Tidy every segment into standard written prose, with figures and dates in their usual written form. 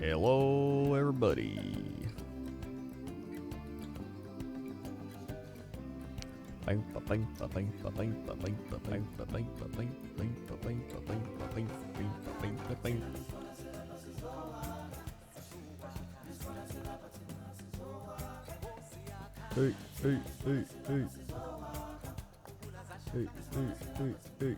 Hello, everybody. Hey, hey, hey, hey. Hey, hey, hey, hey.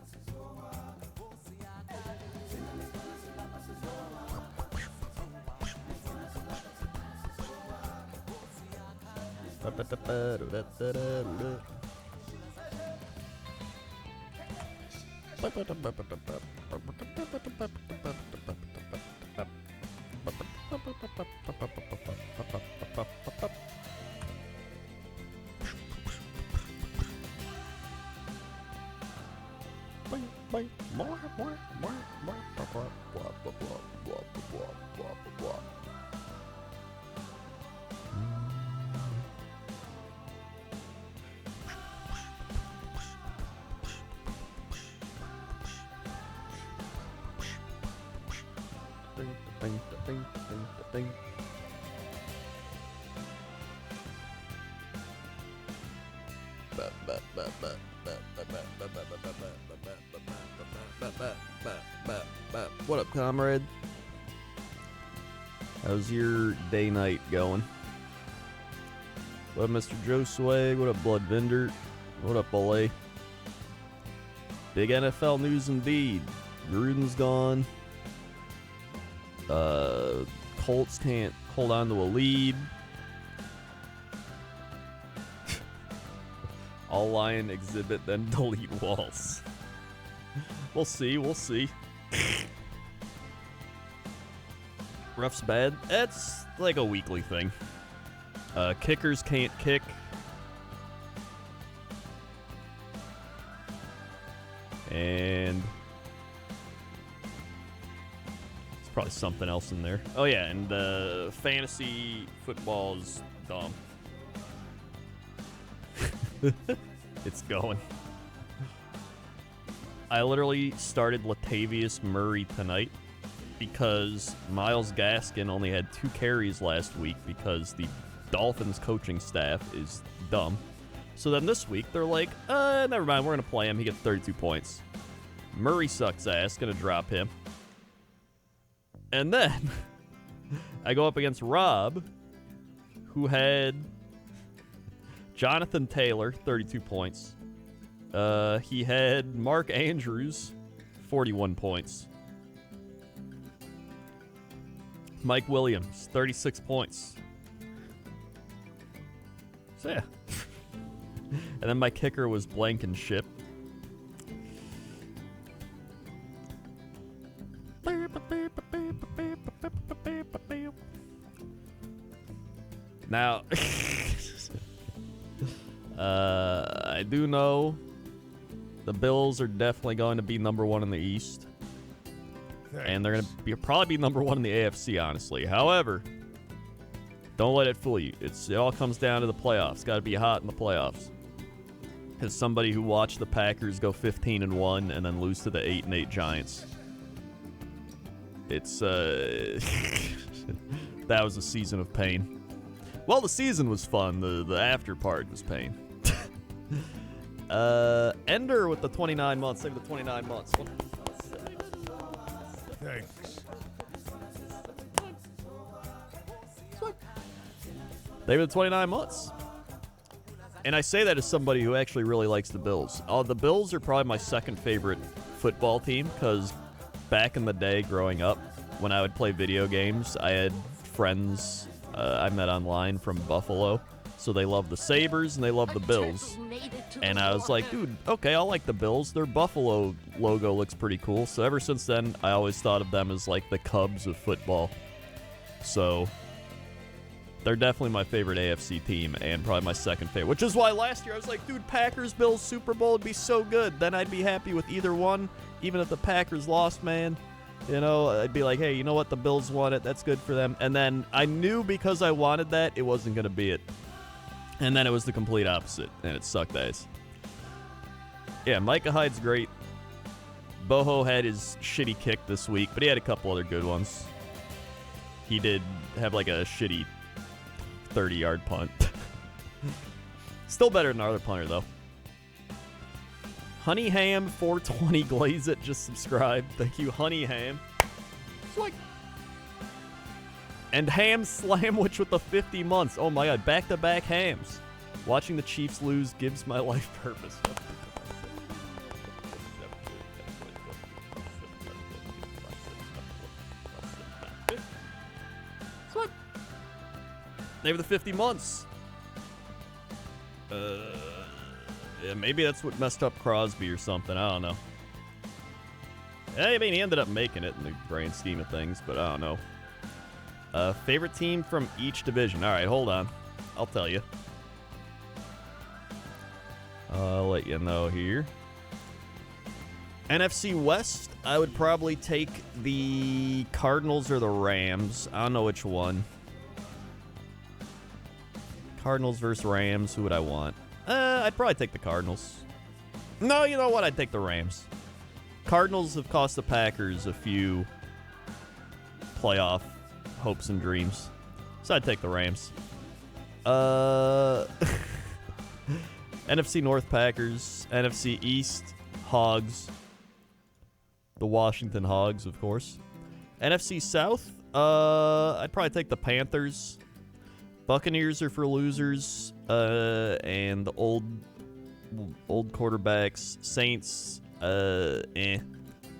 What up, comrade? How's your day-night going? What up, Mr. Joe Swag? What up, Blood Vendor? What up, LA? Big NFL news indeed. Gruden's gone. Colts can't hold on to a lead. All line exhibit, then delete walls. We'll see, we'll see. Rough's bad. It's like a weekly thing. Kickers can't kick. And there's probably something else in there. Oh yeah, and fantasy football is dumb. It's going. I literally started Latavius Murray tonight because Myles Gaskin only had 2 carries last week because the Dolphins coaching staff is dumb. So then this week, they're like, never mind, we're going to play him. He gets 32 points. Murray sucks ass, going to drop him. And then I go up against Rob, who had Jonathan Taylor, 32 points. He had Mark Andrews, 41 points. Mike Williams, 36 points. So yeah. And then my kicker was Blankenship. Now, I do know the Bills are definitely going to be number 1 in the East. Thanks. And they're going to probably be number 1 in the AFC, honestly. However, don't let it fool you. It all comes down to the playoffs. Got to be hot in the playoffs. As somebody who watched the Packers go 15-1 and then lose to the 8-8 Giants, it's that was a season of pain. Well, the season was fun. The after part was pain. Ender with the 29 months. Save the 29 months. Thanks. They were the 29 months. And I say that as somebody who actually really likes the Bills. The Bills are probably my second favorite football team because back in the day growing up, when I would play video games, I had friends I met online from Buffalo. So they love the Sabres and they love the Bills. And I was like, dude, okay, I'll like the Bills. Their Buffalo logo looks pretty cool. So ever since then, I always thought of them as like the Cubs of football. So they're definitely my favorite AFC team and probably my second favorite. Which is why last year I was like, dude, Packers, Bills, Super Bowl would be so good. Then I'd be happy with either one. Even if the Packers lost, man. You know, I'd be like, hey, you know what? The Bills won it. That's good for them. And then I knew because I wanted that, it wasn't going to be it. And then it was the complete opposite, and it sucked ass. Yeah, Micah Hyde's great. Boho had his shitty kick this week, but he had a couple other good ones. he did have like a shitty 30-yard punt. Still better than our other punter, though. Honey Ham 420 Glaze It just subscribed. Thank you, Honey Ham. Swipe. And Ham Slamwich with the 50 months. Oh my god, back-to-back hams. Watching the Chiefs lose gives my life purpose. Swipe. Maybe the 50 months. Yeah, maybe that's what messed up Crosby or something. I don't know. I mean, he ended up making it in the grand scheme of things, but I don't know. Favorite team from each division. All right, hold on. I'll tell you. I'll let you know here. NFC West, I would probably take the Cardinals or the Rams. I don't know which one. Cardinals versus Rams. Who would I want? I'd probably take the Cardinals. No, you know what? I'd take the Rams. Cardinals have cost the Packers a few playoff hopes and dreams. So I'd take the Rams. NFC North Packers. NFC East Hogs. The Washington Hogs, of course. NFC South, I'd probably take the Panthers. Buccaneers are for losers, and the old quarterbacks. Saints,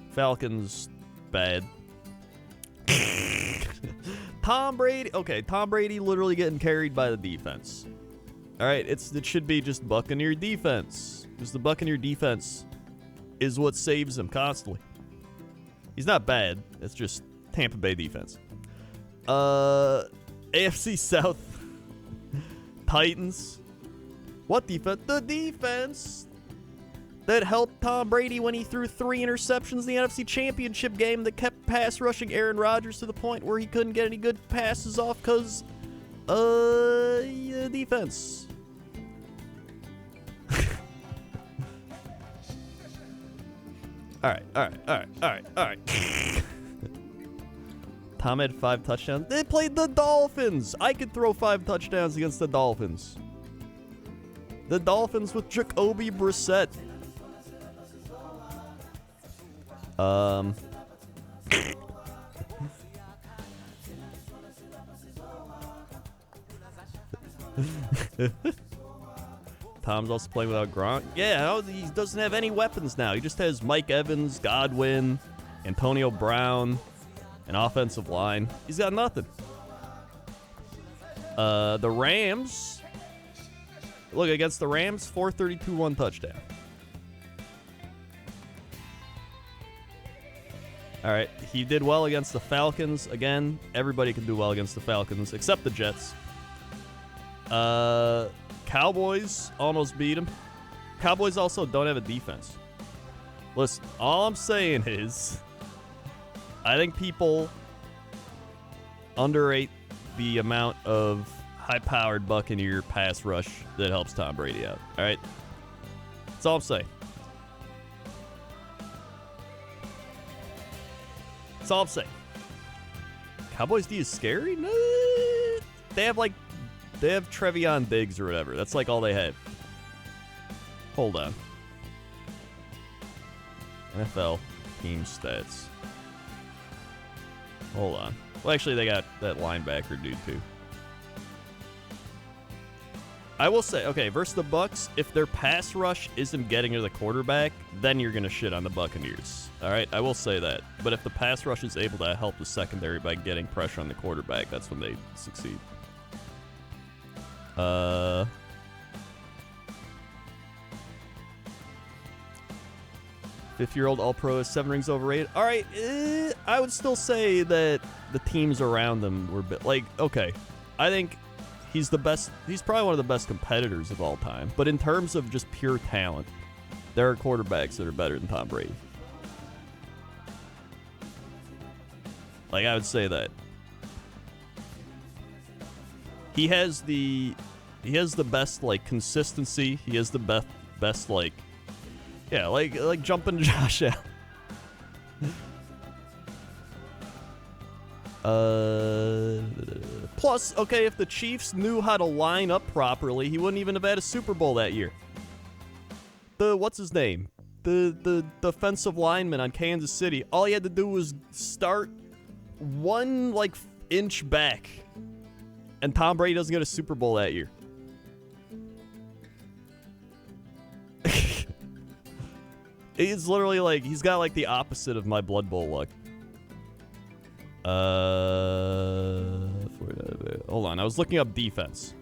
Falcons, bad. Tom Brady, okay, Tom Brady literally getting carried by the defense. All right, it should be just Buccaneer defense, because the Buccaneer defense is what saves him constantly. He's not bad. It's just Tampa Bay defense. AFC South. Titans. What defense? The defense that helped Tom Brady when he threw 3 interceptions in the NFC Championship game that kept pass rushing Aaron Rodgers to the point where he couldn't get any good passes off because defense. All right. Tom had 5 touchdowns. They played the Dolphins. I could throw 5 touchdowns against the Dolphins. The Dolphins with Jacoby Brissett. Tom's also playing without Gronk. Yeah, he doesn't have any weapons now. He just has Mike Evans, Godwin, Antonio Brown, an offensive line. He's got nothing. The Rams. Look, against the Rams, 432 1 touchdown. All right, he did well against the Falcons. Again, everybody can do well against the Falcons, except the Jets. Cowboys almost beat him. Cowboys also don't have a defense. Listen, all I'm saying is, I think people underrate the amount of high-powered Buccaneer pass rush that helps Tom Brady out. All right? That's all I'm saying. That's all I'm saying. Cowboys D is scary? No. They have Trevion Diggs or whatever. That's like all they have. Hold on. NFL team stats. Hold on. Well, actually, they got that linebacker dude, too. I will say, okay, versus the Bucs, if their pass rush isn't getting to the quarterback, then you're going to shit on the Buccaneers. All right? I will say that. But if the pass rush is able to help the secondary by getting pressure on the quarterback, that's when they succeed. 50-year-old All-Pro is 7 rings overrated. All right, I would still say that the teams around them were okay. I think he's the best. He's probably one of the best competitors of all time. But in terms of just pure talent, there are quarterbacks that are better than Tom Brady. Like, I would say that. He has the best, like, consistency. He has the best like, yeah, like jumping Josh Allen. Plus, okay, if the Chiefs knew how to line up properly, he wouldn't even have had a Super Bowl that year. What's his name? The defensive lineman on Kansas City, all he had to do was start one, like, inch back. And Tom Brady doesn't get a Super Bowl that year. He's literally like, he's got like the opposite of my Blood Bowl luck. Hold on, I was looking up defense.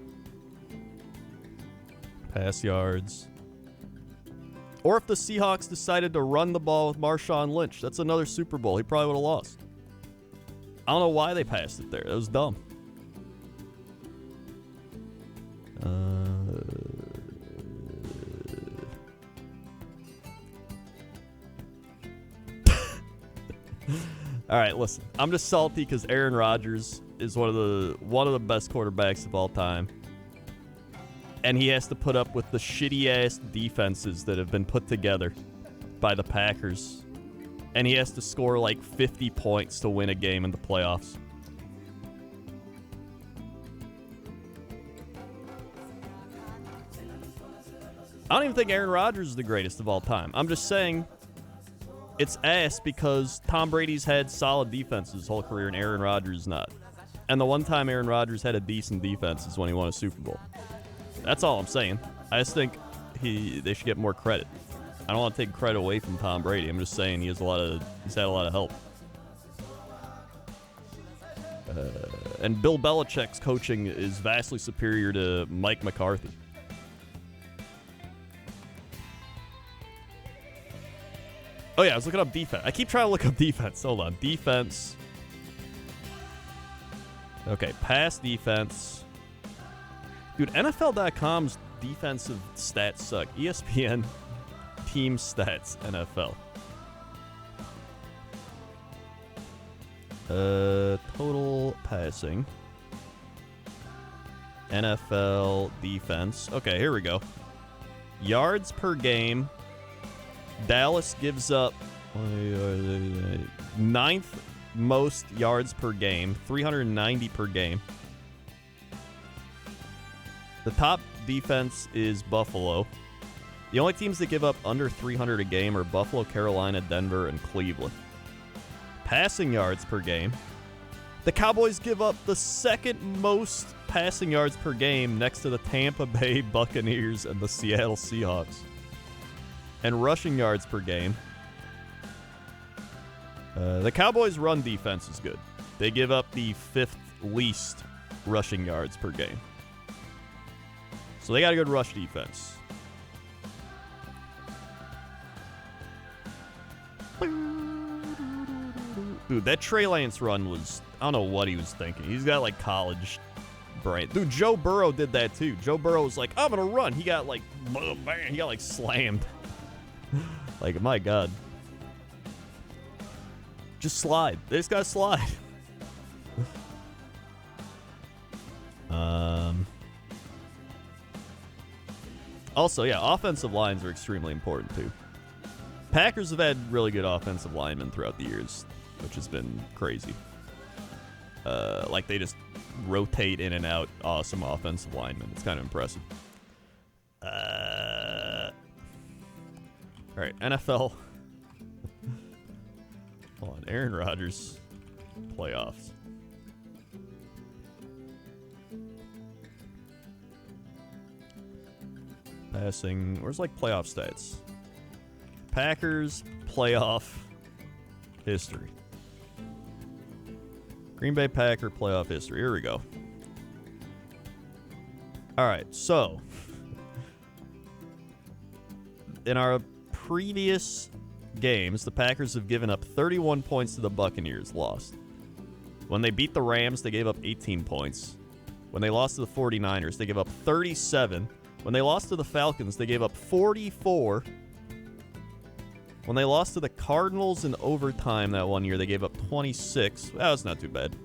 Pass yards. Or if the Seahawks decided to run the ball with Marshawn Lynch, that's another Super Bowl. He probably would have lost. I don't know why they passed it there. That was dumb. All right, listen. I'm just salty because Aaron Rodgers is one of the best quarterbacks of all time, and he has to put up with the shitty ass defenses that have been put together by the Packers, and he has to score like 50 points to win a game in the playoffs. I don't even think Aaron Rodgers is the greatest of all time. I'm just saying it's ass because Tom Brady's had solid defenses his whole career and Aaron Rodgers not. And the one time Aaron Rodgers had a decent defense is when he won a Super Bowl. That's all I'm saying. I just think they should get more credit. I don't want to take credit away from Tom Brady. I'm just saying he's had a lot of help. And Bill Belichick's coaching is vastly superior to Mike McCarthy. Oh yeah, I was looking up defense. I keep trying to look up defense. Hold on. Defense. Okay, pass defense. Dude, NFL.com's defensive stats suck. ESPN team stats NFL. Total passing. NFL defense. Okay, here we go. Yards per game. Dallas gives up 9th most yards per game, 390 per game. The top defense is Buffalo. The only teams that give up under 300 a game are Buffalo, Carolina, Denver, and Cleveland. Passing yards per game. The Cowboys give up the second most passing yards per game next to the Tampa Bay Buccaneers and the Seattle Seahawks. And rushing yards per game. The Cowboys' run defense is good. They give up the 5th least rushing yards per game. So they got a good rush defense. Dude, that Trey Lance run was... I don't know what he was thinking. He's got, like, college brain. Dude, Joe Burrow did that, too. Joe Burrow was like, I'm gonna run. He got, like... He got, like, slammed. Like, my God. Just slide. They just gotta slide. Also, yeah, offensive lines are extremely important, too. Packers have had really good offensive linemen throughout the years, which has been crazy. Like, they just rotate in and out awesome offensive linemen. It's kind of impressive. All right, NFL. Hold on, Aaron Rodgers playoffs. Passing. Where's like playoff stats? Packers playoff history. Green Bay Packer playoff history. Here we go. All right, so in our previous games, the Packers have given up 31 points to the Buccaneers, lost. When they beat the Rams, they gave up 18 points. When they lost to the 49ers, they gave up 37. When they lost to the Falcons, they gave up 44. When they lost to the Cardinals in overtime that one year, they gave up 26. That was not too bad.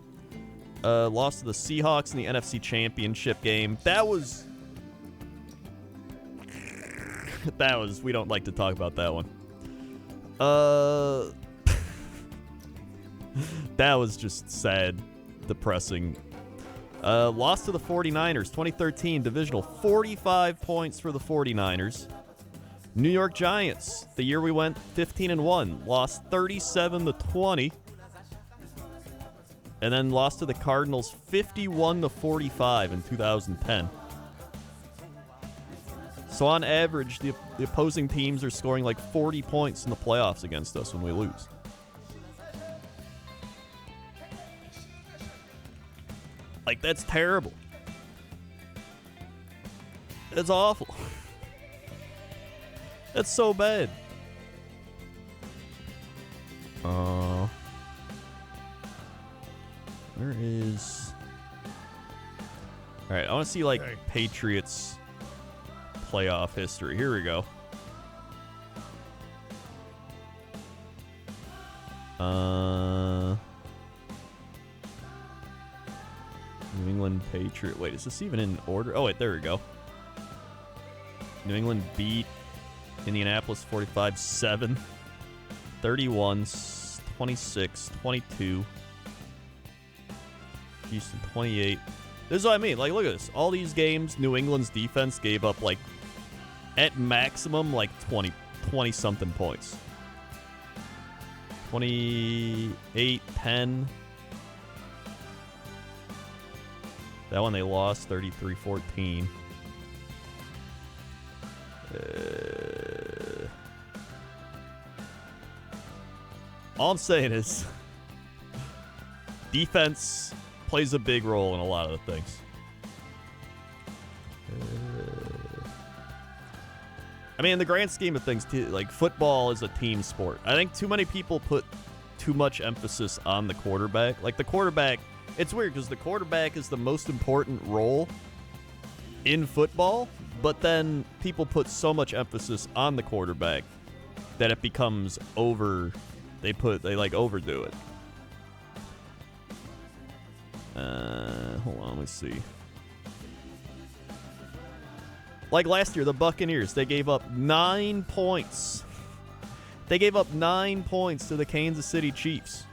Lost to the Seahawks in the NFC Championship game. That was... we don't like to talk about that one. That was just sad, depressing. Lost to the 49ers, 2013 divisional, 45 points for the 49ers. New York Giants, the year we went 15-1, lost 37-20. And then lost to the Cardinals 51-45 in 2010. So on average, the opposing teams are scoring like 40 points in the playoffs against us when we lose. Like, that's terrible. That's awful. That's so bad. Where is... Alright, I want to see, like, Patriots playoff history. Here we go. New England Patriot. Wait, is this even in order? Oh, wait, there we go. New England beat Indianapolis 45-7, 31, 26, 22. Houston 28. This is what I mean. Like, look at this. All these games, New England's defense gave up, like, at maximum, like, 20-something points. 28, 10. That one they lost, 33-14. All I'm saying is defense plays a big role in a lot of the things. I mean, in the grand scheme of things, too, like, football is a team sport. I think too many people put too much emphasis on the quarterback. Like, the quarterback, it's weird because the quarterback is the most important role in football, but then people put so much emphasis on the quarterback that it becomes over. They overdo it. Hold on, let me see. Like last year, the Buccaneers, they gave up 9 points. They gave up 9 points to the Kansas City Chiefs.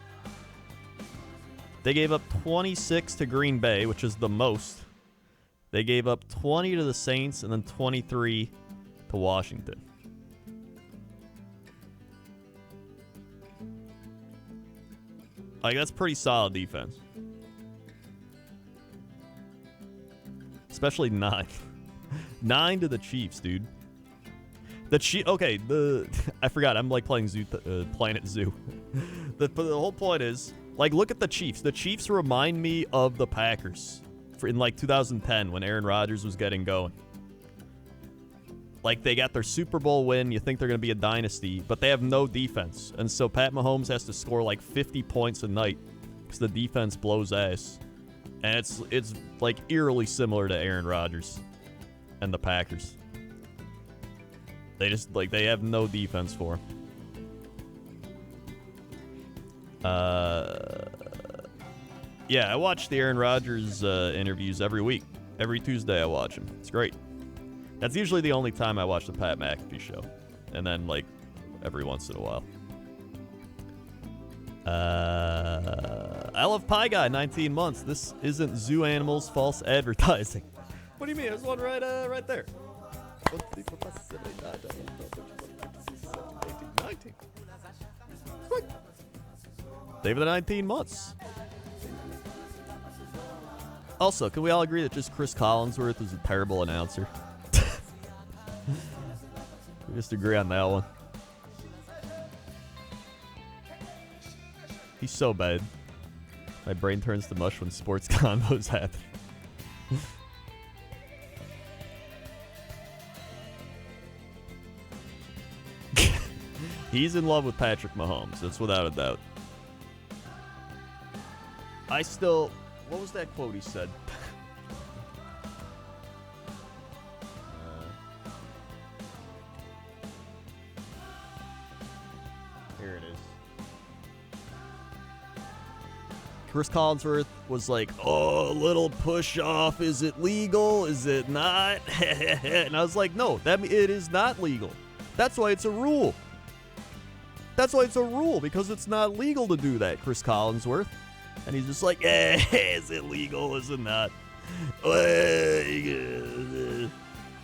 They gave up 26 to Green Bay, which is the most. They gave up 20 to the Saints and then 23 to Washington. Like, that's pretty solid defense. Especially 9. 9 to the Chiefs, dude. Okay, I forgot. I'm like playing Planet Zoo. The whole point is, like, look at the Chiefs. The Chiefs remind me of the Packers in like 2010 when Aaron Rodgers was getting going. Like, they got their Super Bowl win. You think they're going to be a dynasty, but they have no defense. And so Pat Mahomes has to score like 50 points a night because the defense blows ass. And it's like eerily similar to Aaron Rodgers and the Packers. They just, like, they have no defense for him. Yeah, I watch the Aaron Rodgers interviews every week. Every Tuesday I watch them. It's great. That's usually the only time I watch the Pat McAfee show. And then, like, every once in a while. I love Pie Guy, 19 months. This isn't Zoo Animals false advertising. What do you mean? There's one right there. 19. David the 19 months. Also, can we all agree that just Chris Collinsworth is a terrible announcer? We just agree on that one. He's so bad. My brain turns to mush when sports combos happen. He's in love with Patrick Mahomes. That's without a doubt. What was that quote he said? Here it is. Chris Collinsworth was like, "Oh, a little push off. Is it legal? Is it not?" And I was like, "No, it is not legal. That's why it's a rule. That's why it's a rule, because it's not legal to do that, Chris Collinsworth." And he's just like, "Is it legal? Is it not?"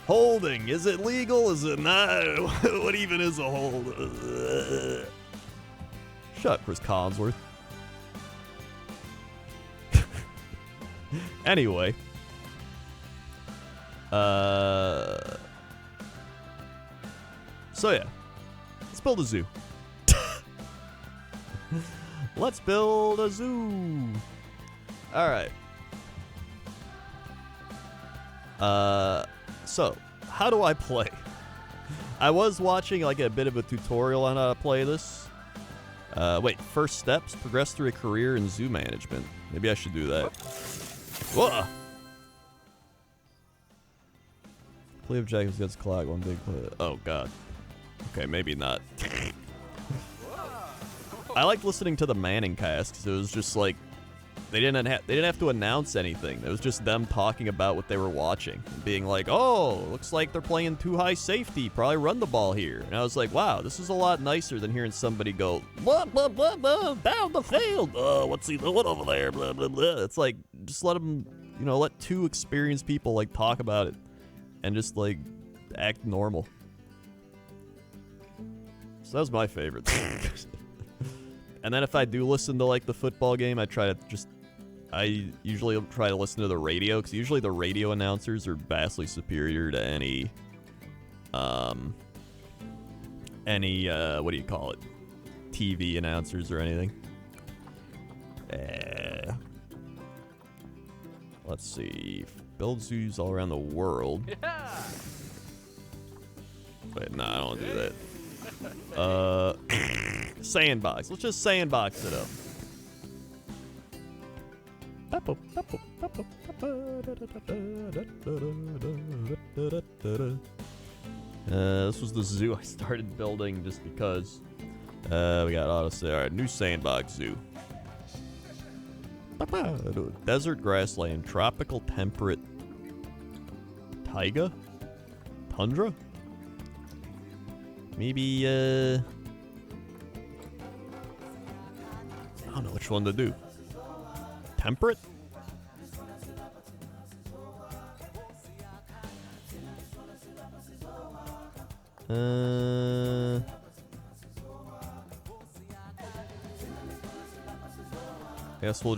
Holding. Is it legal? Is it not? What even is a hold? Shut, Chris Collinsworth. Anyway. So yeah. Let's build a zoo. Let's build a zoo. Alright. So, how do I play? I was watching like a bit of a tutorial on how to play this. Wait, first steps, progress through a career in zoo management. Maybe I should do that. Whoa! Play objectives against clock, one big play. Oh god. Okay, maybe not. I liked listening to the Manning cast because it was just like they didn't have to announce anything. It was just them talking about what they were watching and being like, "Oh, looks like they're playing too high safety. Probably run the ball here." And I was like, "Wow, this is a lot nicer than hearing somebody go blah blah blah blah down the field. What's he doing over there? Blah blah blah." It's like just let them, let two experienced people like talk about it and just like act normal. So that was my favorite. And then if I do listen to like the football game, I usually try to listen to the radio, because usually the radio announcers are vastly superior to any what do you call it? TV announcers or anything. Let's see. Build zoos all around the world. Yeah. Wait, no, I don't want to do that. Sandbox. Let's just sandbox it up. This was the zoo I started building just because we got auto-save. Alright, new sandbox zoo. Desert grassland, tropical temperate taiga? Tundra? Maybe, I don't know which one to do. Temperate? Guess we'll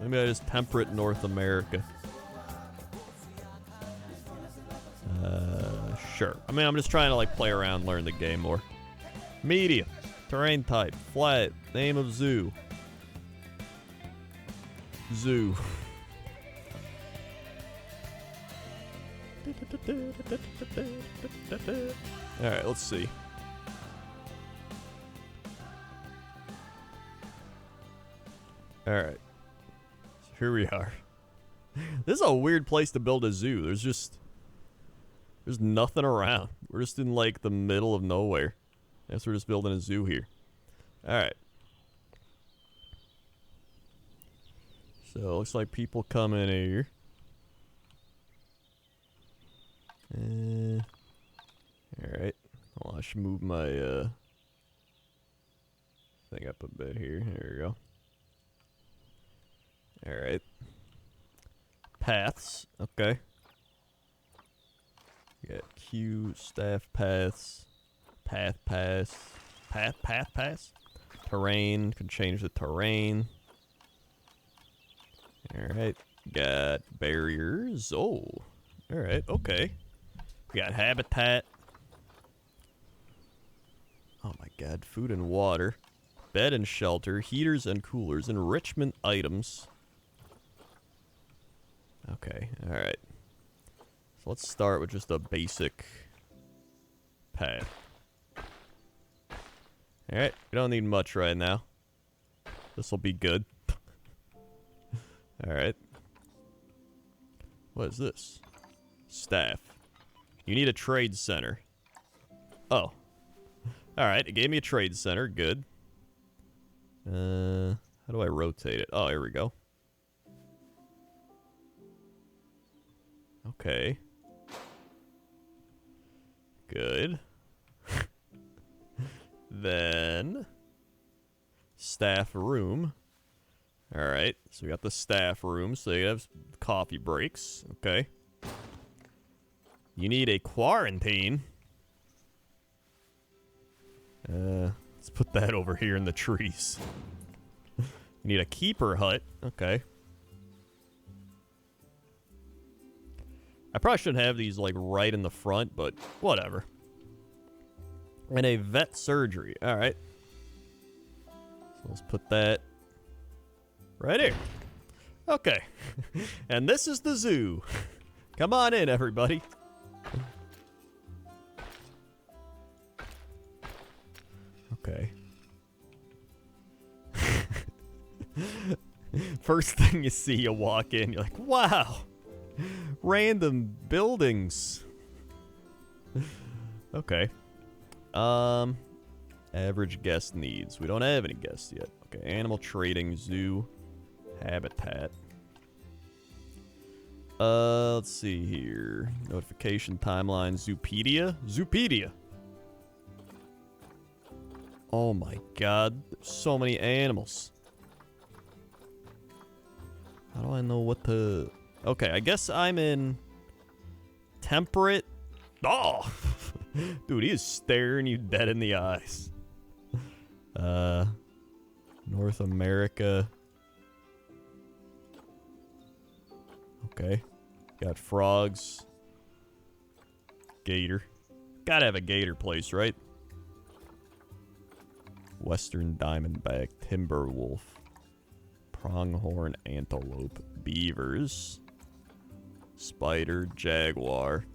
maybe I just temperate North America. Sure. I mean, I'm just trying to like play around, learn the game more. Medium. Terrain type. Flat. Name of zoo. Zoo. Alright, let's see. Alright. So here we are. This is a weird place to build a zoo. There's nothing around. We're just in like the middle of nowhere. I guess we're just building a zoo here. Alright. So it looks like people come in here. Alright. Well, I should move my thing up a bit here. There we go. Alright. Paths. Okay. We got queue, staff paths, path pass, path pass. Terrain, can change the terrain. Alright, got barriers. Oh, alright, okay. We got habitat. Oh my god, food and water. Bed and shelter, heaters and coolers, enrichment items. Okay, alright. So let's start with just a basic path. Alright, we don't need much right now. This'll be good. Alright. What is this? Staff. You need a trade center. Oh. Alright, it gave me a trade center. Good. How do I rotate it? Oh, here we go. Okay. Good. Then staff room. Alright, so we got the staff room, so you have coffee breaks. Okay. You need a quarantine. Let's put that over here in the trees. You need a keeper hut. Okay. I probably shouldn't have these, like, right in the front, but whatever. And a vet surgery. All right. So let's put that right here. Okay. And this is the zoo. Come on in, everybody. Okay. First thing you see, you walk in, you're like, wow. Random buildings. Okay. Average guest needs. We don't have any guests yet. Okay, animal trading, zoo, habitat. Let's see here. Notification timeline, Zoopedia. Zoopedia. Oh my god, there's so many animals. How do I know what to... Okay, I guess I'm in temperate. Oh! Dude, he is staring you dead in the eyes. North America. Okay. Got frogs. Gator. Gotta have a gator place, right? Western diamondback, timber wolf, pronghorn antelope, beavers, spider, jaguar,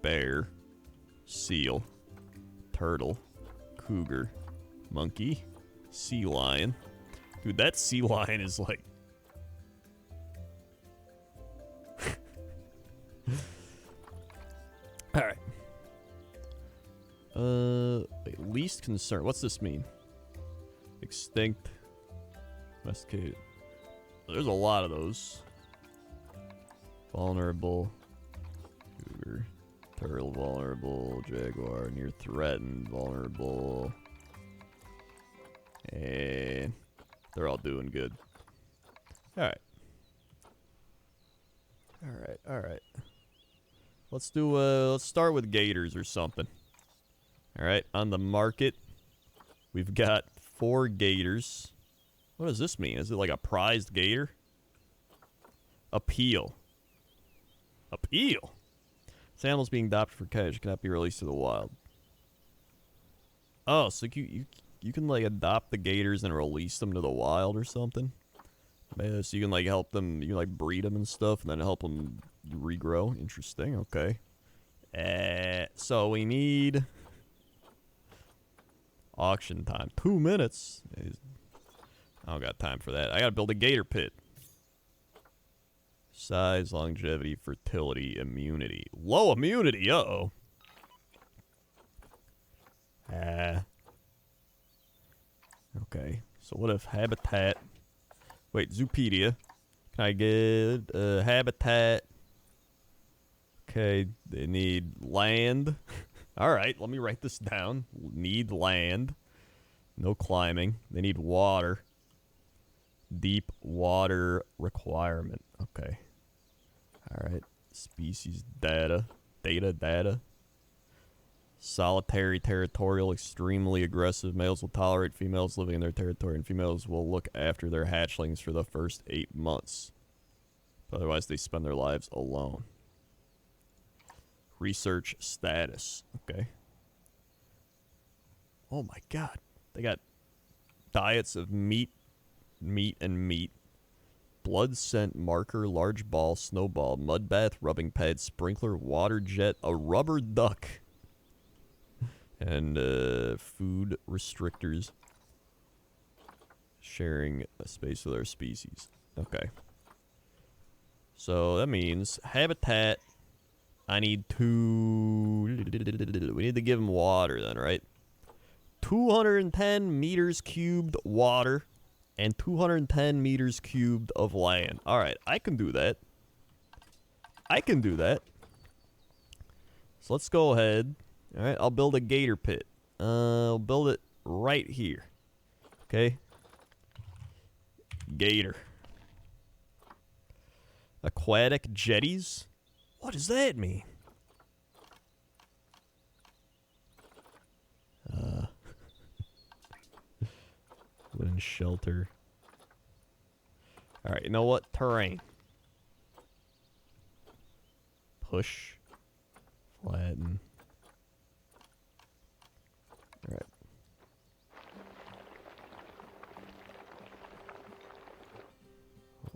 bear, seal, turtle, cougar, monkey, sea lion. Dude, that sea lion is like... Alright. Least concern. What's this mean? Extinct. Domesticated. There's a lot of those. Vulnerable. Cougar. Turtle vulnerable. Jaguar near threatened. Vulnerable. And they're all doing good. Alright. Alright, alright. Let's do let's start with gators or something. Alright, on the market we've got 4 gators. What does this mean? Is it like a prized gator? Appeal. Appeal? This animal's being adopted for catch. Cannot be released to the wild. Oh, so you can like adopt the gators and release them to the wild or something? Yeah, so you can like help them, you can like breed them and stuff and then help them regrow. Interesting, okay. So we need... auction time. 2 minutes. I don't got time for that. I gotta build a gator pit. Size, longevity, fertility, immunity. Low immunity, uh-oh. Okay. So what if habitat... Wait, Zoopedia. Can I get habitat? Okay, they need land. Alright, let me write this down. Need land. No climbing. They need water. Deep water requirement. Okay. Alright. Species data. Data. Solitary, territorial, extremely aggressive. Males will tolerate females living in their territory, and females will look after their hatchlings for the first 8 months. Otherwise, they spend their lives alone. Research status. Okay. Oh my god. They got diets of meat, and meat. Blood scent marker, large ball, snowball, mud bath, rubbing pad, sprinkler, water jet, a rubber duck. And food restrictors. Sharing a space with our species. Okay. So that means habitat. I need to... We need to give them water then, right? 210 meters cubed water and 210 meters cubed of land. Alright, I can do that. So let's go ahead. Alright, I'll build a gator pit. I'll build it right here. Okay? Gator. Aquatic jetties? What does that mean? Wooden shelter. Alright, you know what? Terrain. Push. Flatten. Alright.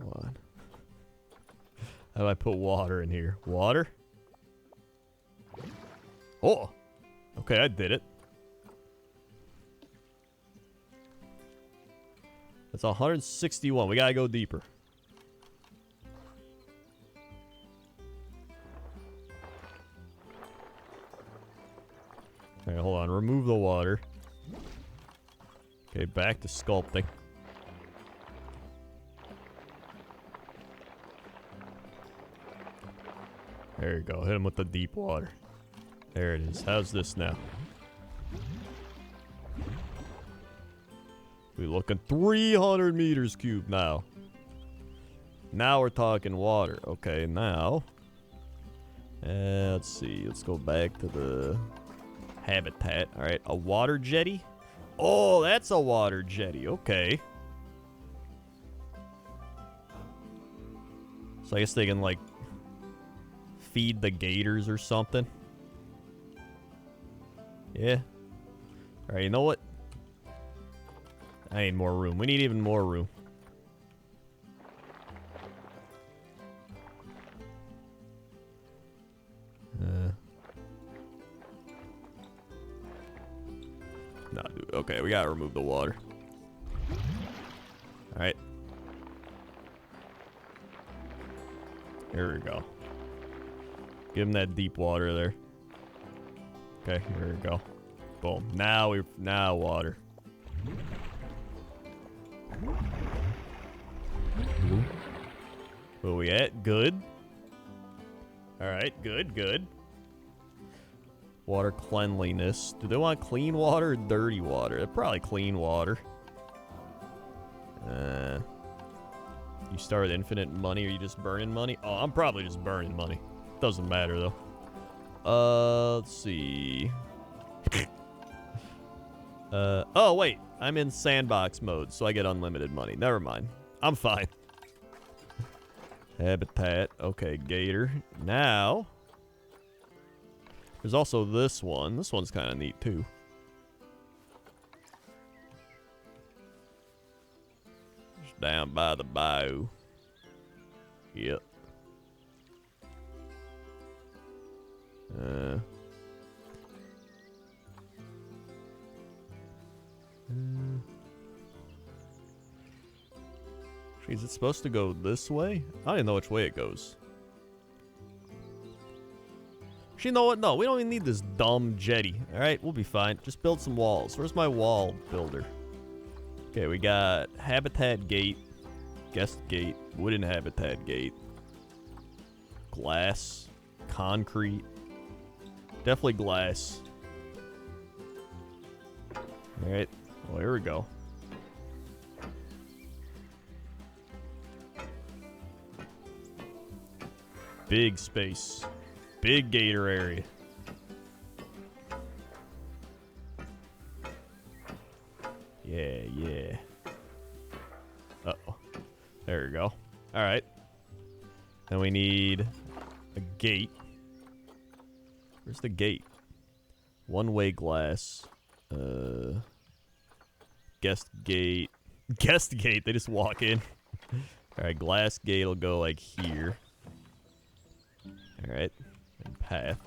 Hold on. How do I put water in here? Water? Oh! Okay, I did it. That's 161. We gotta go deeper. Alright, hold on. Remove the water. Okay, back to sculpting. There you go. Hit him with the deep water. There it is. How's this now? We looking 300 meters cubed now. Now we're talking water. Okay, now. Let's see. Let's go back to the habitat. All right, a water jetty. Oh, that's a water jetty. Okay. So I guess they can, like, feed the gators or something. Yeah. All right, you know what? I need more room. We need even more room. No, dude. Okay, we gotta remove the water. Alright. Here we go. Give him that deep water there. Okay, here we go. Boom. Now water. Where we at? Good. Alright, good. Water cleanliness. Do they want clean water or dirty water? They're probably clean water. You start with infinite money, or you just burning money? Oh, I'm probably just burning money. Doesn't matter, though. Let's see. Oh, wait. I'm in sandbox mode, so I get unlimited money. Never mind. I'm fine. Habitat. Okay, gator. Now, there's also this one. This one's kind of neat, too. Just down by the bayou. Yep. Is it supposed to go this way? I don't even know which way it goes. Actually, you know what? No, we don't even need this dumb jetty. Alright, we'll be fine. Just build some walls. Where's my wall builder? Okay, we got habitat gate, guest gate, wooden habitat gate, glass, concrete. Definitely glass. Alright, well, here we go. Big space. Big gator area. Yeah. Uh-oh. There we go. Alright. Then we need a gate. Where's the gate? One-way glass. Guest gate. Guest gate. They just walk in. Alright, glass gate will go like here. Alright. And path.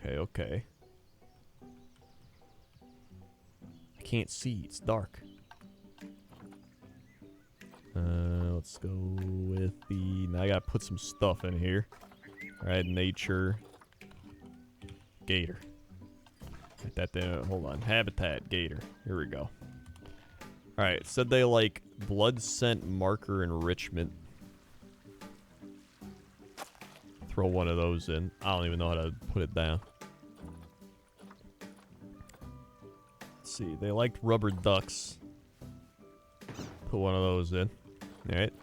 Okay. I can't see. It's dark. Let's go with the... Now I gotta put some stuff in here. Alright, nature. Gator. Write that down. Hold on. Habitat, gator. Here we go. Alright, said they like blood scent marker enrichment. Throw one of those in. I don't even know how to put it down. Let's see. They liked rubber ducks. Put one of those in. Alright.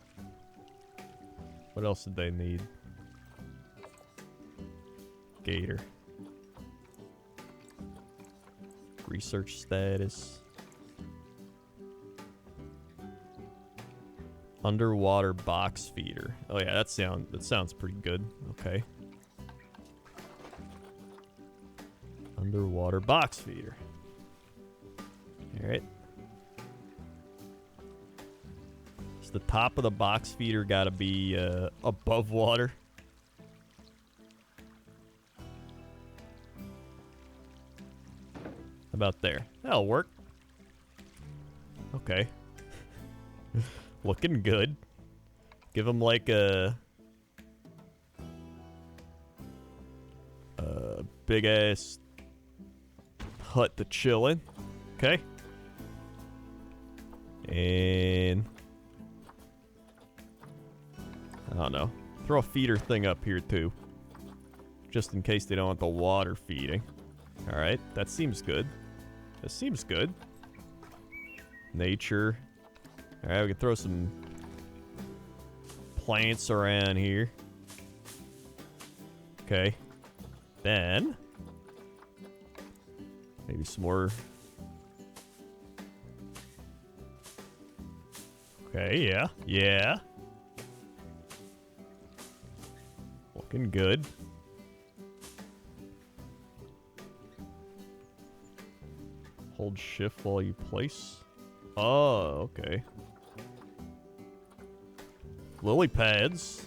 What else did they need? Gator. Research status. Underwater box feeder. Oh yeah, that sounds pretty good. Okay. Underwater box feeder. Alright. So the top of the box feeder gotta be above water. About there. That'll work. Okay. Looking good. Give him like a big ass hut to chill in. Okay. And I don't know. Throw a feeder thing up here too. Just in case they don't want the water feeding. Alright, that seems good. That seems good. Nature. Alright, we can throw some plants around here. Okay. Then maybe some more. Okay, yeah. Yeah. Looking good. Hold shift while you place. Oh, okay. Lily pads.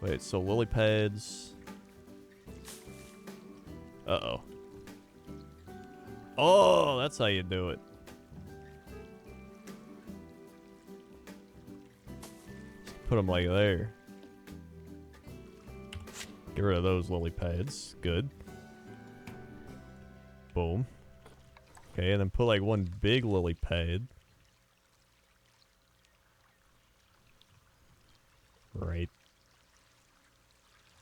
Wait, so lily pads. Uh-oh. Oh, that's how you do it. Put them like there. Get rid of those lily pads. Good. Boom. Okay, and then put like one big lily pad. Right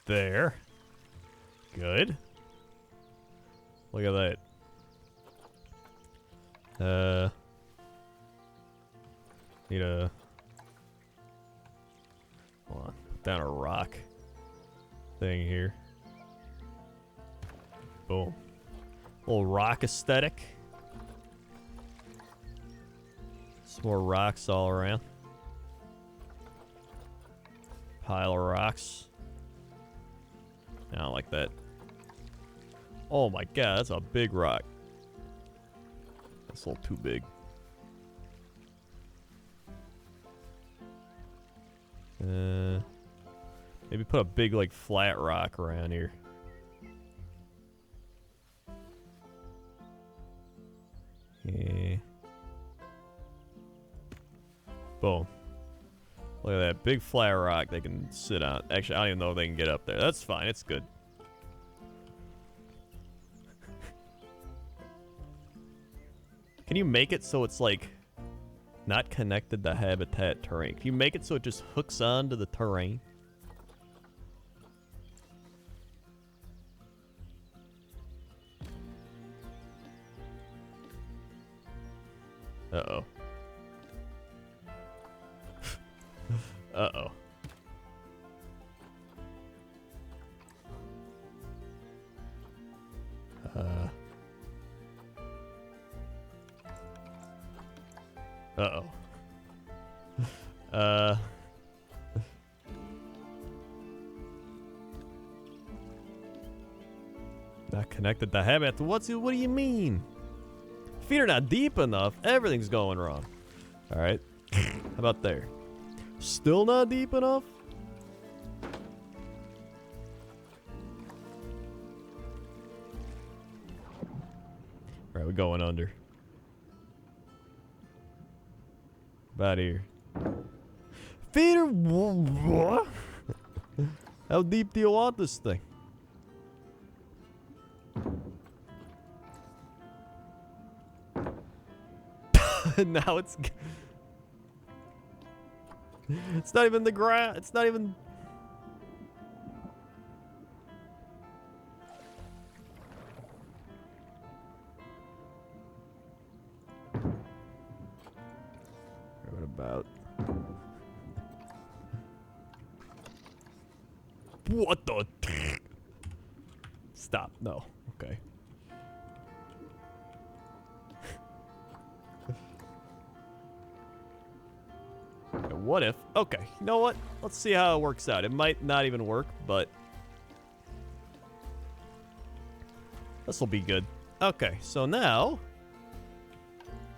there. Good. Look at that. Need a... Hold on. Put down a rock thing here. Boom. Little rock aesthetic. Some more rocks all around. Pile of rocks. I don't like that. Oh my god, that's a big rock. That's a little too big. Maybe put a big, like, flat rock around here. Yeah. Boom. Look at that big flat rock they can sit on. Actually, I don't even know if they can get up there. That's fine. It's good. Can you make it so it's like not connected to habitat terrain? Can you make it so it just hooks onto the terrain? Uh-oh. Uh-oh. Uh-oh. Not connected to habitat. What do you mean? Feet are not deep enough. Everything's going wrong. Alright. How about there? Still not deep enough? Alright, we're going under. About here. Feeder. What? How deep do you want this thing? Now it's not even the ground. It's not even. about. What the? Stop. No. Okay. What if? Okay. You know what? Let's see how it works out. It might not even work, but this will be good. Okay. So now,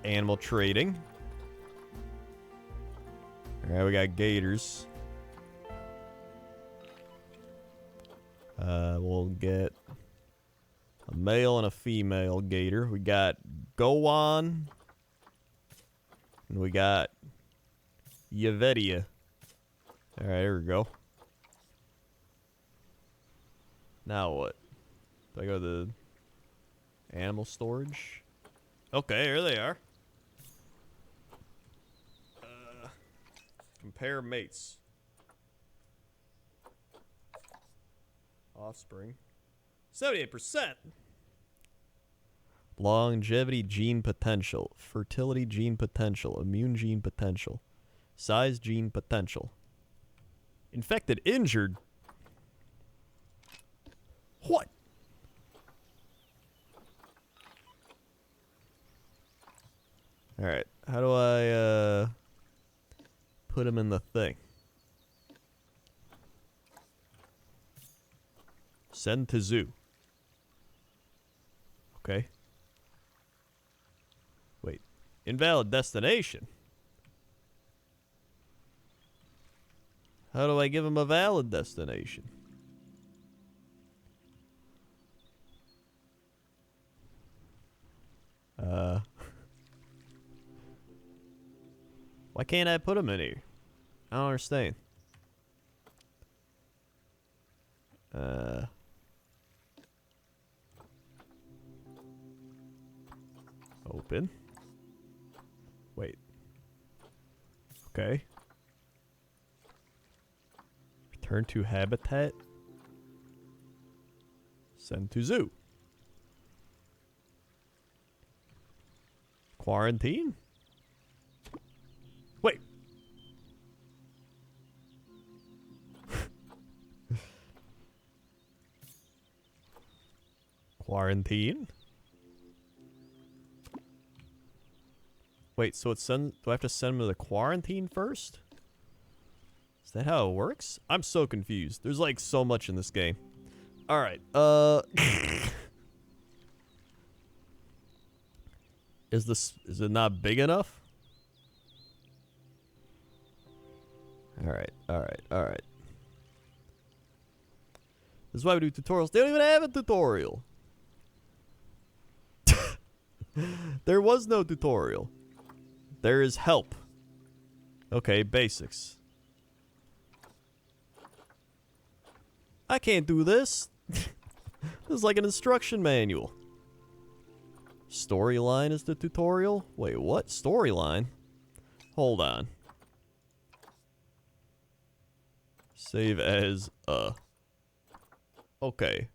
animal trading. All right, we got gators. We'll get a male and a female gator. We got Gowan. And we got Yavetia. All right, here we go. Now what? Do I go to the animal storage? Okay, here they are. Compare mates. Offspring. 78%. Longevity gene potential. Fertility gene potential. Immune gene potential. Size gene potential. Infected injured. What? Alright. How do I put him in the thing? Send to zoo. Okay. Wait. Invalid destination. How do I give him a valid destination? Why can't I put him in here? I don't understand. Open. Wait. Okay. Return to habitat. Send to zoo. Quarantine? Wait. Quarantine? Wait, so it's do I have to send him to the quarantine first? Is that how it works? I'm so confused. There's like so much in this game. All right. Is it not big enough? All right. This is why we do tutorials. They don't even have a tutorial. There was no tutorial. There is help. Okay, basics. I can't do this. This is like an instruction manual. Storyline is the tutorial? Wait, what? Storyline? Hold on. Save as Okay.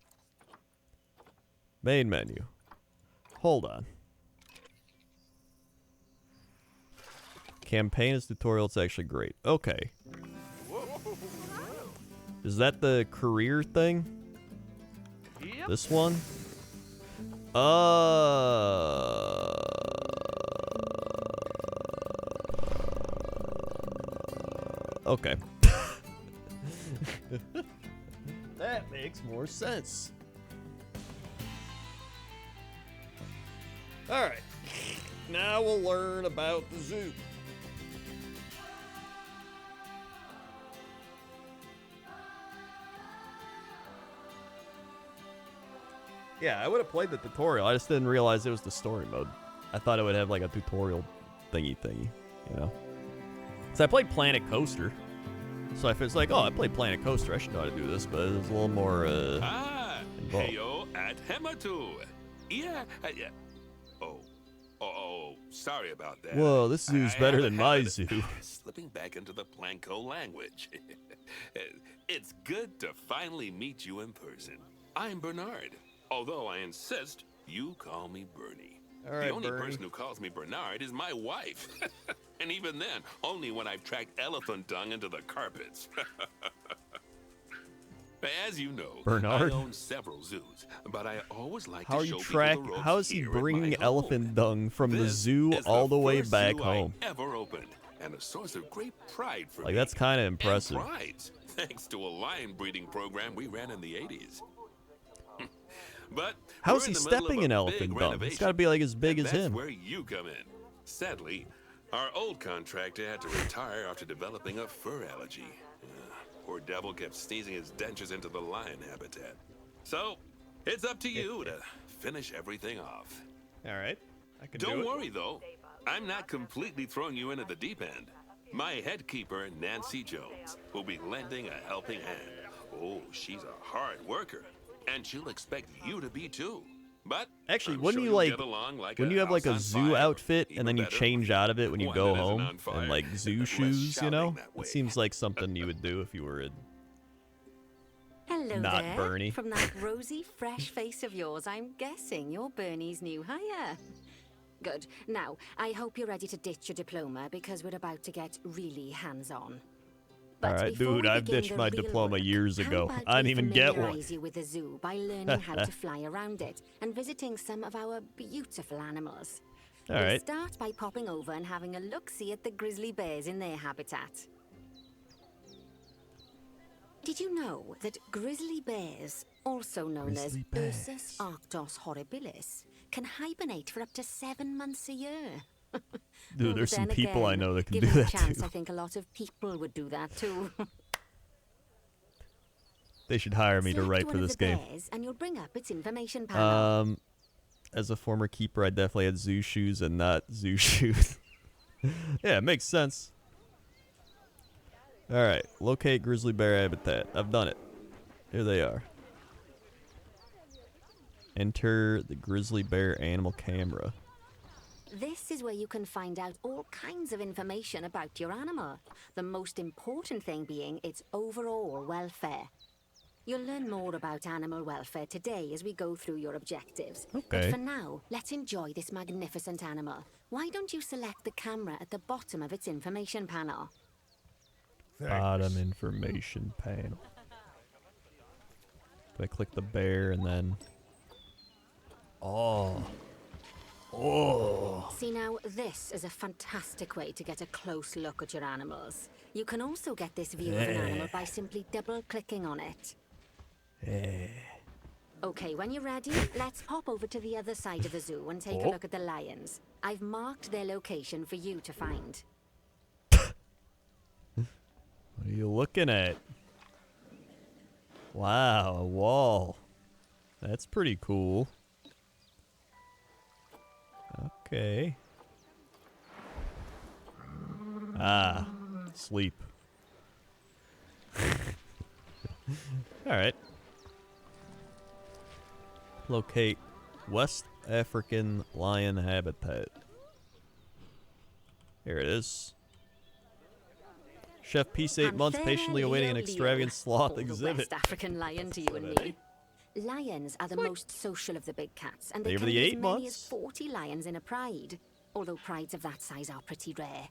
Main menu. Hold on. Campaign is tutorial. It's actually great. Okay. Is that the career thing? Yep. This one? Okay. That makes more sense. Alright. Now we'll learn about the zoo. Yeah, I would have played the tutorial. I just didn't realize it was the story mode. I thought it would have like a tutorial thingy, you know? So I played Planet Coaster. So if it's like, oh, I played Planet Coaster, I should know how to do this, but it's a little more involved. Heyo at Hematu. Yeah. Oh, sorry about that. Whoa, this zoo's better than my zoo. Slipping back into the Planko language. It's good to finally meet you in person. I'm Bernard. Although I insist you call me Bernie. All right, the only Bernie. person who calls me Bernard is my wife. And even then, only when I've tracked elephant dung into the carpets. As you know, Bernard? I own several zoos, but I always like How to are show you people the ropes how is he here at my bringing home. elephant dung from the This zoo is all the way first back zoo home? I ever opened, and a source of great pride for Like, me. that's kind of And impressive. pride, thanks to a lion breeding program we ran in the 80s. But How's we're he in the middle of stepping a in big elephant dung? It's renovation, got to be like as big and as that's him. where you come in. Sadly, our old contractor had to retire after developing a fur allergy. Poor devil kept sneezing his dentures into the lion habitat. So, it's up to you to finish everything off. All right, I can do Don't it. worry, though. I'm not completely throwing you in at the deep end. My head keeper, Nancy Jones, will be lending a helping hand. Oh, she's a hard worker, and she'll expect you to be too. But Actually, I'm wouldn't sure you you'll like get along like when a you have like a house zoo on fire, outfit even and then you better, change out of it when you one go that isn't home on fire, and like zoo less shoes, you know? shouting that way. It seems like something you would do if you were in. Hello Not there. Bernie. From that rosy, fresh face of yours, I'm guessing you're Bernie's new hire. Good. Now, I hope you're ready to ditch your diploma because we're about to get really hands-on. All right, before dude, we I've begin ditched the my real diploma work, years how ago. about I didn't we even get one. familiarize you with the zoo by learning how to fly around it and visiting some of our beautiful animals. All We'll right. start by popping over and having a look-see at the grizzly bears in their habitat. Did you know that grizzly bears, also known Grizzly as bears. Ursus arctos horribilis, can hibernate for up to 7 months a year? Dude, But there's some then people I again, know that can do given a that chance, too. I think a lot of people would do that too. They should hire me to Select write one for of this the game. bears and you'll bring up its information panel. As a former keeper, I definitely had zoo shoes and not zoo shoes. Yeah, it makes sense. All right, locate grizzly bear habitat. I've done it. Here they are. Enter the grizzly bear animal camera. This is where you can find out all kinds of information about your animal. The most important thing being its overall welfare. You'll learn more about animal welfare today as we go through your objectives. But Okay. for now, let's enjoy this magnificent animal. Why don't you select the camera at the bottom of its information panel? Bottom information panel. Do I click the bear and then... Oh. Oh. See now, this is a fantastic way to get a close look at your animals. You can also get this view of an animal by simply double-clicking on it. Okay, when you're ready, let's pop over to the other side of the zoo and take a Oh. look at the lions. I've marked their location for you to find. What are you looking at? Wow, a wall. That's pretty cool. Okay. Ah, sleep. Alright. Locate West African lion habitat. Here it is. Chef Peace 8 months patiently awaiting an extravagant sloth or the exhibit. West African lion to you and me. Lions are the most social of the big cats, and They there were can the be 8 as many as months. 40 lions in a pride. Although prides of that size are pretty rare.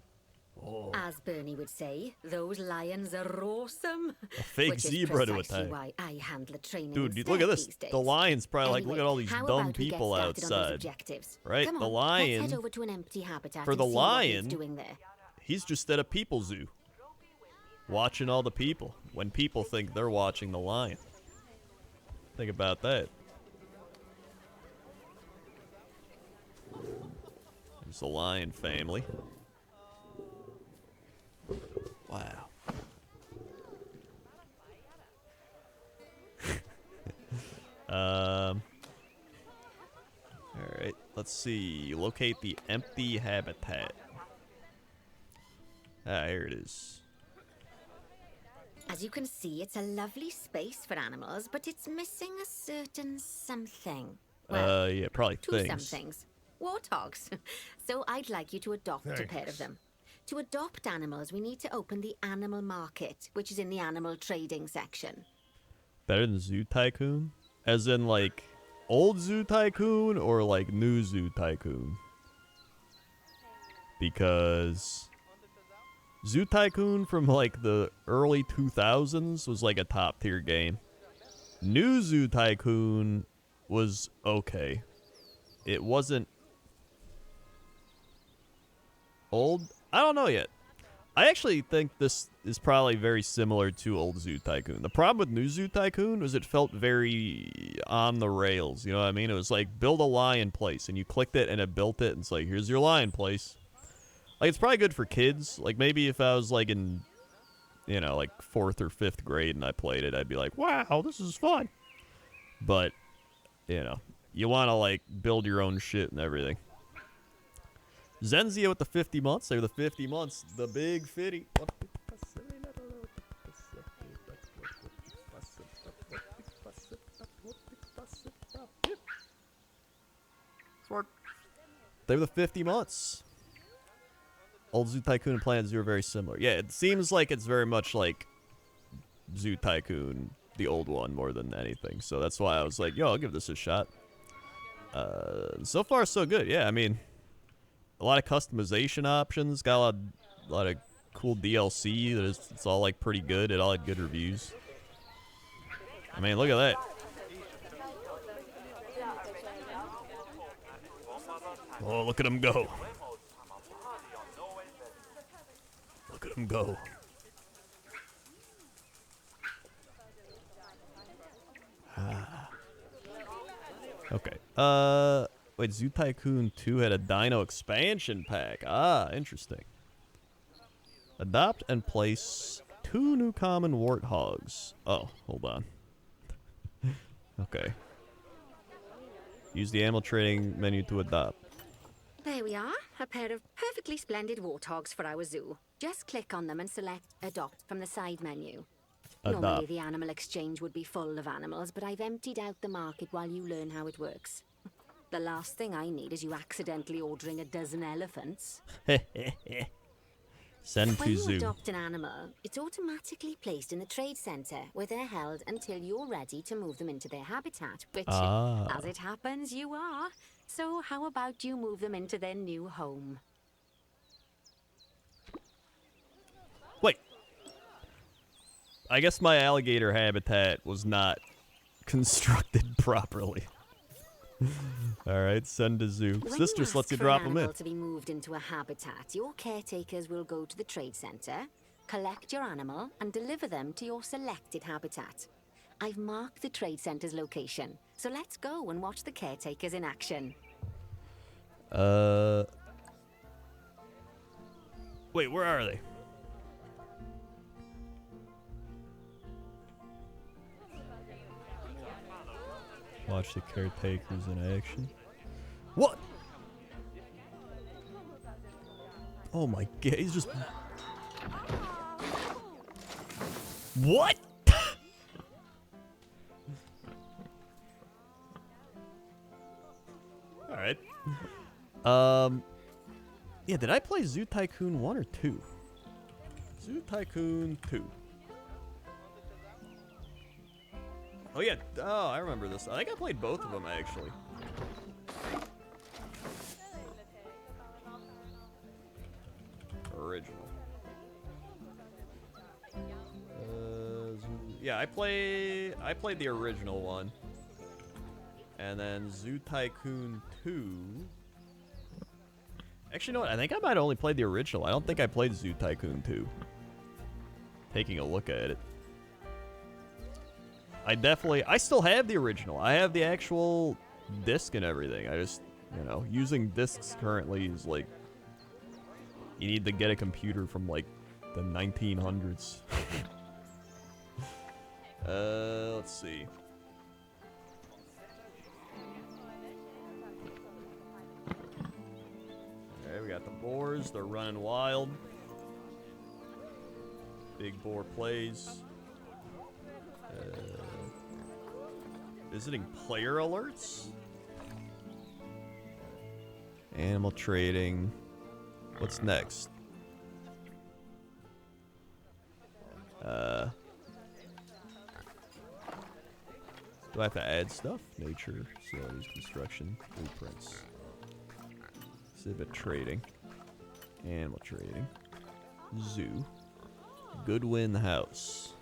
Oh. As Bernie would say, those lions are awesome. A fake Which is zebra to precisely attack. why I handle the training Dude, instead look at this. these days. The lion's probably like, look Anyway, at all these how dumb about we get people started on those outside. objectives? Right? Come The on, lion- let's head over to an empty habitat For and the see what he's lion- doing there. He's just at a people zoo. Watching all the people. When people think they're watching the lion. Think about that. There's the lion family. Wow. Alright, let's see. Locate the empty habitat. Ah, here it is. As you can see, it's a lovely space for animals, but it's missing a certain something. Well, Yeah, probably two things. somethings. Warthogs. So I'd like you to adopt a pair of them. To adopt animals, we need to open the animal market, which is in the animal trading section. Better than Zoo Tycoon? As in, like, old Zoo Tycoon or, like, new Zoo Tycoon? Because Zoo Tycoon from like the early 2000s was like a top tier game. New Zoo Tycoon was okay. It wasn't old. I don't know yet. I actually think this is probably very similar to old Zoo Tycoon. The problem with new Zoo Tycoon was it felt very on the rails. You know what I mean? It was like build a lion place, and you clicked it and it built it, and it's like, here's your lion place. Like, it's probably good for kids. Like, maybe if I was like in, you know, like 4th or 5th grade and I played it, I'd be like, wow, this is fun. But, you know, you want to like build your own shit and everything. Zenzia with the 50 months. They were the 50 months. The big 50. They were the 50 months. Old Zoo Tycoon and Planet Zoo are very similar. Yeah, it seems like it's very much like Zoo Tycoon, the old one, more than anything. So that's why I was like, yo, I'll give this a shot. So far, so good. Yeah, I mean, a lot of customization options. Got a lot of cool DLC. It's all like pretty good. It all had good reviews. I mean, look at that. Oh, look at him go. Look at him go. Okay. Wait, Zoo Tycoon 2 had a Dino expansion pack. Ah, interesting. Adopt and place 2 new common warthogs. Oh, hold on. Okay. Use the animal trading menu to adopt. There we are, a pair of perfectly splendid warthogs for our zoo. Just click on them and select Adopt from the side menu. Adopt. Normally the animal exchange would be full of animals, but I've emptied out the market while you learn how it works. The last thing I need is you accidentally ordering a dozen elephants. Send to When you zoo. adopt an animal, it's automatically placed in the trade center, where they're held until you're ready to move them into their habitat, which, as it happens, you are. So how about you move them into their new home? Wait. I guess my alligator habitat was not constructed properly. All right, send to zoo. When Sister you just lets ask you for drop an them in. animal to be moved into a habitat, your caretakers will go to the trade center, collect your animal, and deliver them to your selected habitat. I've marked the trade center's location, so let's go and watch the caretakers in action. Wait, where are they? Watch the caretakers in action. What? Oh my god, he's just... What? Alright. Yeah, did I play Zoo Tycoon 1 or 2? Zoo Tycoon 2. Oh yeah, oh, I remember this. I think I played both of them, actually. Original. Yeah, I played the original one. And then Zoo Tycoon 2. Actually, you know what? I think I might have only played the original. I don't think I played Zoo Tycoon 2. Taking a look at it. I still have the original. I have the actual disc and everything. I just, you know, using discs currently is like, you need to get a computer from like the 1900s. Let's see. Okay, we got the boars. They're running wild. Big boar plays. Visiting player alerts? Animal trading. What's next? Do I have to add stuff? Nature, facilities, construction, blueprints. Exhibit trading. Animal trading. Zoo. Goodwin House.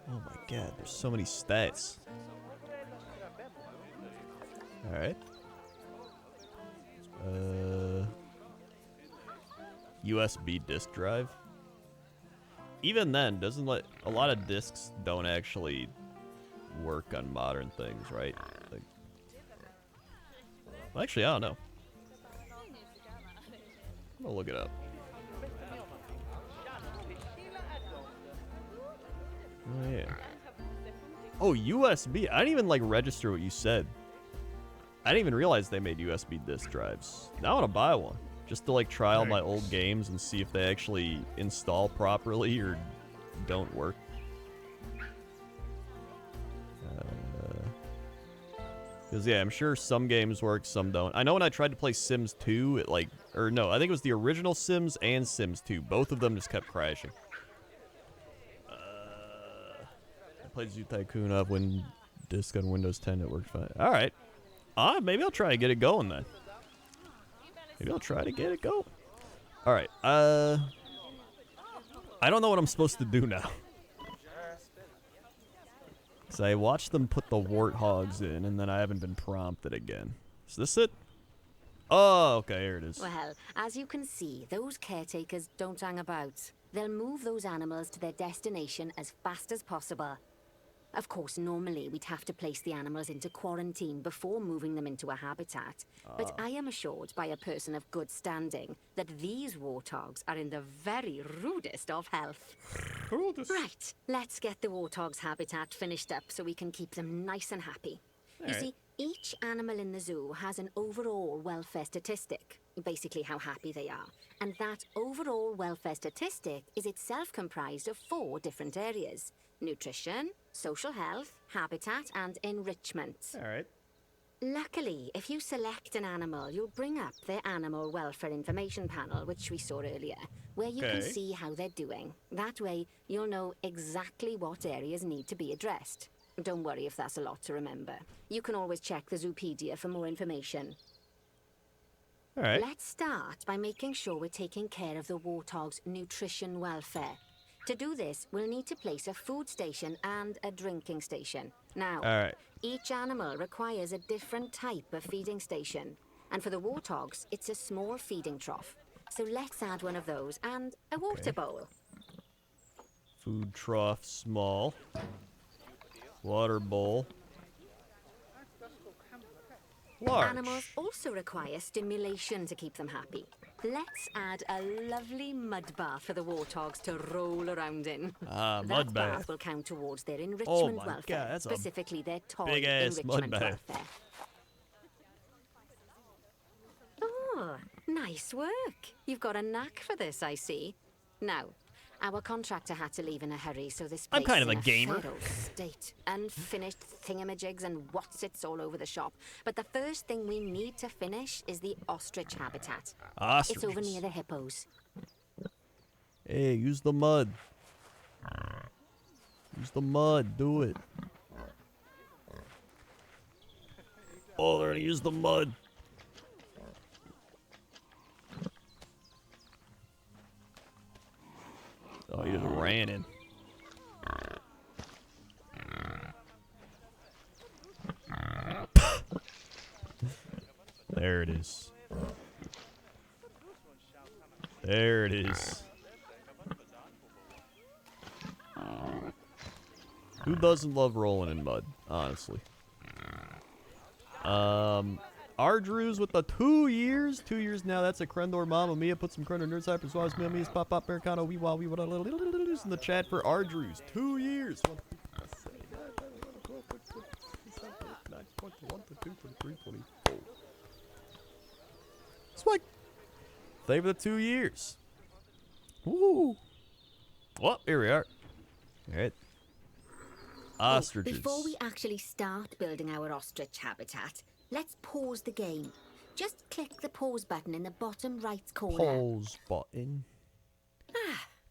Oh my god, there's so many stats. Alright. USB disk drive. Even then, doesn't let a lot of discs don't actually work on modern things, right? Like, well, actually, I don't know. I'm gonna look it up. Oh yeah. Oh, USB. I didn't even like register what you said. I didn't even realize they made USB disk drives. Now I want to buy one just to like try all my old games and see if they actually install properly or don't work. Because yeah, I'm sure some games work, some don't. I know when I tried to play Sims 2, it like, or no, I think it was the original Sims and Sims 2. Both of them just kept crashing. I played Zoo Tycoon off disk on Windows 10. It worked fine. All right. Maybe I'll try to get it going then. Maybe I'll try to get it going. All right. I don't know what I'm supposed to do now. So I watched them put the warthogs in, and then I haven't been prompted again. Is this it? Oh, okay, here it is. Well, as you can see, those caretakers don't hang about. They'll move those animals to their destination as fast as possible. Of course, normally we'd have to place the animals into quarantine before moving them into a habitat. But I am assured by a person of good standing that these warthogs are in the very rudest of health. Right, let's get the warthog's habitat finished up so we can keep them nice and happy. You see, each animal in the zoo has an overall welfare statistic, basically how happy they are. And that overall welfare statistic is itself comprised of 4 different areas: nutrition, social health, habitat, and enrichment. All right. Luckily, if you select an animal, you'll bring up their animal welfare information panel, which we saw earlier, where you can see how they're doing. That way, you'll know exactly what areas need to be addressed. Don't worry if that's a lot to remember. You can always check the Zoopedia for more information. All right. Let's start by making sure we're taking care of the warthog's nutrition welfare. To do this, we'll need to place a food station and a drinking station. Now, each animal requires a different type of feeding station. And for the warthogs, it's a small feeding trough. So let's add one of those and a water bowl. Food trough, small. Water bowl. Large. Animals also require stimulation to keep them happy. Let's add a lovely mud bath for the warthogs to roll around in. Mud that bath. bath will count towards their Oh enrichment my welfare, god, that's specifically their toy big ass enrichment mud bath. welfare. Oh, nice work. You've got a knack for this, I see. Now, our contractor had to leave in a hurry, so this place I'm kind of is a in gamer. feral state. Unfinished thingamajigs and whatsits all over the shop. But the first thing we need to finish is the ostrich habitat. Ostriches. It's over near the hippos. Hey, use the mud. Use the mud. Do it. Oh, they're gonna use the mud. Oh, he just ran in. There it is. There it is. Who doesn't love rolling in mud, honestly? Ardrews with the 2 years. 2 years now. That's a Crendor Mamma Mia. Put some Crendor Nerds Hyper Swaz Mia's Pop Pop Americano Wee Wah Wee Wah in the chat for Ardrews. 2 years. 1, Swag. Thank you for the 2 years. Woo. Well, here we are. All right. Ostriches. Before we actually start building our ostrich habitat, let's pause the game. Just click the pause button in the bottom right corner. Pause button.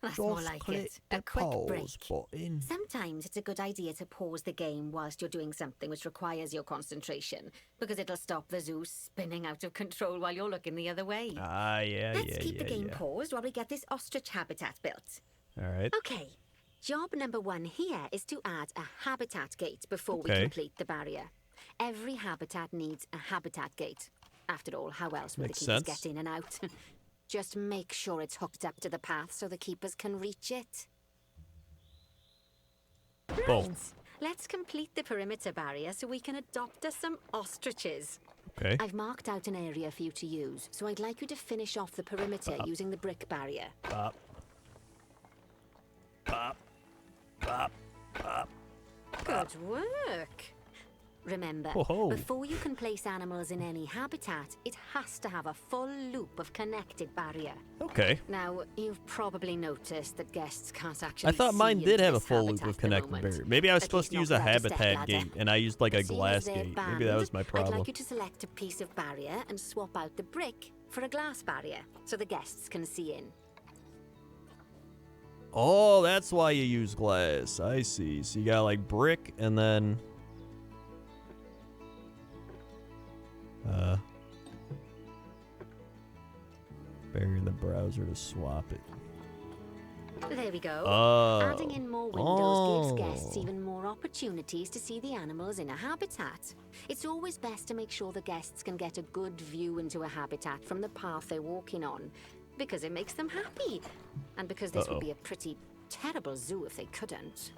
That's more like it. A quick break. button. Sometimes it's a good idea to pause the game whilst you're doing something which requires your concentration, because it'll stop the zoo spinning out of control while you're looking the other way. Ah, yeah, Let's keep the game paused while we get this ostrich habitat built. All right. Okay. Job number 1 here is to add a habitat gate before we complete the barrier. Every habitat needs a habitat gate. After all, how else would the keepers get in and out? Just make sure it's hooked up to the path so the keepers can reach it. Right. Let's complete the perimeter barrier so we can adopt us some ostriches. Okay. I've marked out an area for you to use, so I'd like you to finish off the perimeter using the brick barrier. Pop. Pop. Pop. Pop. Good work. Remember, before you can place animals in any habitat, it has to have a full loop of connected barrier. Okay. Now, you've probably noticed that guests can't actually I thought mine did have a full loop habitat of at the connected moment. barrier. Maybe I was At supposed to least use not a without step habitat ladder. gate, and I used like a But seeing as glass they're gate. Maybe that was my I'd problem. like you to select a piece of barrier and swap out the brick for a glass barrier, so the guests can see in. Oh, that's why you use glass. I see. So you got like brick and then... barrier in the browser to swap it. There we go. Oh. Adding in more windows gives guests even more opportunities to see the animals in a habitat. It's always best to make sure the guests can get a good view into a habitat from the path they're walking on, because it makes them happy, and because this would be a pretty terrible zoo if they couldn't.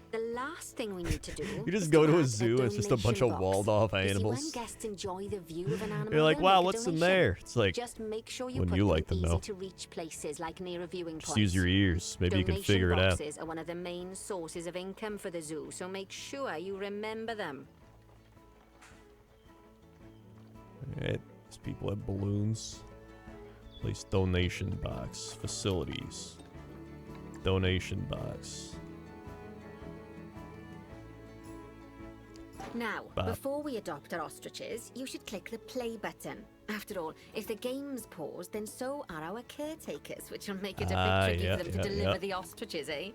The last thing we need to do You just is go to a add zoo and it's just a bunch donation of box. walled-off You see, animals. when guests enjoy the view of an animal, You're like, they'll wow, make a what's in donation. there? It's like, Just make sure you wouldn't put you them like to in know? easy-to-reach places like near a viewing just point. use your ears. Maybe you can Donation figure it out. boxes are one of the main sources of income for the zoo, so make sure you remember them. Alright, these people have balloons. Place donation box. Facilities. Donation box. Now, Bop. before we adopt our ostriches, you should click the play button. After all, if the game's paused, then so are our caretakers, which will make it a bit tricky for them to deliver the ostriches, eh?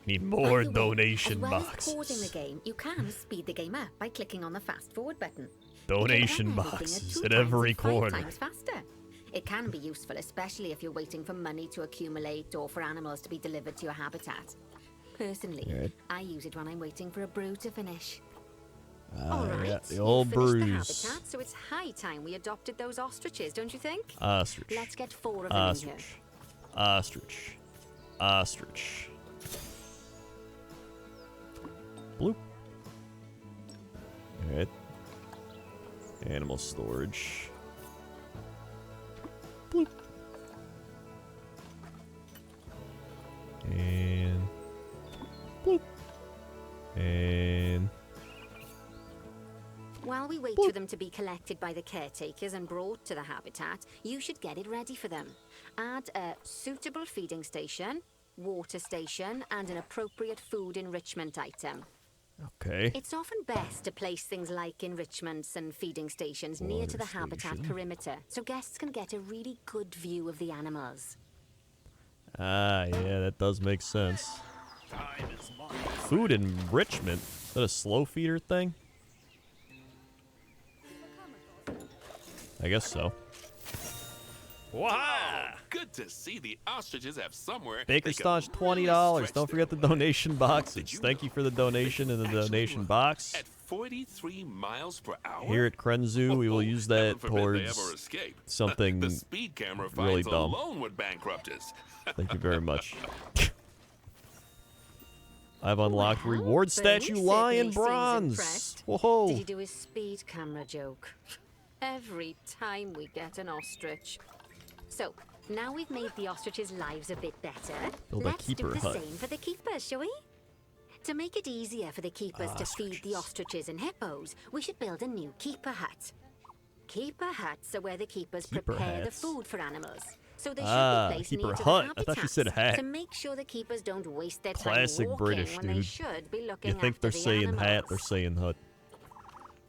Need By more the way, donation as well boxes. as pausing the game, you can speed the game up by clicking on the fast forward button. Donation You can run everything boxes 2 at times every and 5 corner. times faster. It can be useful, especially if you're waiting for money to accumulate or for animals to be delivered to your habitat. Personally, Right. I use it when I'm waiting for a brew to finish. Ah, All right, yeah, the you've old finished the brews. habitat, so it's high time we adopted those ostriches, don't you think? Ostrich. Let's get 4 of them in here. Ostrich. Ostrich. Bloop. Alright. Animal storage. Bloop. And bloop. And While we wait for them to be collected by the caretakers and brought to the habitat, you should get it ready for them. Add a suitable feeding station, water station, and an appropriate food enrichment item. okay. It's often best to place things like enrichments and feeding stations near to the Water habitat station. perimeter, so guests can get a really good view of the animals. Ah, yeah, that does make sense. Food enrichment? Is that a slow feeder thing? I guess so. Wow! Good to see the ostriches have somewhere. Baker they can Staunch, really $20. stretch Don't forget the their donation boxes. Did you Thank you know for the donation and the actually donation run box. At 43 miles per hour? Here at Crendor, we will use that Heaven forbid they ever towards escape. something the speed camera really finds dumb. alone would bankrupt us. Thank you very much. I've unlocked Well, reward Bernie statue certainly lion seems bronze. impressed. Whoa! Did you do his speed camera joke? Every time we get an ostrich. So, now we've made the ostriches' lives a bit better, Build a let's do keeper the hut. same for the keepers, shall we? To make it easier for the keepers to feed the ostriches and hippos, we should build a new keeper hut. Keeper huts are where the keepers Keeper prepare the hats. food for animals. So they Ah, should be placed keeper near to hut. the I thought you said habitats hat. to make sure the keepers don't waste their Classic time walking British, when they dude. should be looking You think after they're the saying hat, animals. they're saying hut.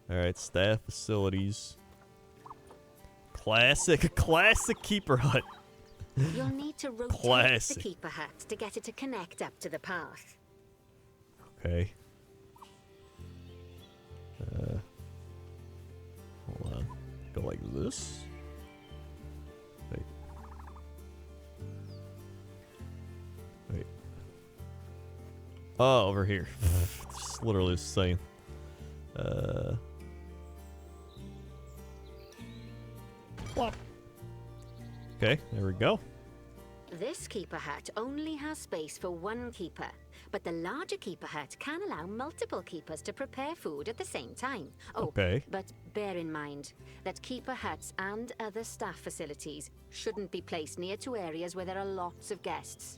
Alright, staff facilities. Classic keeper hut. You'll need to rotate Classic. the keeper hut to get it to connect up to the path. Okay. Hold on. Go like this. Wait. Wait. Oh, over here. Just literally the same. Plop. Okay, there we go. This keeper hut only has space for one keeper, but the larger keeper hut can allow multiple keepers to prepare food at the same time. Oh, Okay. but bear in mind that keeper huts and other staff facilities shouldn't be placed near to areas where there are lots of guests.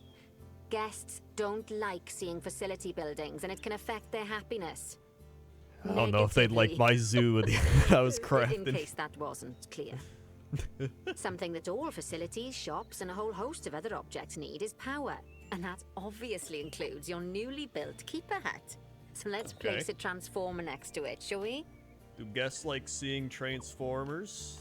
Guests don't like seeing facility buildings, and it can affect their happiness. I don't know if they'd like my zoo with the I was In crafting. case that wasn't clear. Something that all facilities, shops, and a whole host of other objects need is power. And that obviously includes your newly built keeper hut. So let's Okay. place a transformer next to it, shall we? Do guests like seeing Transformers?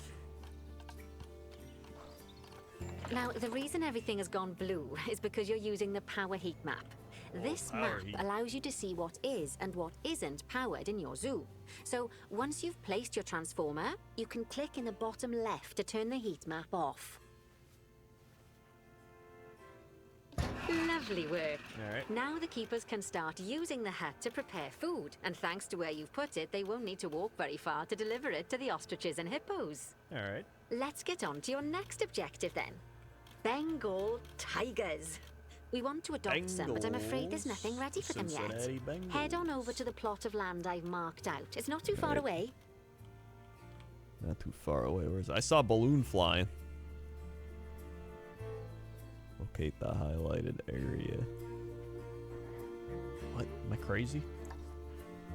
Now, the reason everything has gone blue is because you're using the power heat map. This power map heat. allows you to see what is and what isn't powered in your zoo. So, once you've placed your transformer, you can click in the bottom left to turn the heat map off. Lovely work. All right. Now the keepers can start using the hut to prepare food, and thanks to where you've put it, they won't need to walk very far to deliver it to the ostriches and hippos. All right. Let's get on to your next objective then. Bengal tigers. We want to adopt some, but I'm afraid there's nothing ready for them yet. Cincinnati Bengals. Head on over to the plot of land I've marked out. It's not too far Right. away. Not too far away. Where's it? I saw a balloon flying. Locate the highlighted area. What? Am I crazy?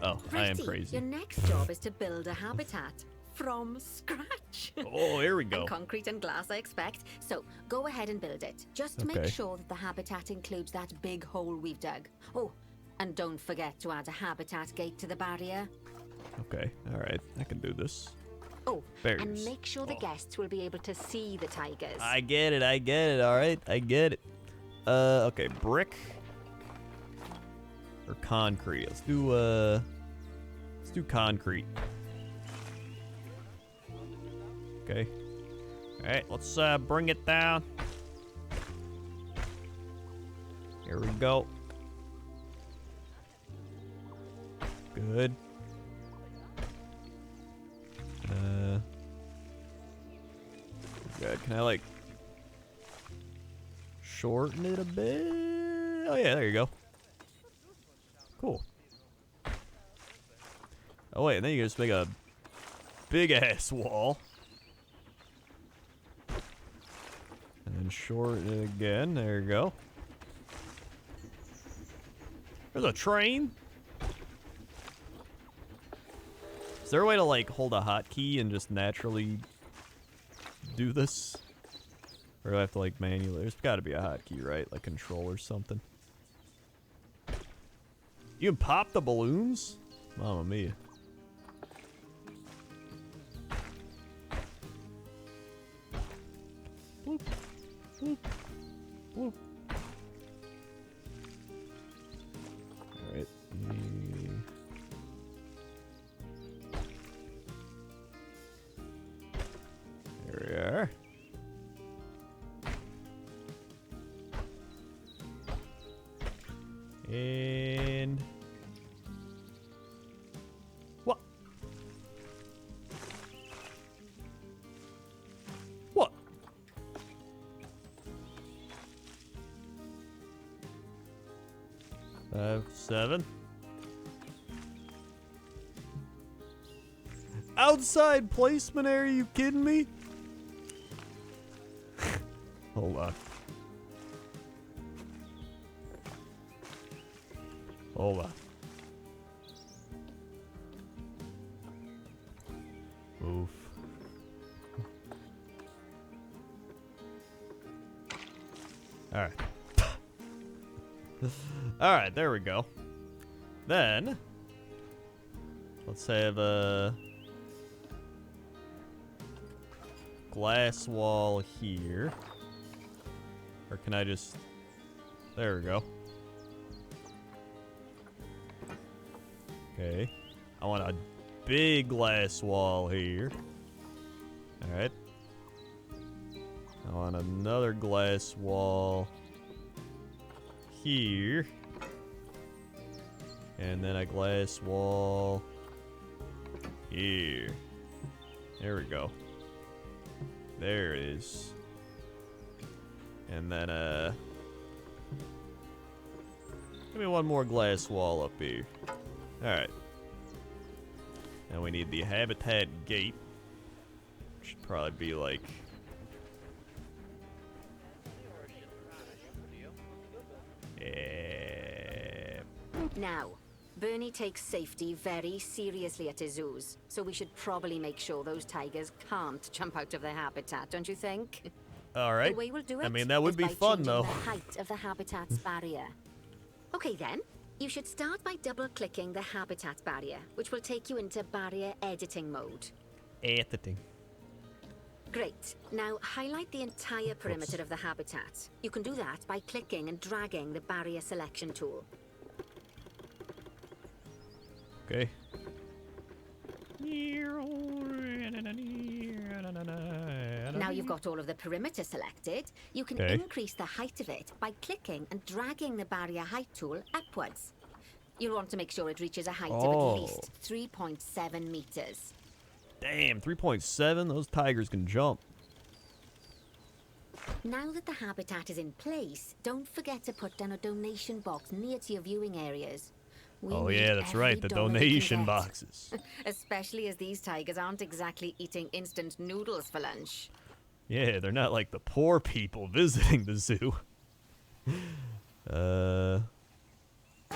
Oh, I am Righty, crazy. Your next job is to build a habitat from scratch. Oh, here we go. And concrete and glass, I expect. So go ahead and build it. Just Okay. make sure that the habitat includes that big hole we've dug. Oh, and don't forget to add a habitat gate to the barrier. Okay, all right. I can do this. Oh, Barriers. and make sure the guests will be able to see the tigers. I get it. I get it. All right. I get it. Okay. Brick or concrete? Let's do concrete. Okay. All right. Let's bring it down. Here we go. Good. Good. Can I like shorten it a bit? Oh yeah, there you go. Cool. Oh wait, and then you can just make a big ass wall. And then shorten it again. There you go. There's a train. Is there a way to like hold a hotkey and just naturally do this? Or do I have to like manually? There's gotta be a hotkey, right? Like control or something. You can pop the balloons? Mamma mia. Bloop, bloop, bloop. Alright. There we are. And what? What? Seven. Outside placement area, you kidding me? Hold on. Hold on. Oof. Alright. Alright, there we go. Then, let's have a glass wall here. Or can I just... There we go. Okay. I want a big glass wall here. Alright. I want another glass wall here. And then a glass wall here. There we go. There it is. And then, give me one more glass wall up here. Alright. Now we need the habitat gate. Should probably be like... Yeah. Now, Bernie takes safety very seriously at his zoos, so we should probably make sure those tigers can't jump out of their habitat, don't you think? Alright. The way we'll do it I mean, that would is be by fun, changing though. the height of the habitat's barrier. Okay then, you should start by double-clicking the habitat barrier, which will take you into barrier editing mode. Editing. Great. Now highlight the entire perimeter of the habitat. You can do that by clicking and dragging the barrier selection tool. Okay. Now you've got all of the perimeter selected, you can Okay. increase the height of it by clicking and dragging the barrier height tool upwards. You'll want to make sure it reaches a height of at least 3.7 meters. Damn, 3.7? Those tigers can jump. Now that the habitat is in place, don't forget to put down a donation box near to your viewing areas. We Oh need yeah, that's every right, the dollar we can donation get. boxes. Especially as these tigers aren't exactly eating instant noodles for lunch. Yeah, they're not like the poor people visiting the zoo.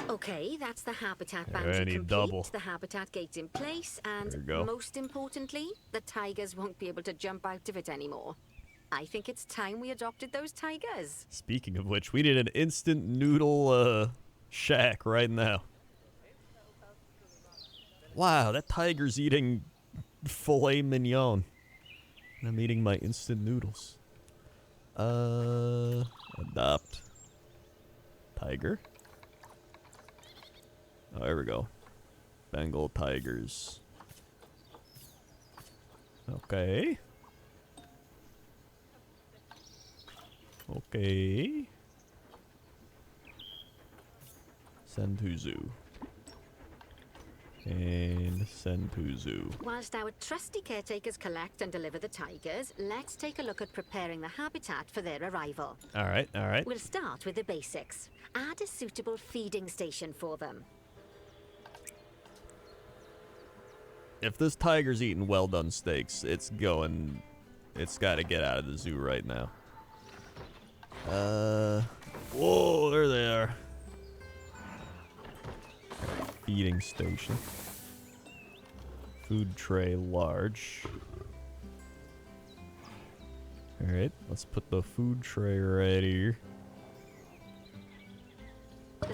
Okay, that's the habitat I boundary need complete, double. the habitat gate's in place, and There we go. most importantly, the tigers won't be able to jump out of it anymore. I think it's time we adopted those tigers. Speaking of which, we need an instant noodle shack right now. Wow, that tiger's eating filet mignon. And I'm eating my instant noodles. Adopt. Tiger. Oh, there we go. Bengal tigers. Okay. Okay. Send to zoo. And send to zoo. Whilst our trusty caretakers collect and deliver the tigers, let's take a look at preparing the habitat for their arrival. Alright, alright. We'll start with the basics. Add a suitable feeding station for them. If this tiger's eating well done steaks, it's going... It's gotta get out of the zoo right now. Whoa, there they are. Feeding station. Food tray large. Alright, let's put the food tray right here.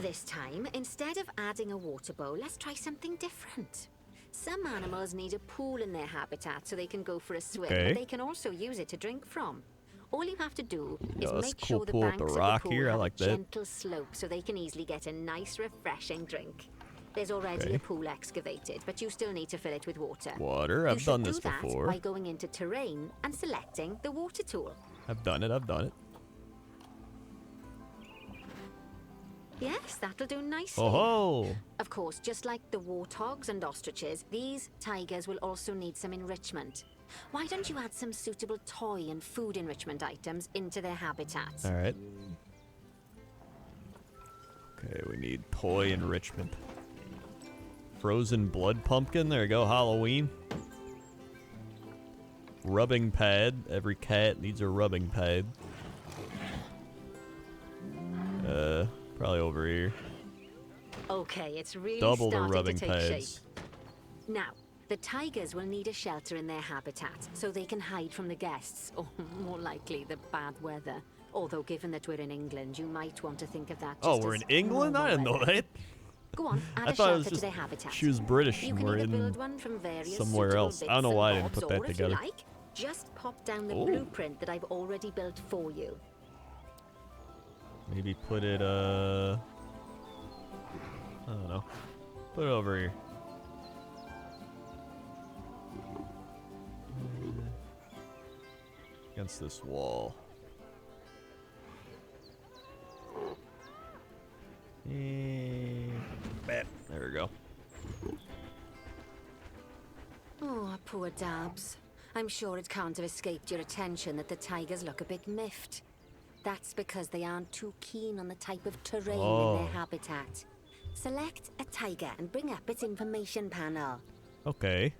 This time, instead of adding a water bowl, let's try something different. Some animals need a pool in their habitat so they can go for a swim, Okay. but they can also use it to drink from. All you have to do is that's make a sure cool the pool with banks the of rock the pool here. I have like a that. gentle slope so they can easily get a nice, refreshing drink. There's already Okay. a pool excavated, but you still need to fill it with water. Water, You I've should done do this that before. by going into terrain and selecting the water tool. I've done it, I've done it. Yes, that'll do nicely. Oh ho! Of course, just like the warthogs and ostriches, these tigers will also need some enrichment. Why don't you add some suitable toy and food enrichment items into their habitats? Alright. Okay, we need toy enrichment. Frozen blood pumpkin, there you go, Halloween. Rubbing pad, every cat needs a rubbing pad. Probably over here. Okay, it's really Double the starting rubbing to take pads. shape. Now, the tigers will need a shelter in their habitat so they can hide from the guests, or more likely, the bad weather. Although, given that we're in England, you might want to think of that just Oh, we're as in England? I didn't know normal weather. that. Go on, add I a thought it shelter was to just their habitat. she was British You and can we're either in build one from various somewhere suitable else. I bits don't know and why I didn't bobs, put that or if together. you like, just pop down the Ooh. blueprint that I've already built for you. Maybe put it, I don't know. Put it over here. Against this wall. Bam. There we go. Oh, poor Dabs. I'm sure it can't have escaped your attention that the tigers look a bit miffed. That's because they aren't too keen on the type of terrain in their habitat. Select a tiger and bring up its information panel. Okay.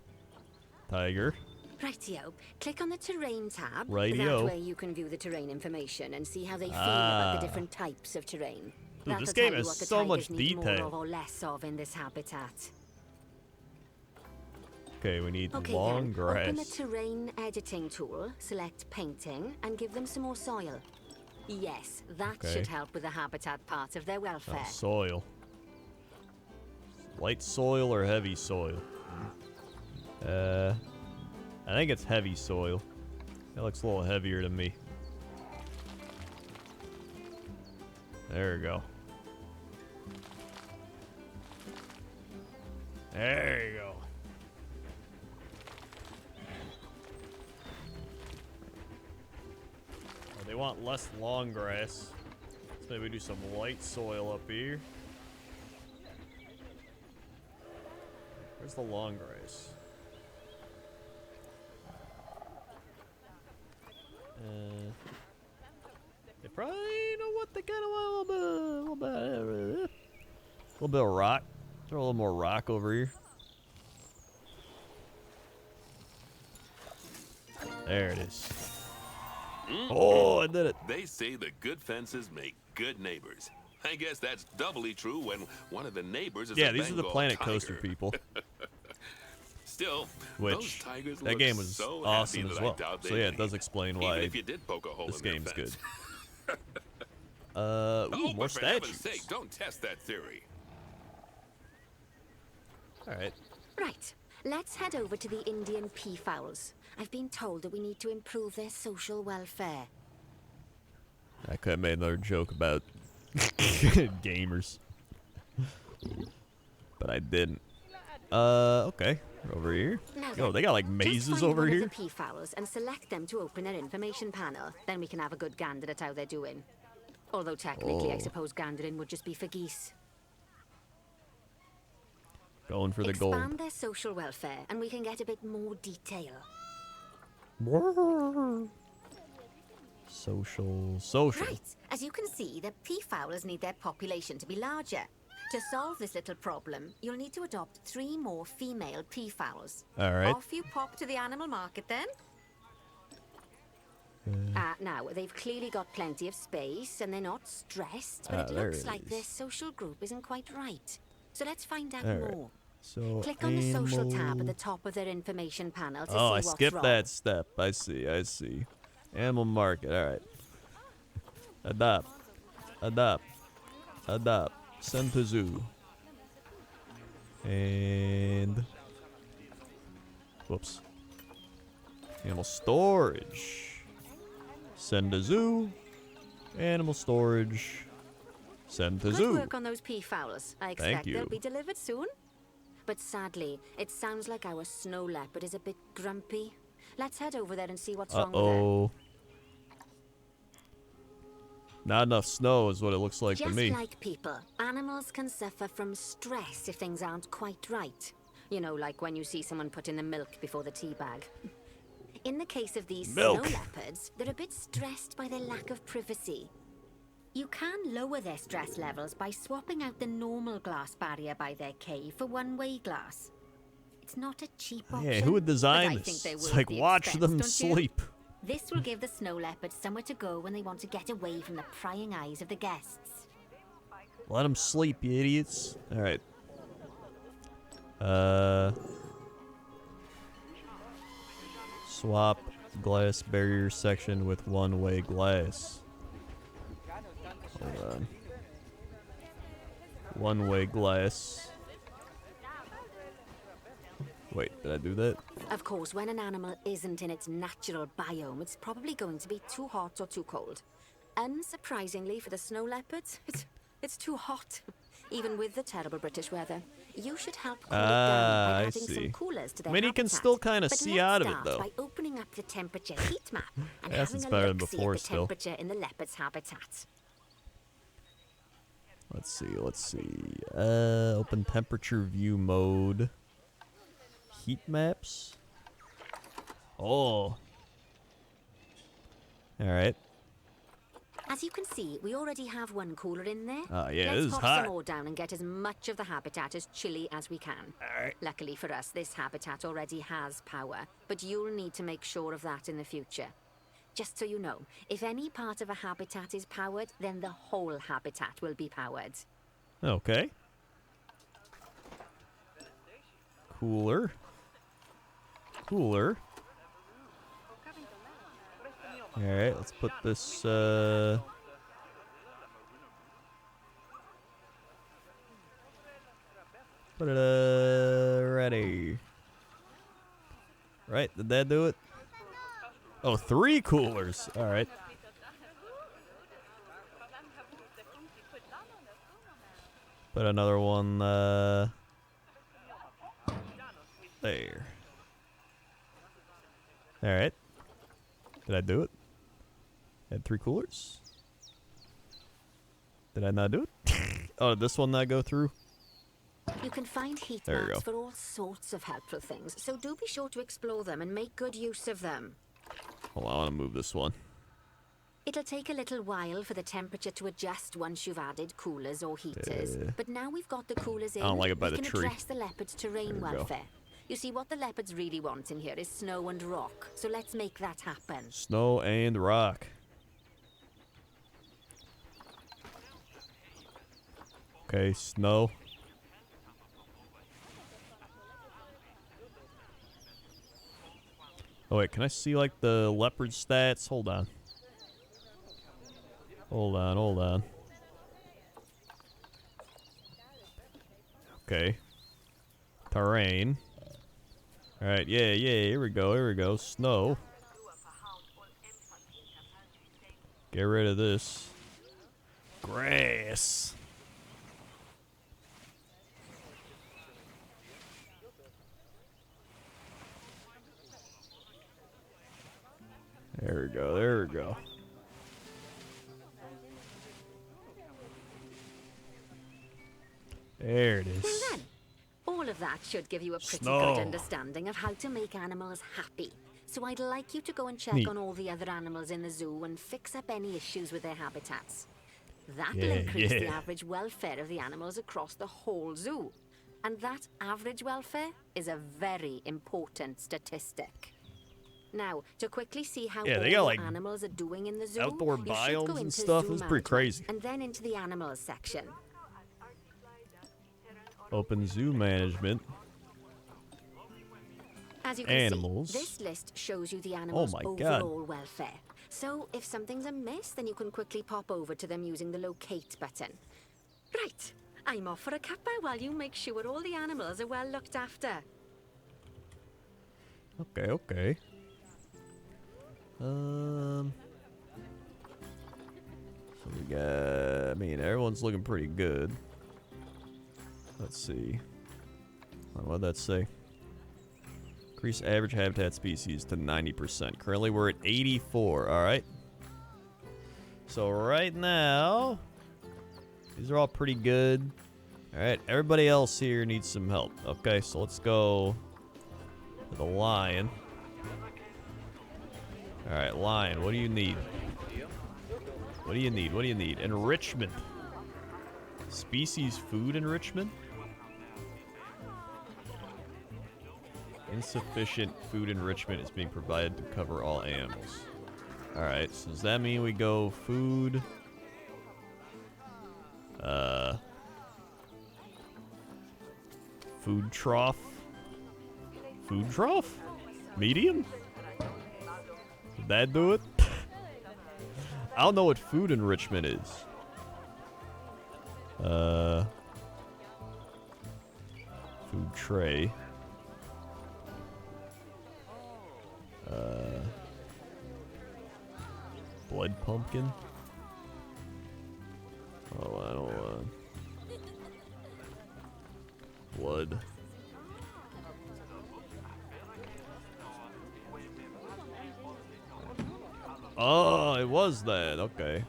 Tiger. Rightio. Click on the terrain tab. Rightio. That way you can view the terrain information and see how they feel about the different types of terrain. Dude, this That'll game tell you has what the so much tigers need more detail. of or less of in this habitat. Okay, we need Okay, long then. grass. Open the terrain editing tool, select painting, and give them some more soil. Yes, that Okay. should help with the habitat part of their welfare. Soil. Light soil or heavy soil? I think it's heavy soil. That looks a little heavier to me. There we go. There you go. Oh, they want less long grass. So maybe do some light soil up here. Where's the long grass? They probably know what they kind of want. A little bit of rock. Throw a little more rock over here. There it is. Oh, I did it. They say the good fences make good neighbors. I guess that's doubly true when one of the neighbors is Yeah, a these are the Bengal Planet tiger. Coaster people. Still, those Which, tigers that look game was so awesome happy as that well. I doubt So they'd yeah, it does leave, explain even why if you did poke a hole this in their game's good. fence. Ooh, more but for heaven's statues. sake, don't test that theory. Alright. Right, let's head over to the Indian peafowls. I've been told that we need to improve their social welfare. I could have made another joke about gamers. But I didn't. Okay. Over here. Now Yo, then, they got like just mazes find over one here. of the peafowls and select them to open their information panel. Then we can have a good gander at how they're doing. Although technically, I suppose gandering would just be for geese. Going for the Expand gold. their social welfare, and we can get a bit more detail. Social. Right, as you can see, the peafowls need their population to be larger. To solve this little problem, you'll need to adopt 3 more female peafowls. Alright. Off you pop to the animal market then. Now, they've clearly got plenty of space and they're not stressed, but it there looks it like is. their social group isn't quite right. So let's find out Alright. more. So Click on the social tab at animal- the top of their information panel to see Oh, I what's skipped wrong. that step. I see. Animal market. Alright. Adopt. Send to zoo. And whoops. Animal storage. Send to zoo. Animal storage. Send to Good zoo. work on those peafowls. I expect they'll you. be delivered soon. But sadly, it sounds like our snow leopard is a bit grumpy. Let's head over there and see what's wrong with her. Uh-oh. Not enough snow is what it looks like to Just me. like people, animals can suffer from stress if things aren't quite right. You know, like when you see someone put in the milk before the tea bag. In the case of these Milk. snow leopards, they're a bit stressed by their lack of privacy. You can lower their stress levels by swapping out the normal glass barrier by their cave for one-way glass. It's not a cheap option. Yeah, who would design but I this? think they It's will like be watch expense, them don't you? sleep. This will give the snow leopards somewhere to go when they want to get away from the prying eyes of the guests. Let them sleep, you idiots. All right. Swap glass barrier section with one-way glass. Hold on. One-way glass. Wait, did I do that? Of course, when an animal isn't in its natural biome, it's probably going to be too hot or too cold. Unsurprisingly for the snow leopards, it's too hot. Even with the terrible British weather. You should help cool it down by I adding some see. coolers to I their mean, you can habitat. still kind of But see let's out of it, start though. by opening up the temperature heat map and Yes, having it's a better than look-see before at the still. temperature in the leopard's habitat. Let's see. Open temperature view mode. Heat maps. Oh. Alright. As you can see, we already have one cooler in there. Yeah, Let's this is pop hot. some more down and get as much of the habitat as chilly as we can. Alright. Luckily for us, this habitat already has power, but you'll need to make sure of that in the future. Just so you know, if any part of a habitat is powered, then the whole habitat will be powered. Okay. Cooler. Alright, let's put this, put it, ready. Right, did that do it? Oh, 3 coolers. Alright. Put another one, there. Alright. Did I do it? Had 3 coolers? Did I not do it? Oh, did this one not go through? You can find heat There you maps go. for all sorts of helpful things, so do be sure to explore them and make good use of them. Hold on, I want to move this one. It'll take a little while for the temperature to adjust once you've added coolers or heaters. But now we've got the coolers in, don't like it by we the can tree. address the leopards' terrain There we go. welfare. You see, what the leopards really want in here is snow and rock, so let's make that happen. Snow and rock. Okay, snow. Oh wait, can I see like the leopard stats? Hold on. Hold on. Okay. Terrain. Alright, yeah, here we go. Snow. Get rid of this. Grass. There we go. There it Well is. then, all of that should give you a pretty Snow. good understanding of how to make animals happy. So I'd like you to go and check Neat. on all the other animals in the zoo and fix up any issues with their habitats. That'll Yeah, increase the yeah. average welfare of the animals across the whole zoo. And that average welfare is a very important statistic. Now, to quickly see how Yeah, all they got, the like, animals are doing in the zoo, outdoor you should biomes go and into stuff. zoo It's pretty management crazy. And then into the animals section. Open zoo management. As you can Animals. see, this list shows you the animals' my God. overall welfare. So if something's amiss, then you can quickly pop over to them using the locate button. Right, I'm off for a cuppa while you make sure all the animals are well looked after. Okay. So we got, I mean, everyone's looking pretty good. Let's see. What'd that say? Increase average habitat species to 90%. Currently we're at 84, alright? So right now, these are all pretty good. Alright, everybody else here needs some help. Okay, so let's go to the lion. Alright, lion, what do you need? What do you need? Enrichment. Species food enrichment? Insufficient food enrichment is being provided to cover all animals. Alright, so does that mean we go food? Food trough? Food trough? Medium? Did that do it? I don't know what food enrichment is. Food tray. Blood pumpkin. blood. Oh, it was that. Okay.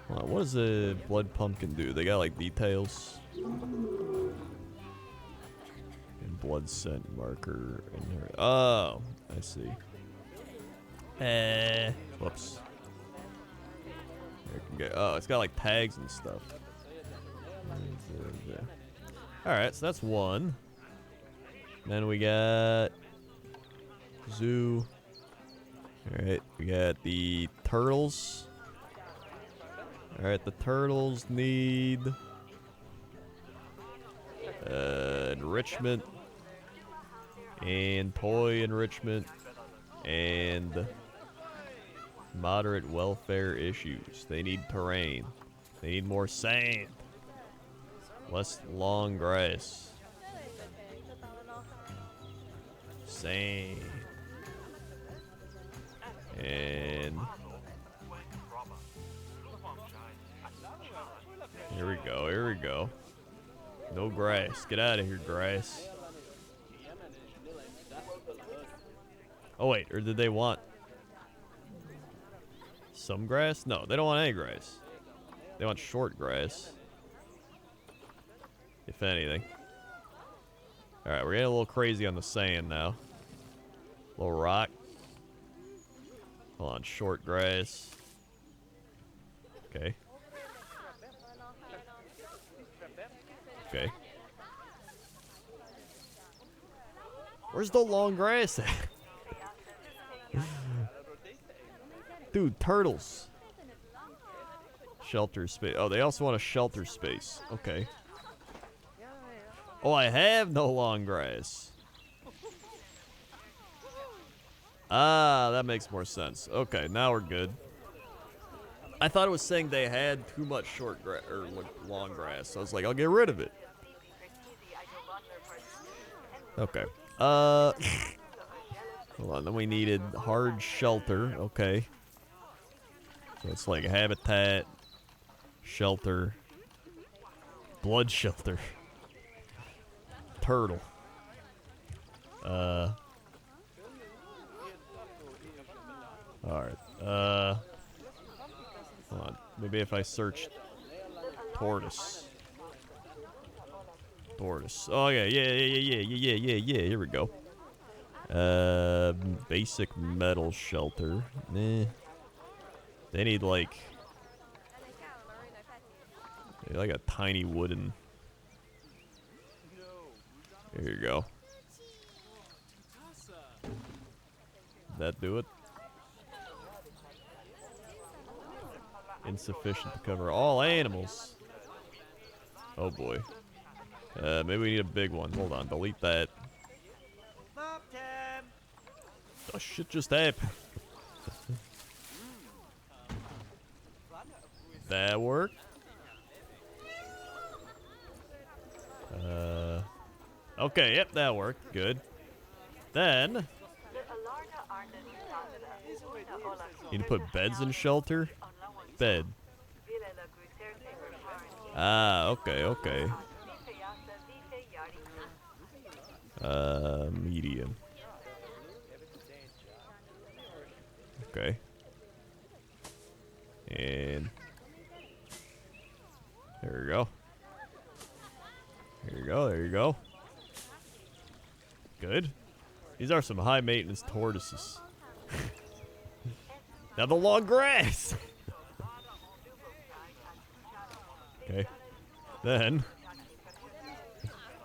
Hold on, what does a blood pumpkin do? They got like details. And blood scent marker in her. Oh, I see. Whoops. Oh, it's got like tags and stuff. Alright, so that's one. Then we got zoo. Alright, we got the turtles. Alright, the turtles need enrichment and toy enrichment and moderate welfare issues. They need terrain. They need more sand. Less long grass. Sand. And here we go, here we go. No grass. Get out of here, grass. Oh wait, or did they want some grass? No, they don't want any grass. They want short grass. If anything. Alright, we're getting a little crazy on the sand now. Little rock. Hold on, short grass. Okay. Okay. Where's the long grass at? Dude, turtles. Shelter space. Oh, they also want a shelter space. Okay. Oh, I have no long grass. Ah, that makes more sense. Okay, now we're good. I thought it was saying they had too much short grass or long grass. So I was like, I'll get rid of it. Okay. Hold on. Then we needed hard shelter. Okay. So it's like habitat, shelter, blood shelter, turtle. Alright. Hold on. Maybe if I search tortoise. Tortoise. Oh yeah, yeah. Here we go. Basic metal shelter. Nah. They need like a tiny wooden. Here you go. That do it? Insufficient to cover all animals. Oh boy. Maybe we need a big one. Hold on, delete that. Oh shit just happened. That worked. Okay, yep, that worked. Good. Then need to put beds in shelter. Bed. Ah, okay. Medium. Okay. And there you go. There you go. Good. These are some high maintenance tortoises. Now the long grass. Okay. Then.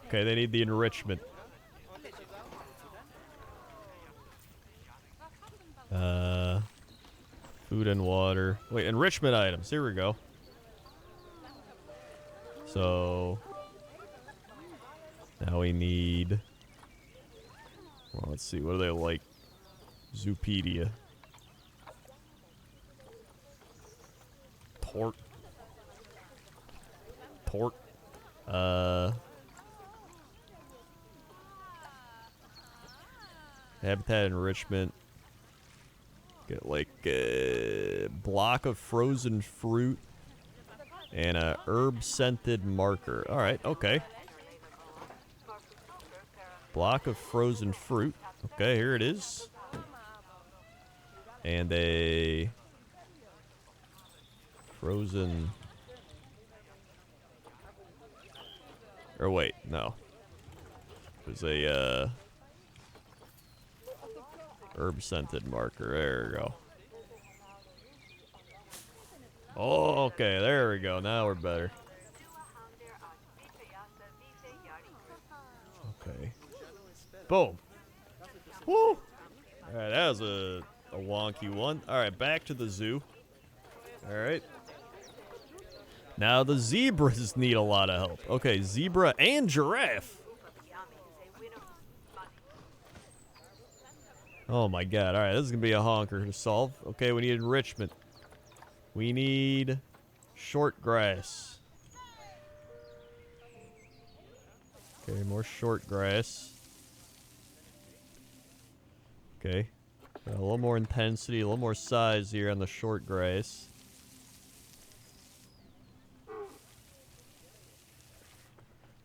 Okay, they need the enrichment. Food and water. Wait, enrichment items. Here we go. So now we need. Well, let's see. What do they like? Zoopedia. Tort. Habitat enrichment. Get like a block of frozen fruit. And a herb-scented marker. All right, okay. Block of frozen fruit. Okay, here it is. And a frozen... Or wait, no. It was a herb-scented marker. There we go. Oh, okay, there we go. Now we're better. Okay. Boom. Woo! Alright, that was a wonky one. Alright, back to the zoo. Alright. Now the zebras need a lot of help. Okay, zebra and giraffe. Oh my god. Alright, this is going to be a honker to solve. Okay, we need enrichment. We need short grass. Okay, more short grass. Okay. Got a little more intensity, a little more size here on the short grass.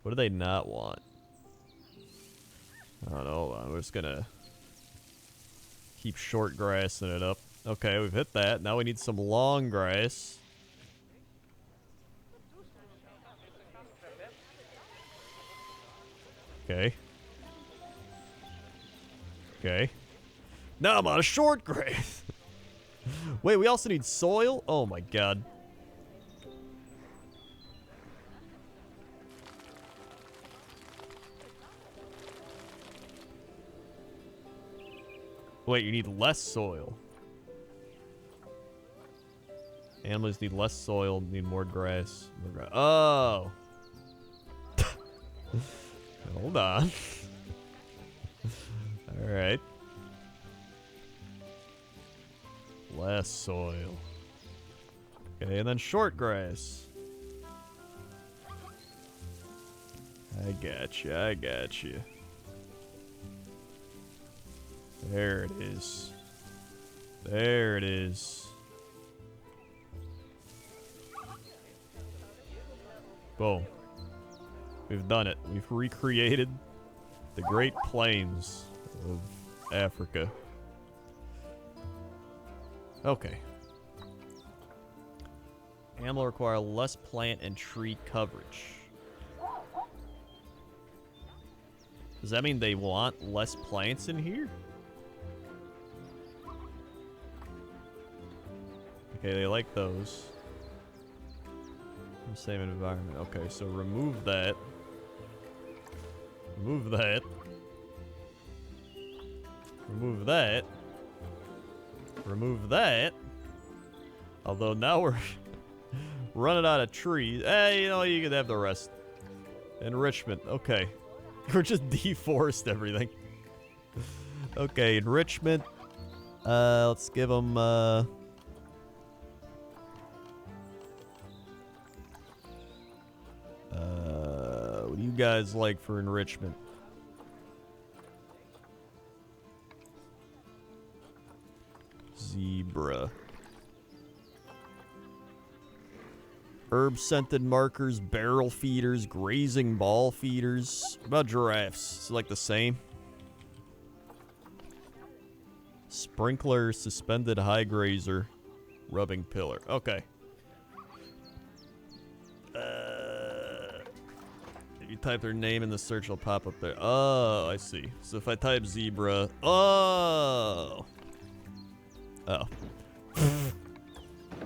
What do they not want? I don't know. Hold on. We're just gonna keep short grassing it up. Okay, we've hit that. Now we need some long grass. Okay. Okay. Now I'm on a short grass. Wait, we also need soil? Oh my god. Wait, you need less soil. Animals need less soil, need more grass. Oh! Hold on. Alright. Less soil. Okay, and then short grass. I gotcha, I gotcha. There it is. There it is. Boom. We've done it. We've recreated the Great Plains of Africa. Okay. Animal require less plant and tree coverage. Does that mean they want less plants in here? Okay, they like those. Same environment. Okay, so remove that. Remove that. Remove that. Remove that. Although now we're running out of trees. Hey, you know, you can have the rest. Enrichment. Okay. We're just deforest everything. Okay, enrichment. Let's give them, what do you guys like for enrichment? Zebra. Herb-scented markers, barrel feeders, grazing ball feeders. What about giraffes? Is it like the same? Sprinkler, suspended high grazer, rubbing pillar. Okay. If you type their name in the search, it'll pop up there. Oh, I see. So if I type zebra... Oh! Oh.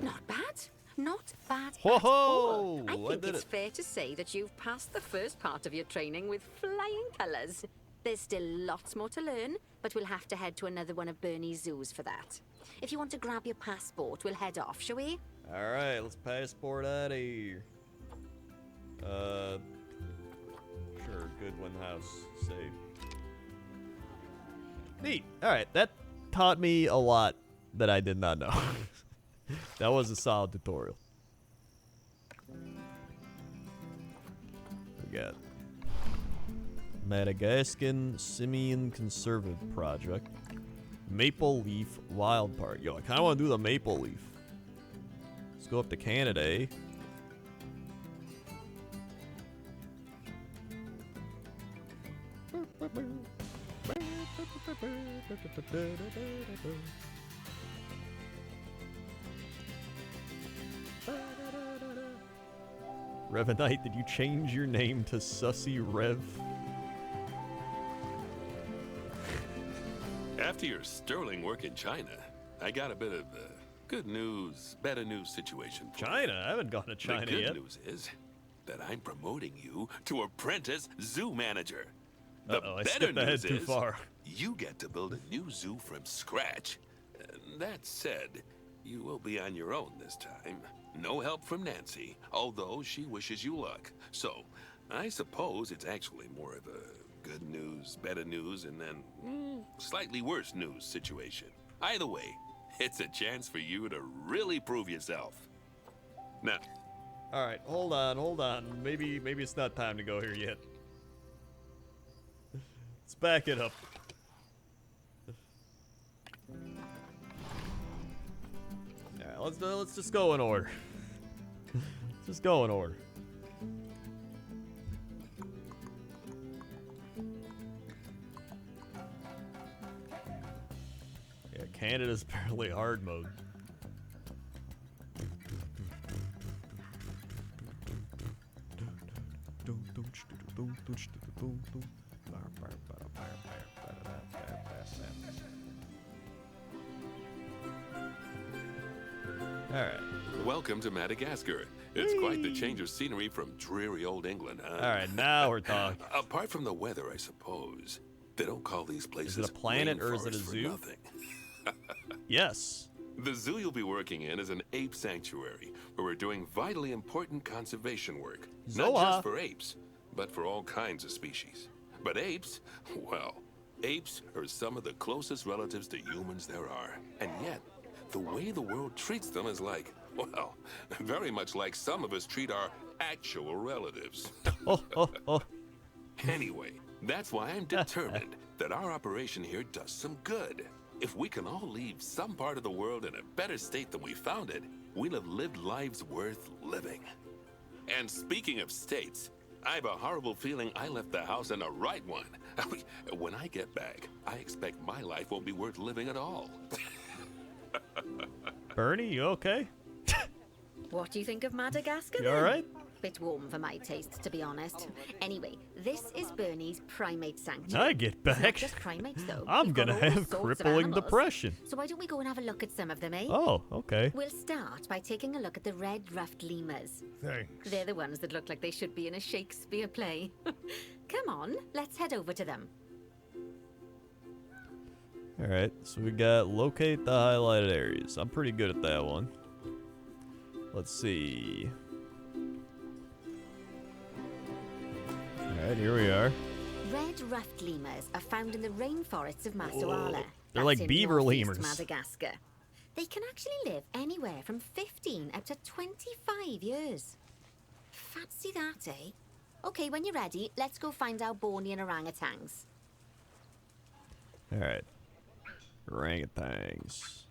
Not bad. Not bad Whoa! at all. I I think did it's it. fair to say that you've passed the first part of your training with flying colours. There's still lots more to learn, but we'll have to head to another one of Bernie's zoos for that. If you want to grab your passport, we'll head off, shall we? Alright, let's passport out of here. Sure, Goodwin House. Save. Neat. Alright, that taught me a lot that I did not know. That was a solid tutorial. We got Madagascan Simian Conservative Project. Maple Leaf Wild Park. Yo, I kind of want to do the Maple Leaf. Let's go up to Canada, eh? Revenite, did you change your name to Sussy Rev? After your sterling work in China, I got a bit of good news, better news situation for you. China? I haven't gone to China The good yet. news is that I'm promoting you to apprentice zoo manager. The Uh-oh, I better skipped ahead news too is far. you get to build a new zoo from scratch. That said, you will be on your own this time. No help from Nancy, although she wishes you luck. So, I suppose it's actually more of a good news, better news, and then slightly worse news situation. Either way, it's a chance for you to really prove yourself. Now, All right, hold on. Maybe it's not time to go here yet. Let's back it up. All right, let's just go in order. Just go in order. Yeah, Canada's apparently hard mode. All right. welcome to Madagascar. It's quite the change of scenery from dreary old England, huh? All right, now we're talking. Apart from the weather, I suppose. They don't call these places Is it a planet or is it a rainforests for zoo? nothing. Yes. The zoo you'll be working in is an ape sanctuary, where we're doing vitally important conservation work. Not Zoa. just for apes, but for all kinds of species. But apes, well, apes are some of the closest relatives to humans there are. And yet, the way the world treats them is like, well, very much like some of us treat our actual relatives. Oh. Anyway, that's why I'm determined that our operation here does some good. If we can all leave some part of the world in a better state than we found it, we'll have lived lives worth living. And speaking of states, I have a horrible feeling I left the house in the right one. When I get back, I expect my life won't be worth living at all. Bernie, you okay? What do you think of Madagascar, You then? all right? Bit warm for my taste, to be honest. Anyway, this is Bernie's primate sanctuary. I get It's not back. just primates, though. I'm We've got gonna all have sorts of crippling animals. depression. So why don't we go and have a look at some of them, eh? Oh, okay. We'll start by taking a look at the red-ruffed lemurs. Thanks. They're the ones that look like they should be in a Shakespeare play. Come on, let's head over to them. All right, so we got locate the highlighted areas. I'm pretty good at that one. Let's see. All right, here we are. Red-ruffed lemurs are found in the rainforests of Masoala. They're That's like in beaver northeast lemurs. Madagascar. They can actually live anywhere from 15 up to 25 years. Fancy that, eh? Okay, when you're ready, let's go find our Bornean orangutans. All right. Orangutans.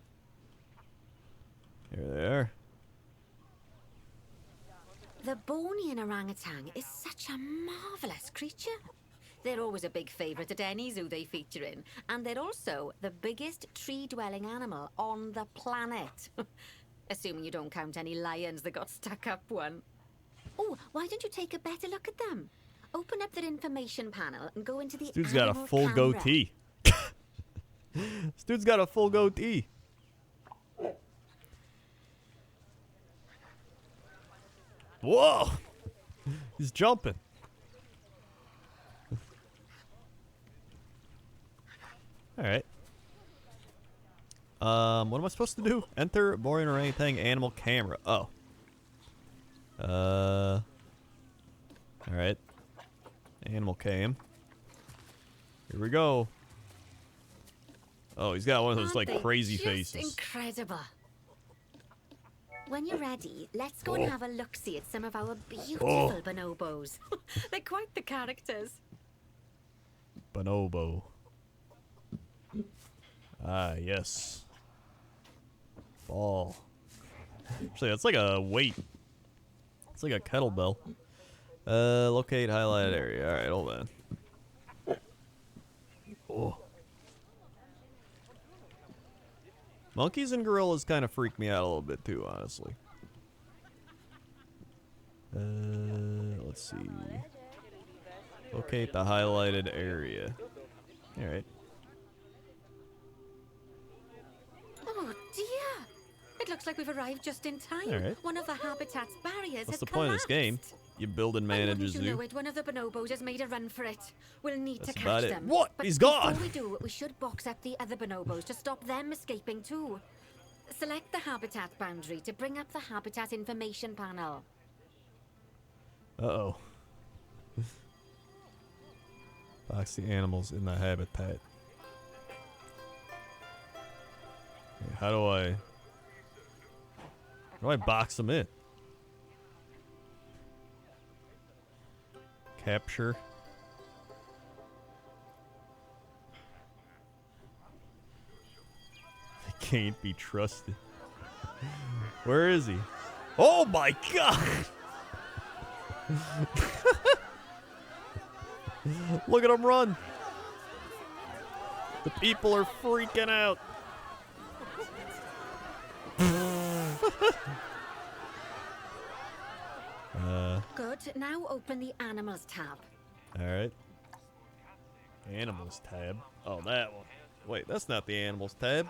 Here they are. The Bornean orangutan is such a marvelous creature. They're always a big favourite at any zoo they feature in, and they're also the biggest tree-dwelling animal on the planet. Assuming you don't count any lions that got stuck up one. Oh, why don't you take a better look at them? Open up their information panel and go into the Dude's got a animal full camera. goatee. This dude's got a full goatee. Whoa! He's jumping. All right. What am I supposed to do? Enter Bornean orangutan animal camera. Oh. All right. Animal cam. Here we go. Oh, he's got one of those Aren't like they crazy just faces. Incredible. When you're ready, let's go and have a look-see at some of our beautiful bonobos. They're quite the characters. Bonobo. Ah, yes. Ball. Actually, that's like a weight. It's like a kettlebell. Locate highlighted area. All right, hold on. Oh. Monkeys and gorillas kind of freak me out a little bit too, honestly. Let's see. Locate the highlighted area. All right. Oh dear! It looks like we've arrived just in time. All right. One of the habitat's barriers What's has the point of this game? collapsed. You build and manage a Wouldn't you know zoo. it, one of the bonobos has made a run for it. We'll need That's to about catch it. them. What? But He's gone! Before we do, we should box up the other bonobos to stop them escaping too. Select the habitat boundary to bring up the habitat information panel. Uh-oh. Box the animals in the habitat. Okay, how do I box them in? Capture. They can't be trusted. Where is he? Oh my god! Look at him run! The people are freaking out. Good. Now open the Animals tab. Alright. Animals tab. Oh, that one. Wait, that's not the Animals tab.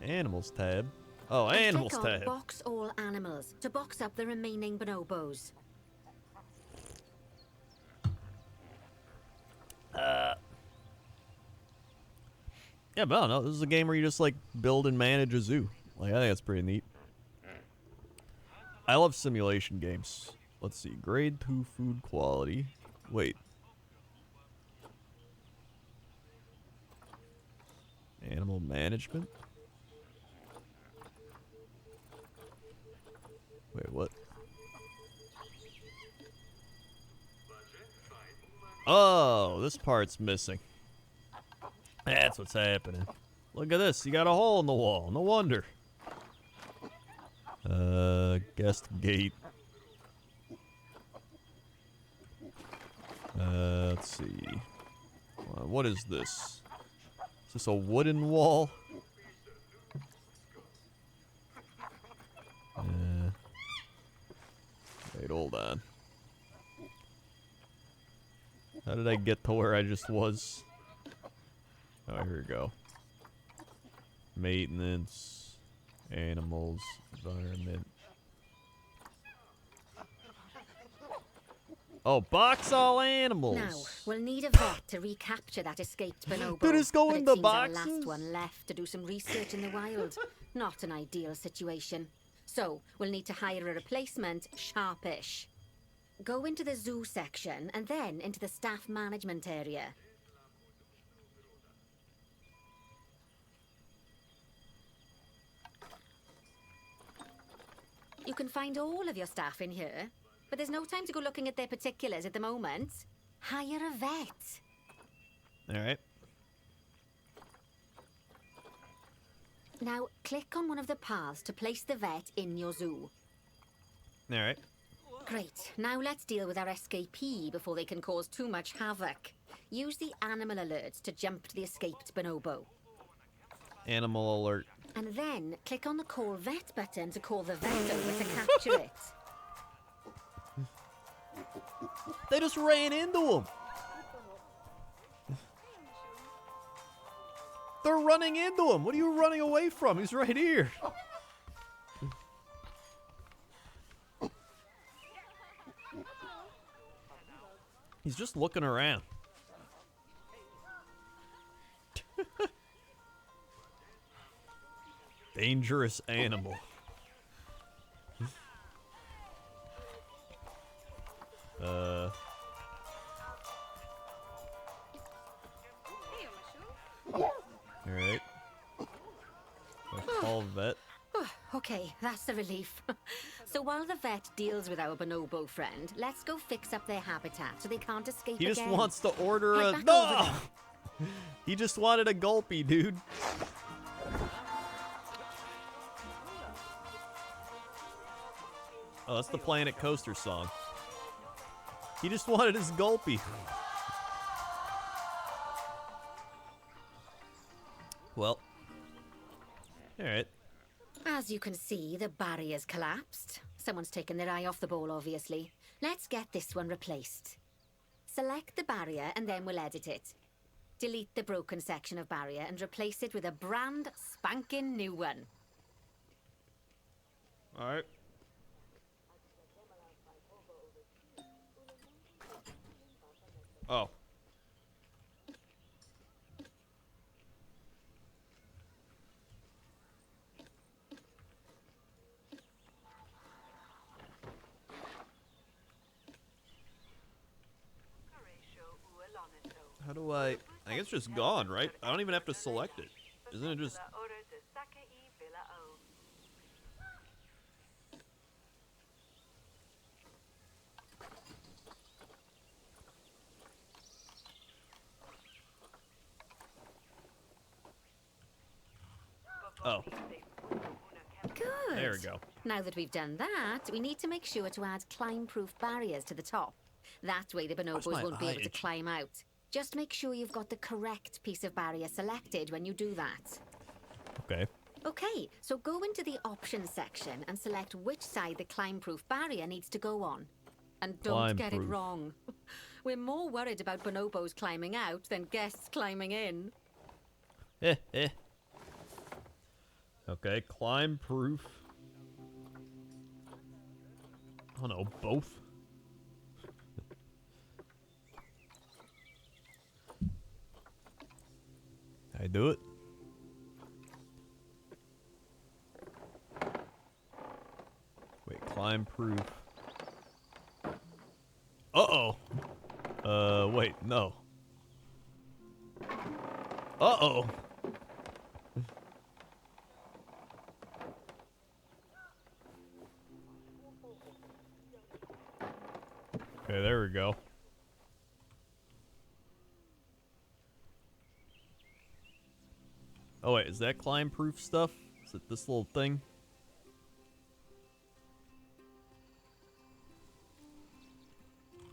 Animals tab. Oh, And Animals click on tab. Box all animals to box up the remaining bonobos. Yeah, but I don't know. This is a game where you just like build and manage a zoo. Like, I think that's pretty neat. I love simulation games. Let's see. Grade 2 food quality. Wait. Animal management? Wait, what? Oh, this part's missing. That's what's happening. Look at this. You got a hole in the wall. No wonder. Guest gate. Let's see. What is this? Is this a wooden wall? Wait, hold on. How did I get to where I just was? Oh, here we go. Maintenance, animals, environment. Oh, box all animals. Now, we'll need a vet to recapture that escaped bonobo. Did it go but in it the seems our boxes? last one left to do some research in the wild. Not an ideal situation. So, we'll need to hire a replacement, sharpish. Go into the zoo section and then into the staff management area. You can find all of your staff in here, but there's no time to go looking at their particulars at the moment. Hire a vet. Alright. Now, click on one of the paths to place the vet in your zoo. Alright. Great. Now let's deal with our escapee before they can cause too much havoc. Use the animal alerts to jump to the escaped bonobo. Animal alert. And then click on the Call Vet button to call the vet over to capture it. They just ran into him. They're running into him. What are you running away from? He's right here. He's just looking around. Dangerous animal. Alright. Call vet. Okay, that's a relief. So while the vet deals with our bonobo friend, let's go fix up their habitat so they can't escape He again. just wants to order Head a... back No! over there. He just wanted a gulpy, dude. Oh, that's the Planet Coaster song. He just wanted his gulpy. Well. Alright. As you can see, the barrier's collapsed. Someone's taken their eye off the ball, obviously. Let's get this one replaced. Select the barrier and then we'll edit it. Delete the broken section of barrier and replace it with a brand spanking new one. Alright. Oh. How do I guess it's just gone, right? I don't even have to select it. Isn't it just... Oh. Good. There we go. Now that we've done that, we need to make sure to add climb-proof barriers to the top. That way the bonobos won't be able to climb out. Just make sure you've got the correct piece of barrier selected when you do that. Okay. Okay, so go into the options section and select which side the climb-proof barrier needs to go on. And don't get it Climb-proof. wrong. We're more worried about bonobos climbing out than guests climbing in. Okay, climb proof. Oh no, both. I do it. Wait, climb proof. Uh-oh. Wait, no. Uh-oh. Okay, there we go. Oh wait, is that climb proof stuff? Is it this little thing?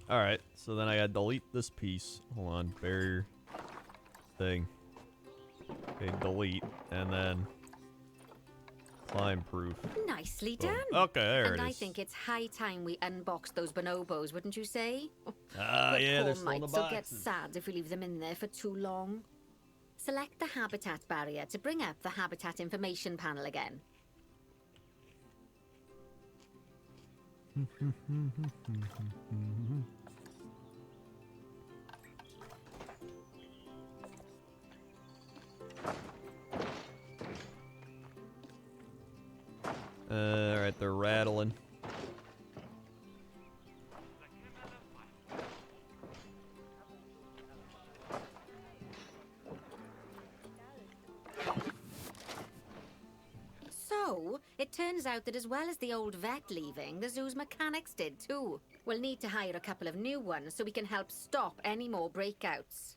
Alright, so then I gotta delete this piece. Hold on, barrier thing. Okay, delete, and then climb proof. Nicely Boom. done. Okay, there it And I is. think it's high time we unbox those bonobos, wouldn't you say? Ah, But yeah, poor they're still in the mites will get boxes. sad if we leave them in there for too long. Select the habitat barrier to bring up the habitat information panel again. Alright, they're rattling. So, it turns out that as well as the old vet leaving, the zoo's mechanics did too. We'll need to hire a couple of new ones so we can help stop any more breakouts.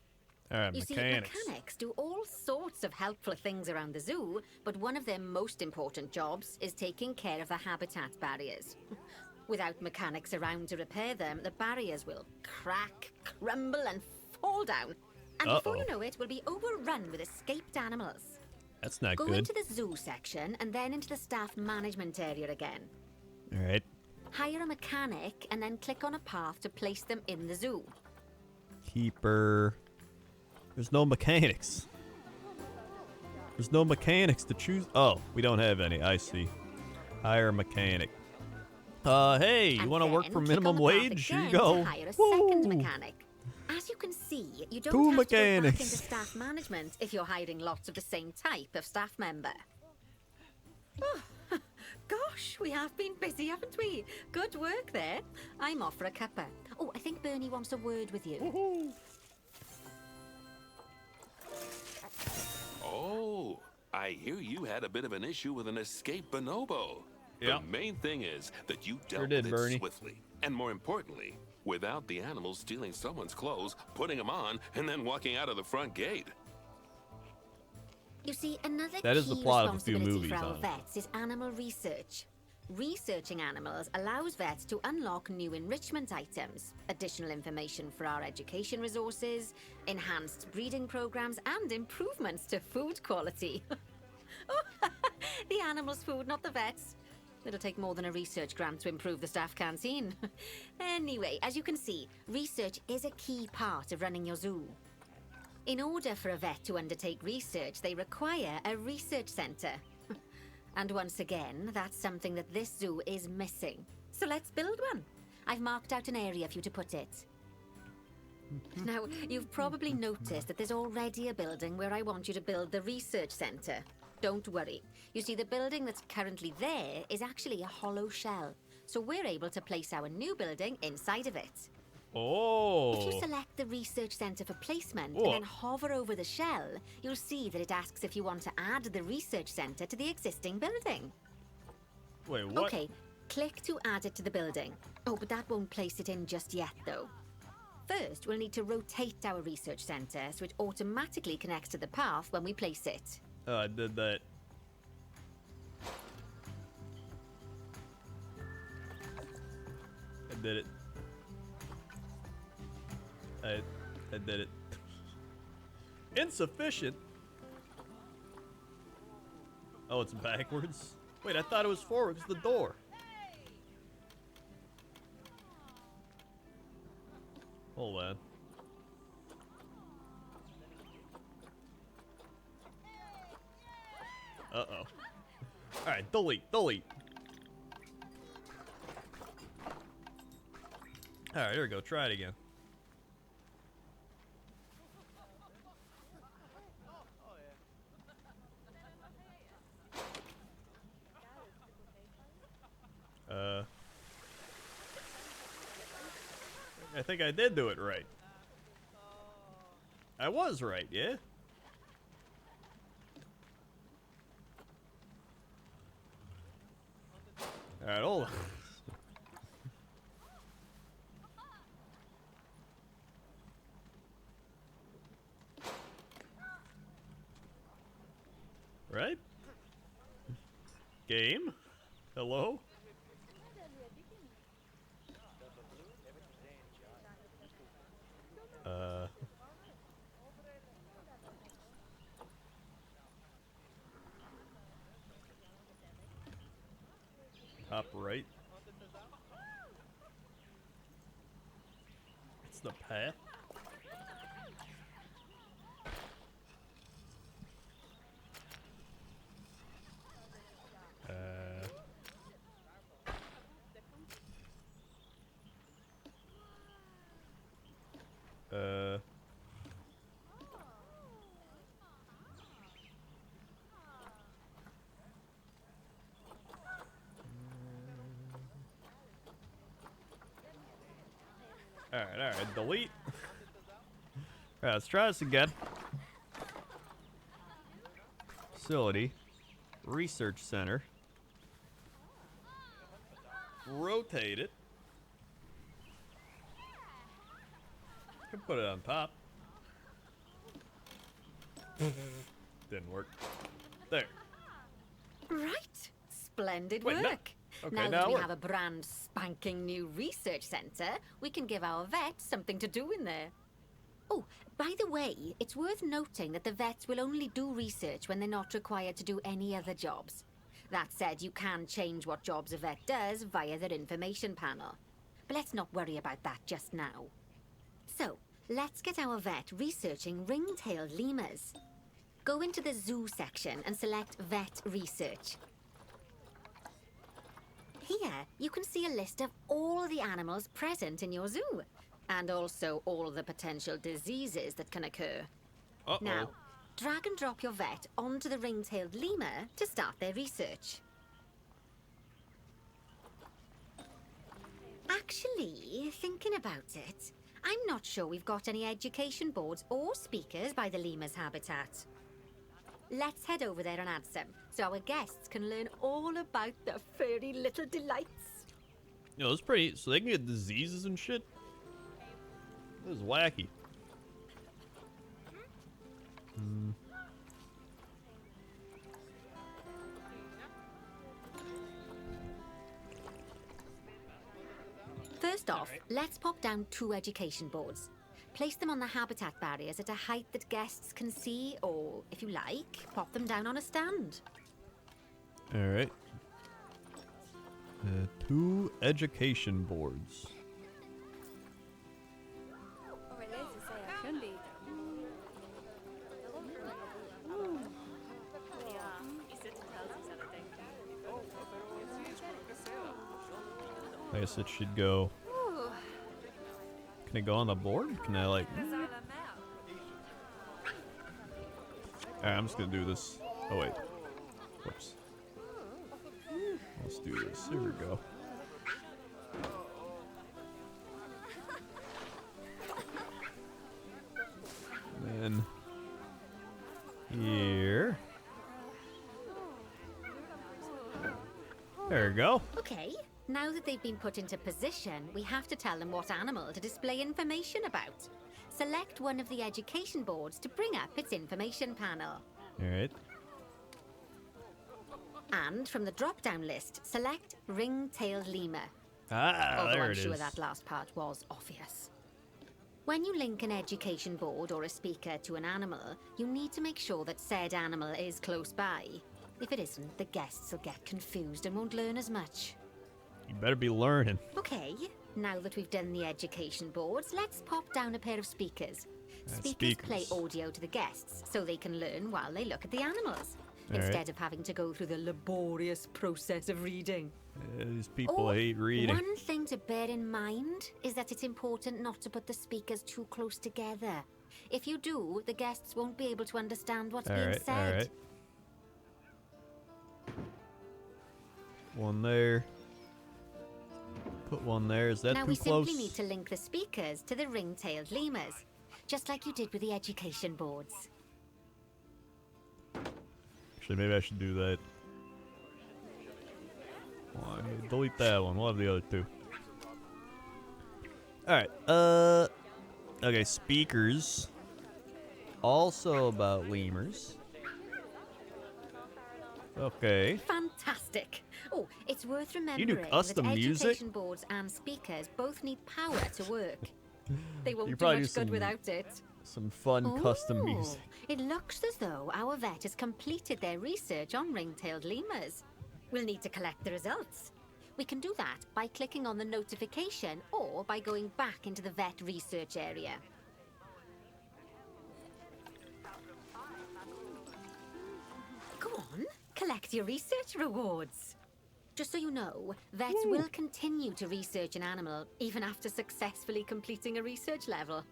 Alright, You see, mechanics. mechanics do all sorts of helpful things around the zoo, but one of their most important jobs is taking care of the habitat barriers. Without mechanics around to repair them, the barriers will crack, crumble, and fall down. And before you know it, we'll be overrun with escaped animals. That's not Go good. into the zoo section and then into the staff management area again. Alright. Hire a mechanic and then click on a path to place them in the zoo. Keeper. There's no mechanics. There's no mechanics to choose. Oh, we don't have any. I see. Hire a mechanic. Hey, you And want to work then for click minimum on the path wage? Here you again go. to hire a second Woo! mechanic. As you can see, you don't Two have to go back mechanics. into staff management if you're hiring lots of the same type of staff member. Oh, gosh, we have been busy, haven't we? Good work there. I'm off for a cuppa. Oh, I think Bernie wants a word with you. Woohoo. Oh, I hear you had a bit of an issue with an escaped bonobo. Yeah. The main thing is that you Sure dealt did, with it Bernie. swiftly. And more importantly, without the animals stealing someone's clothes, putting them on, and then walking out of the front gate. You see, another That is the key plot of a few responsibility movies, for our honestly. vets is animal research. Researching animals allows vets to unlock new enrichment items, additional information for our education resources, enhanced breeding programs, and improvements to food quality. The animals' food, not the vets. It'll take more than a research grant to improve the staff canteen. Anyway, as you can see, research is a key part of running your zoo. In order for a vet to undertake research, they require a research centre. And once again, that's something that this zoo is missing. So let's build one. I've marked out an area for you to put it. Now, you've probably noticed that there's already a building where I want you to build the research centre. Don't worry. You see, the building that's currently there is actually a hollow shell. So we're able to place our new building inside of it. Oh. If you select the research centre for placement Whoa. and then hover over the shell, you'll see that it asks if you want to add the research centre to the existing building. Wait, what? Okay, click to add it to the building. Oh, but that won't place it in just yet, though. First, we'll need to rotate our research centre so it automatically connects to the path when we place it. Oh, I did that. I did it. I did it. Insufficient? Oh, it's backwards? Wait, I thought it was forward. It's the door. Hold on. Uh-oh. Alright, delete. Alright, here we go. Try it again. I think I did do it right. I was right, yeah? Alright, hold on. Right? Game? Hello? Top right. It's the path. Alright, delete. Alright, let's try this again. Facility. Research center. Rotate it. Can put it on top. Didn't work. There. Right. Splendid Wait, work. no. Okay, Now now that we it have a brand spanking new research centre, we can give our vets something to do in there. Oh, by the way, it's worth noting that the vets will only do research when they're not required to do any other jobs. That said, you can change what jobs a vet does via their information panel. But let's not worry about that just now. So, let's get our vet researching ring-tailed lemurs. Go into the zoo section and select Vet Research. Here, you can see a list of all the animals present in your zoo, and also all the potential diseases that can occur. Uh-oh. Now, drag and drop your vet onto the ring-tailed lemur to start their research. Actually, thinking about it, I'm not sure we've got any education boards or speakers by the lemur's habitat. Let's head over there and add some, so our guests can learn all about the furry little delights. You know, it's pretty. So they can get diseases and shit. This is wacky. First off, let's pop down 2 education boards. Place them on the habitat barriers at a height that guests can see, or, if you like, pop them down on a stand. Alright. 2 education boards. I guess it should go. Can it go on the board? Can I like? Alright, I'm just gonna do this. Oh wait. Whoops. Let's do this. Here we go. And then here. There we go. Okay. Now that they've been put into position, we have to tell them what animal to display information about. Select one of the education boards to bring up its information panel. Alright. And from the drop-down list, select ring-tailed lemur. Ah, Although there I'm it sure is. that last part was obvious. When you link an education board or a speaker to an animal, you need to make sure that said animal is close by. If it isn't, the guests will get confused and won't learn as much. You better be learning. Okay, now that we've done the education boards, let's pop down a pair of speakers. Speakers speakers. play audio to the guests, so they can learn while they look at the animals, All right. instead of having to go through the laborious process of reading. These people hate reading. One thing to bear in mind is that it's important not to put the speakers too close together. If you do, the guests won't be able to understand what's being said. Alright. One there. Put one there. Is that Now too we close? simply need to link the speakers to the ring-tailed lemurs, just like you did with the education boards. Actually, maybe I should do that. Delete that one. We'll have the other 2. Alright. Okay, speakers. Also about lemurs. Okay. Fantastic! Oh, it's worth do remembering custom that music? education boards and speakers both need power to work. They won't You do probably much do good some- without it. Some fun custom Ooh, music. It looks as though our vet has completed their research on ring-tailed lemurs. We'll need to collect the results. We can do that by clicking on the notification or by going back into the vet research area. Go on, collect your research rewards. Just so you know, vets will continue to research an animal even after successfully completing a research level.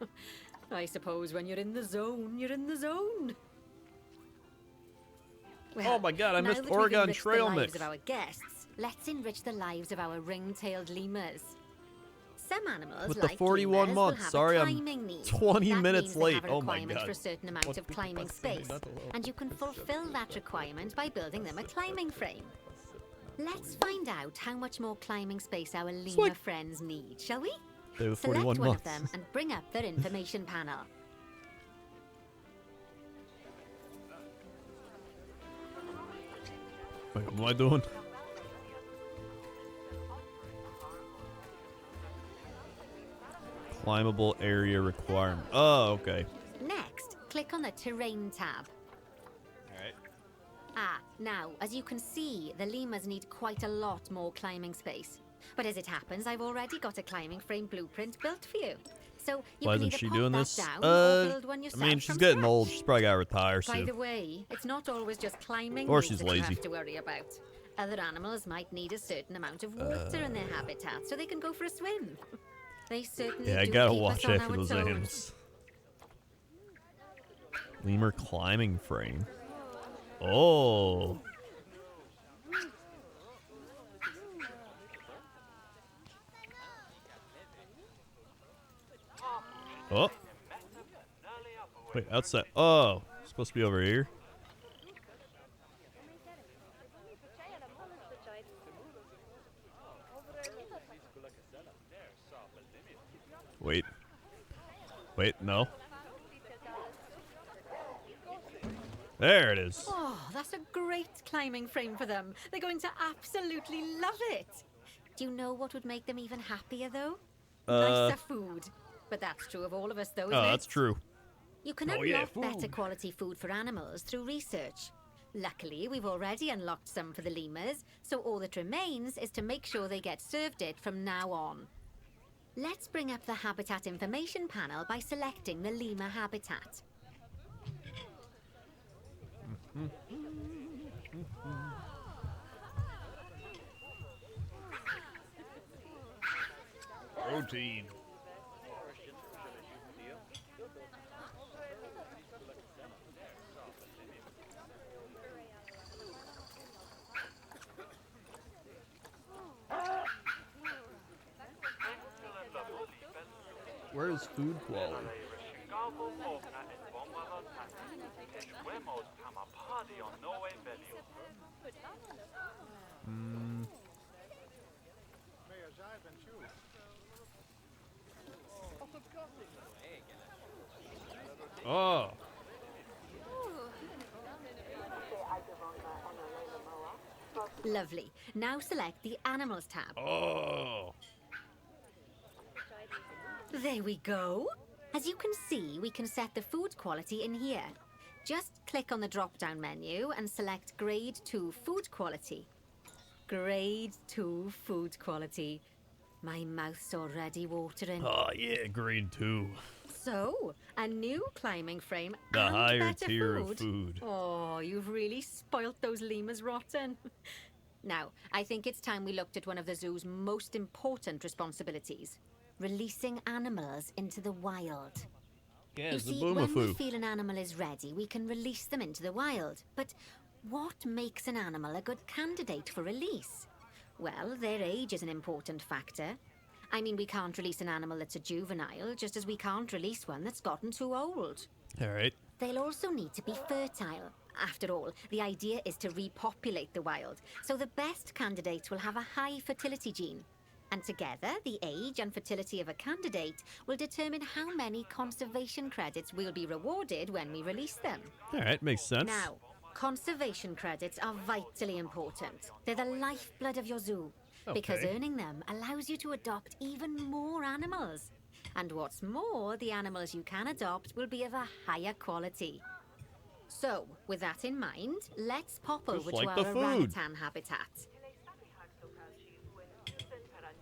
I suppose when you're in the zone, you're in the zone. Well, Oh my god, I now missed that we've Oregon enriched Trail the lives Mix. of our guests, let's enrich the lives of our ring-tailed lemurs. Some animals, With the like 41 lemurs, will months. have Sorry, a I'm climbing need. 20 That minutes means they late. have a Oh my requirement god. for a certain amount of climbing space, and you can fulfill that requirement by building them a climbing frame. Let's find out how much more climbing space our lemur like- friends need, shall we? They were Select 41 one months. of them and bring up their information panel. Wait, what am I doing? Climbable area requirement. Oh, okay. Next, click on the Terrain tab. Alright. Now, as you can see, the lemurs need quite a lot more climbing space. But as it happens, I've already got a climbing frame blueprint built for you. So you Why can isn't either she pop doing that this? down or build one I yourself mean, she's from getting scratch. old. She's probably got to retire By soon. the way, it's not always just climbing Or needs she's that you lazy. have to worry about. Other animals might need a certain amount of water in their habitat so they can go for a swim. They certainly Yeah, I do gotta keep us watch on after our those toes. animals. Lemur climbing frame. Oh. Oh. Wait, outside. Oh, supposed to be over here. Wait. Wait, no. There it is. Oh, that's a great climbing frame for them. They're going to absolutely love it. Do you know what would make them even happier, though? Nicer food. But that's true of all of us, though, isn't Oh, it? that's true. You can unlock better quality food for animals through research. Luckily, we've already unlocked some for the lemurs, so all that remains is to make sure they get served it from now on. Let's bring up the habitat information panel by selecting the lemur habitat. Protein. Where is food quality? Oh. Lovely. Now select the Animals tab. Oh. There we go. As you can see, we can set the food quality in here. Just click on the drop-down menu and select Grade 2 Food Quality. Grade 2 Food Quality. My mouth's already watering. Oh, yeah, grade 2. So, a new climbing frame The and higher better tier food. of food. Oh, you've really spoilt those lemurs rotten. Now, I think it's time we looked at one of the zoo's most important responsibilities. Releasing animals into the wild. Yeah, You it's a see, when we boomafoo. feel an animal is ready, we can release them into the wild. But what makes an animal a good candidate for release? Well, their age is an important factor. I mean, we can't release an animal that's a juvenile, just as we can't release one that's gotten too old. All right. They'll also need to be fertile. After all, the idea is to repopulate the wild, so the best candidates will have a high fertility gene. And together, the age and fertility of a candidate will determine how many conservation credits we'll be rewarded when we release them. All right, makes sense. Now, conservation credits are vitally important. They're the lifeblood of your zoo, because Okay. earning them allows you to adopt even more animals. And what's more, the animals you can adopt will be of a higher quality. So, with that in mind, let's pop Just over like to the our food. orangutan habitat.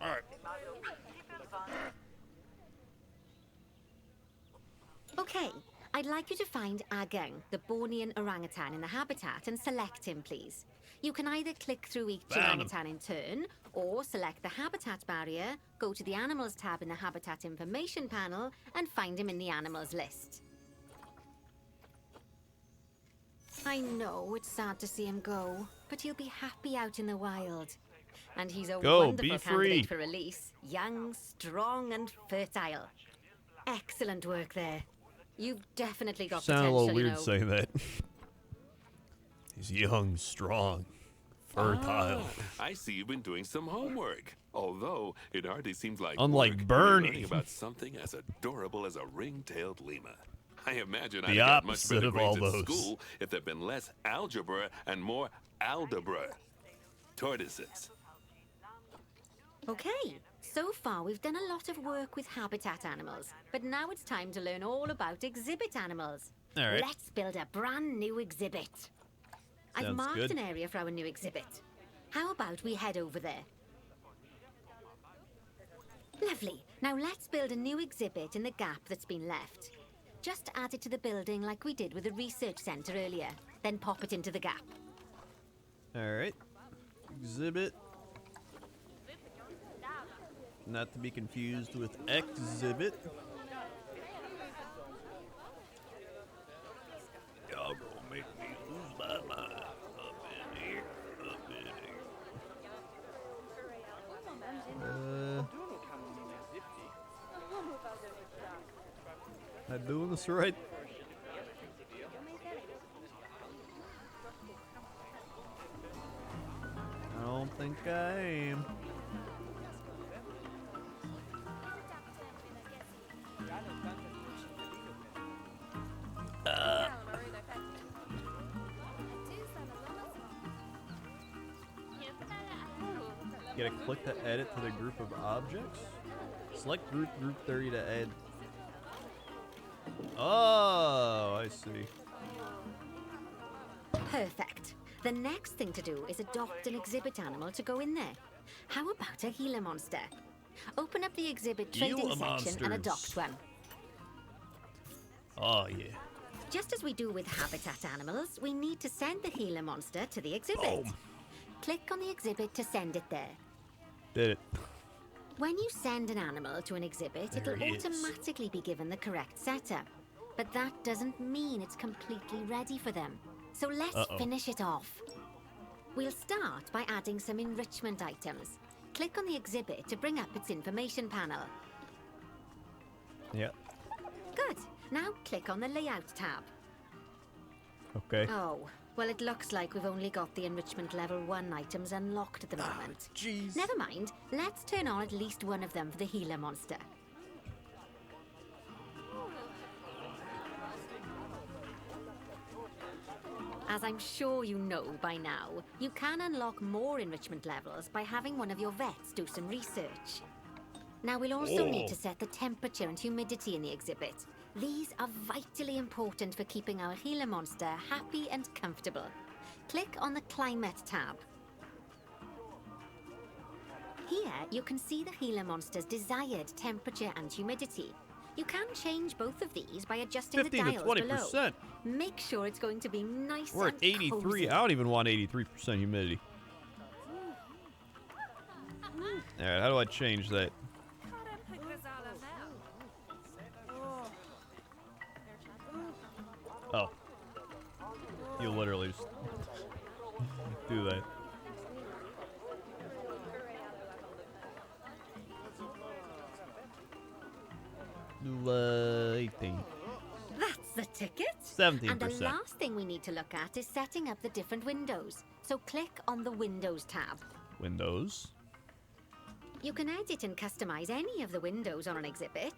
All right. Okay, I'd like you to find Agang, the Bornean orangutan in the habitat, and select him, please. You can either click through each Found him. orangutan in turn, or select the habitat barrier, go to the Animals tab in the Habitat Information panel, and find him in the Animals list. I know it's sad to see him go, but he'll be happy out in the wild. And he's a Go, wonderful be free. candidate for release. Young, strong, and fertile. Excellent work there. You've definitely got Sound a potential, little weird you know. saying that. He's young, strong, fertile. I see you've been doing some homework. Although it hardly seems like Unlike work when you're Bernie. learning about something as adorable as a ring-tailed lemur. I imagine The I'd got much opposite better of all grades at those. school if there'd been less algebra and more aldebra. Tortoises. Okay, so far we've done a lot of work with habitat animals, but now it's time to learn all about exhibit animals. All right. Let's build a brand new exhibit. I've Sounds marked good. an area for our new exhibit. How about we head over there? Lovely. Now let's build a new exhibit in the gap that's been left. Just add it to the building like we did with the research centre earlier. Then pop it into the gap. All right. Exhibit. Not to be confused with exhibit. Y'all gonna make me lose my mind up in here, up in here. Am I doing this right? I don't think I am. Gotta click to edit to the group of objects. Select group 30 to add. Oh, I see. Perfect. The next thing to do is adopt an exhibit animal to go in there. How about a Gila monster? Open up the exhibit trading Gila section and monsters. adopt one. Oh, yeah. Just as we do with habitat animals, we need to send the Gila monster to the exhibit. Boom. Click on the exhibit to send it there. Did it. When you send an animal to an exhibit, There it'll he is. automatically be given the correct setup. But that doesn't mean it's completely ready for them. So let's finish it off. We'll start by adding some enrichment items. Click on the exhibit to bring up its information panel. Yeah. Good. Now click on the Layout tab. Okay. Oh, well, it looks like we've only got the enrichment level 1 items unlocked at the moment. Jeez. Never mind. Let's turn on at least one of them for the Gila monster. As I'm sure you know by now, you can unlock more enrichment levels by having one of your vets do some research. Now we'll also need to set the temperature and humidity in the exhibit. These are vitally important for keeping our Gila monster happy and comfortable. Click on the Climate tab. Here you can see the Gila monster's desired temperature and humidity. You can change both of these by adjusting the 15 to dials 20%. below. Make sure it's going to be nice We're at and 83. cozy. I don't even want 83% humidity. Alright, how do I change that? Oh. You literally just do that. Lighting. That's the ticket. 17%. And the last thing we need to look at is setting up the different windows. So click on the Windows tab. Windows. You can edit and customize any of the windows on an exhibit.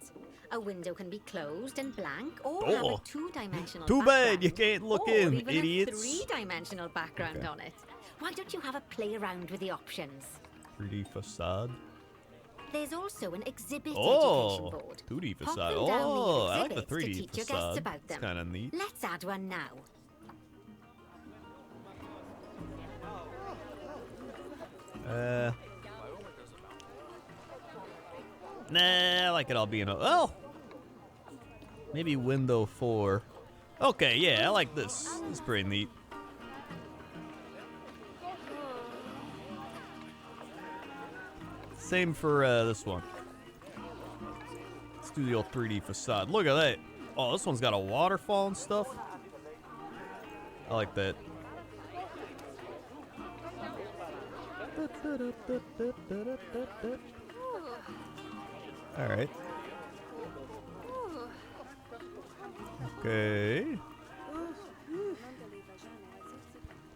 A window can be closed and blank, or have a two-dimensional Too bad background, you can't look or in, even idiots. a three-dimensional background on it. Why don't you have a play around with the options? 3D facade. There's also an exhibit Oh, education board. 2D Pop facade. them down near Oh, I like the exhibits to 3D teach your guests facade. about It's them. kind of neat. Let's add one now. Nah, I like it all being oh, maybe window 4. Okay, yeah, I like this. This is pretty neat. Same for this one. Let's do the old 3D facade. Look at that. Oh, this one's got a waterfall and stuff. I like that. All right. Okay.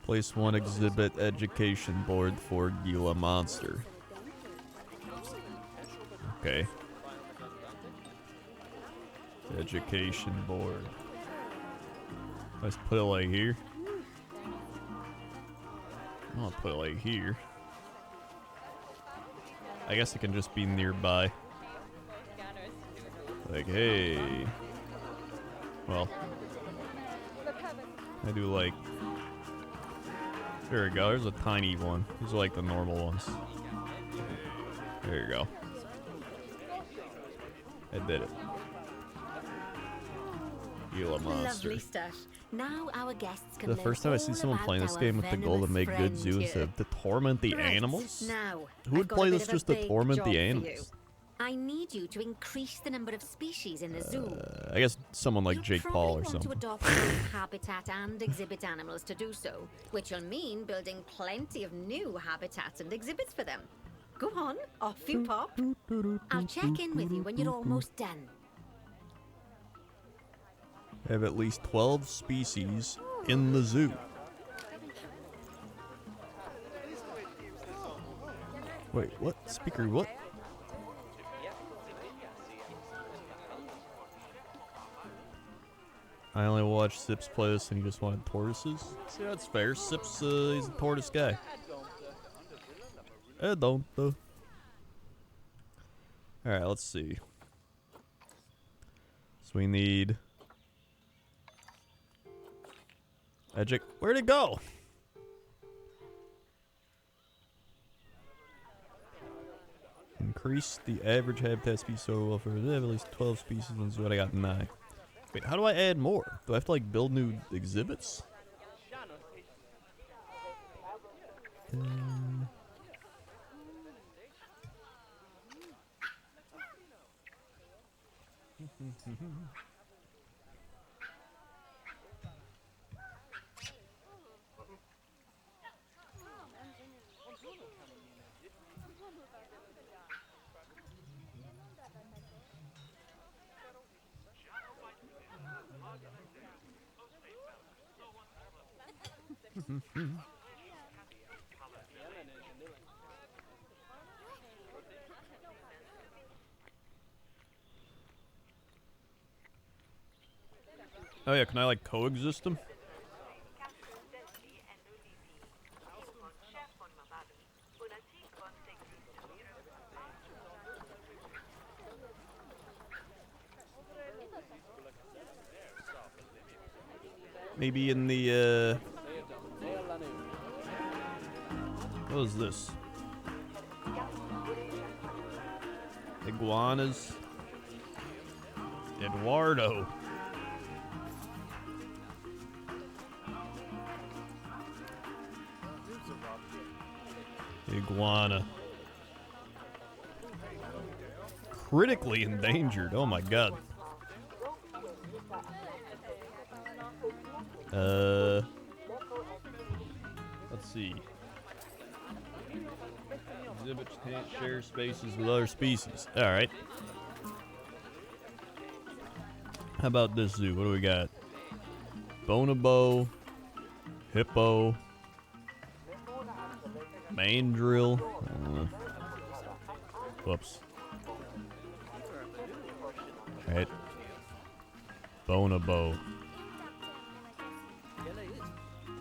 Place one exhibit education board for Gila Monster. Okay. Education board. Let's put it like here. I'll put it like here. I guess it can just be nearby. Like, hey. Well, I do like. There we go. There's a tiny one. These are like the normal ones. There you go. I did it. Gila Monster. Lovely stuff. Now our guests can The learn first time I see all someone about playing this our game with the goal to venomous make good friend zoo instead here. of to torment the Right, animals? Now, Who would I've got play a this bit of just a to big torment job the for you. animals? I need you to increase the number of species in the zoo. I guess someone like You'll Jake probably Paul or want something. to adopt both habitat and exhibit animals to do so, which will mean building plenty of new habitats and exhibits for them. Go on, off you pop. I'll check in with you when you're almost done. Have at least 12 species in the zoo. Wait, what? Speaker, what? I only watched Sips play this and he just wanted tortoises. See, that's fair. Sips, he's a tortoise guy. I don't. Alright, let's see. So we need... Magic. Where'd it go? Increase the average habitat species so well for at least 12 species and see what I got 9. Wait, how do I add more? Do I have to like build new exhibits? Oh yeah, can I like coexist them? Maybe in the what is this? Iguanas. Eduardo. Iguana. Critically endangered. Oh my god. Let's see. Exhibits can't share spaces with other species. Alright. How about this zoo? What do we got? Bonobo. Hippo. Mandrill. Whoops. Alright. Bonobo.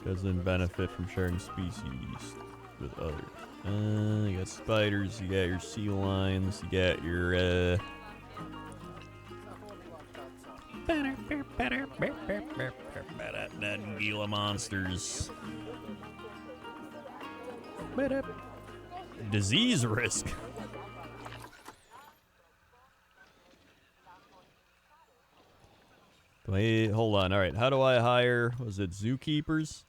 Doesn't benefit from sharing species with others. You got spiders, you got your sea lions, you got your Gila monsters. Disease risk. Wait, hold on. All right, how do I hire? Was it zookeepers?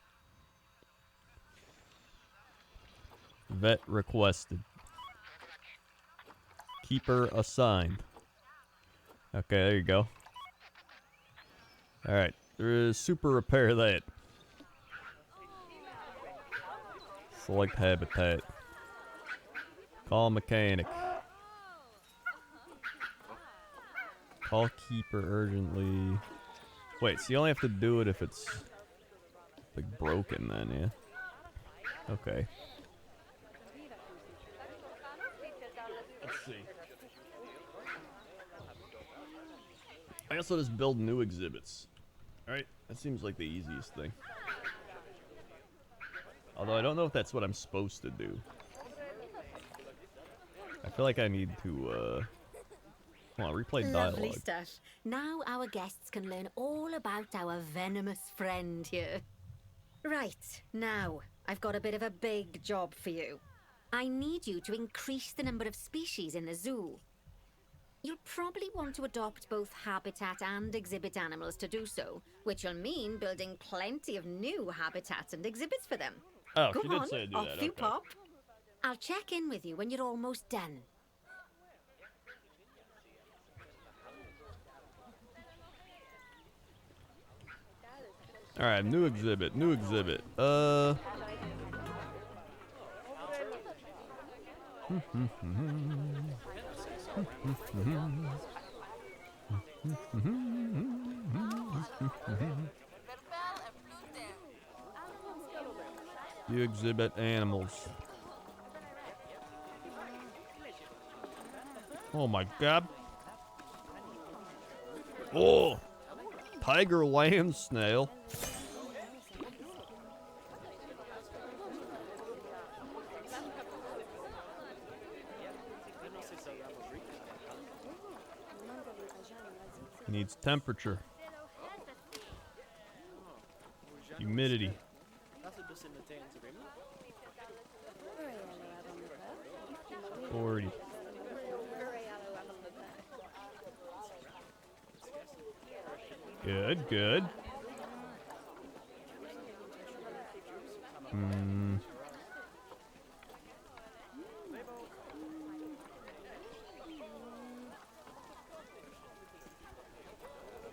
Vet requested. Keeper assigned. Okay, there you go. All right, super repair that. Select habitat. Call mechanic. Call keeper urgently. Wait, so you only have to do it if it's like broken then, yeah? Okay. Let's see. I also just build new exhibits. Alright, that seems like the easiest thing. Although I don't know if that's what I'm supposed to do. I feel like I need to, hold on, replay dialogue. Lovely stuff. Now our guests can learn all about our venomous friend here. Right, now, I've got a bit of a big job for you. I need you to increase the number of species in the zoo. You'll probably want to adopt both habitat and exhibit animals to do so, which will mean building plenty of new habitats and exhibits for them. Oh, Go she did on, say to do off that, you okay. pop. I'll check in with you when you're almost done. Alright, new exhibit, new exhibit. You exhibit animals. Oh my god. Oh! Tiger land snail. Needs temperature. Humidity. 40. Good, good.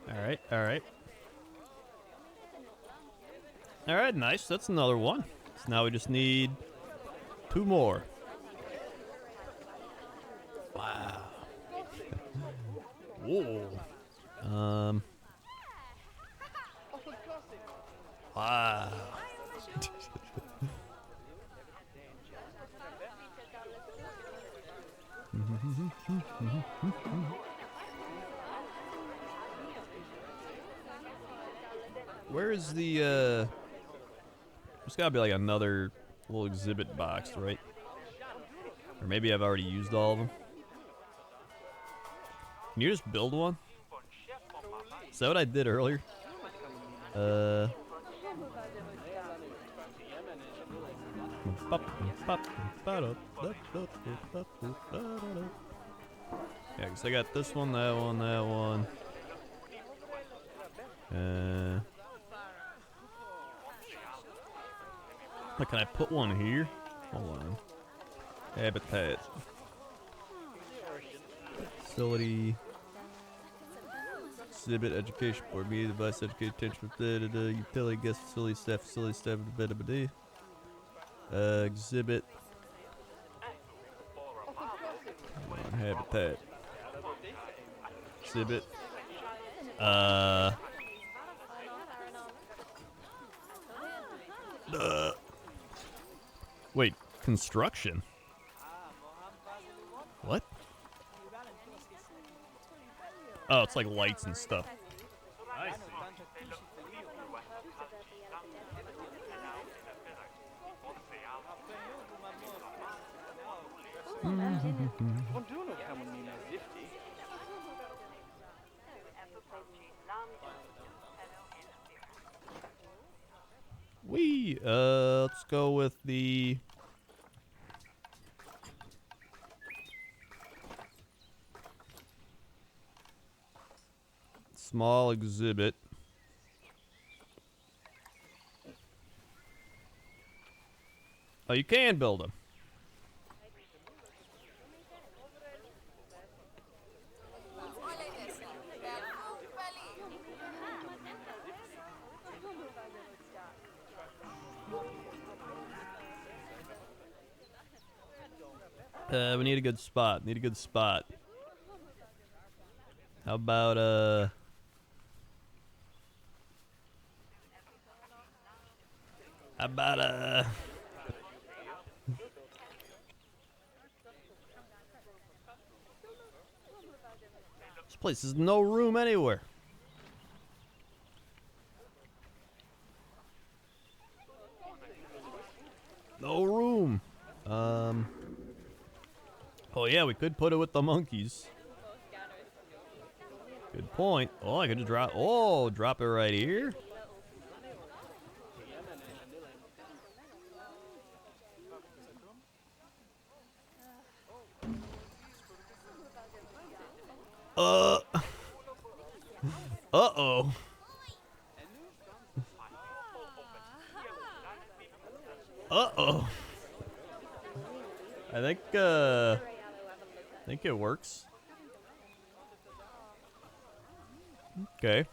Alright, alright. Alright, nice. That's another one. So now we just need 2 more. Wow. Whoa. Wow. Where is the, there's gotta be like another little exhibit box, right? Or maybe I've already used all of them. Can you just build one? Is that what I did earlier? Yeah, because I got this one, that one, that one. Like, can I put one here? Hold on. Habitat. Facility. Exhibit, education board, media device, education, attention, utility, guest, facility, staff, exhibit. Come on, habitat. Exhibit. Wait, construction? What? Oh, it's like lights and stuff. I see. Let's go with the small exhibit. Oh, you can build them. We need a good spot. Need a good spot. How about this place has no room anywhere. No room. Oh yeah, we could put it with the monkeys. Good point. Oh, I could just drop. Oh, drop it right here. Uh-oh. Uh-oh. I think it works. Okay.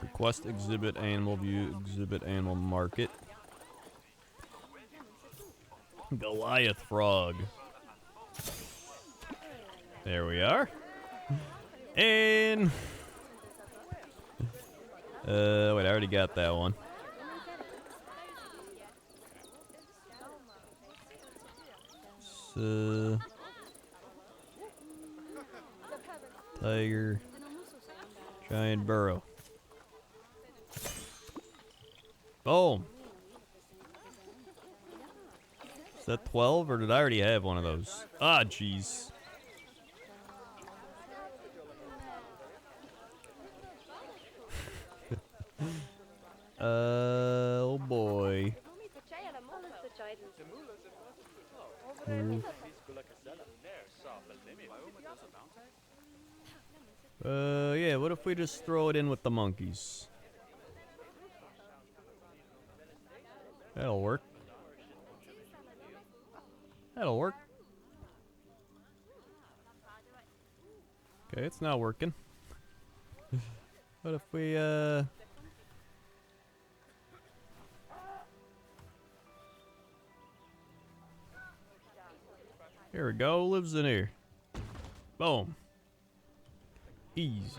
Request exhibit animal view, exhibit animal market. Goliath frog. There we are. And wait, I already got that one. Tiger. Giant burrow. Boom. Is that 12, or did I already have one of those? Ah, jeez. Oh boy. Oof. Yeah, what if we just throw it in with the monkeys? That'll work. That'll work. Okay, it's not working. What if we, here we go, lives in here. Boom. Easy.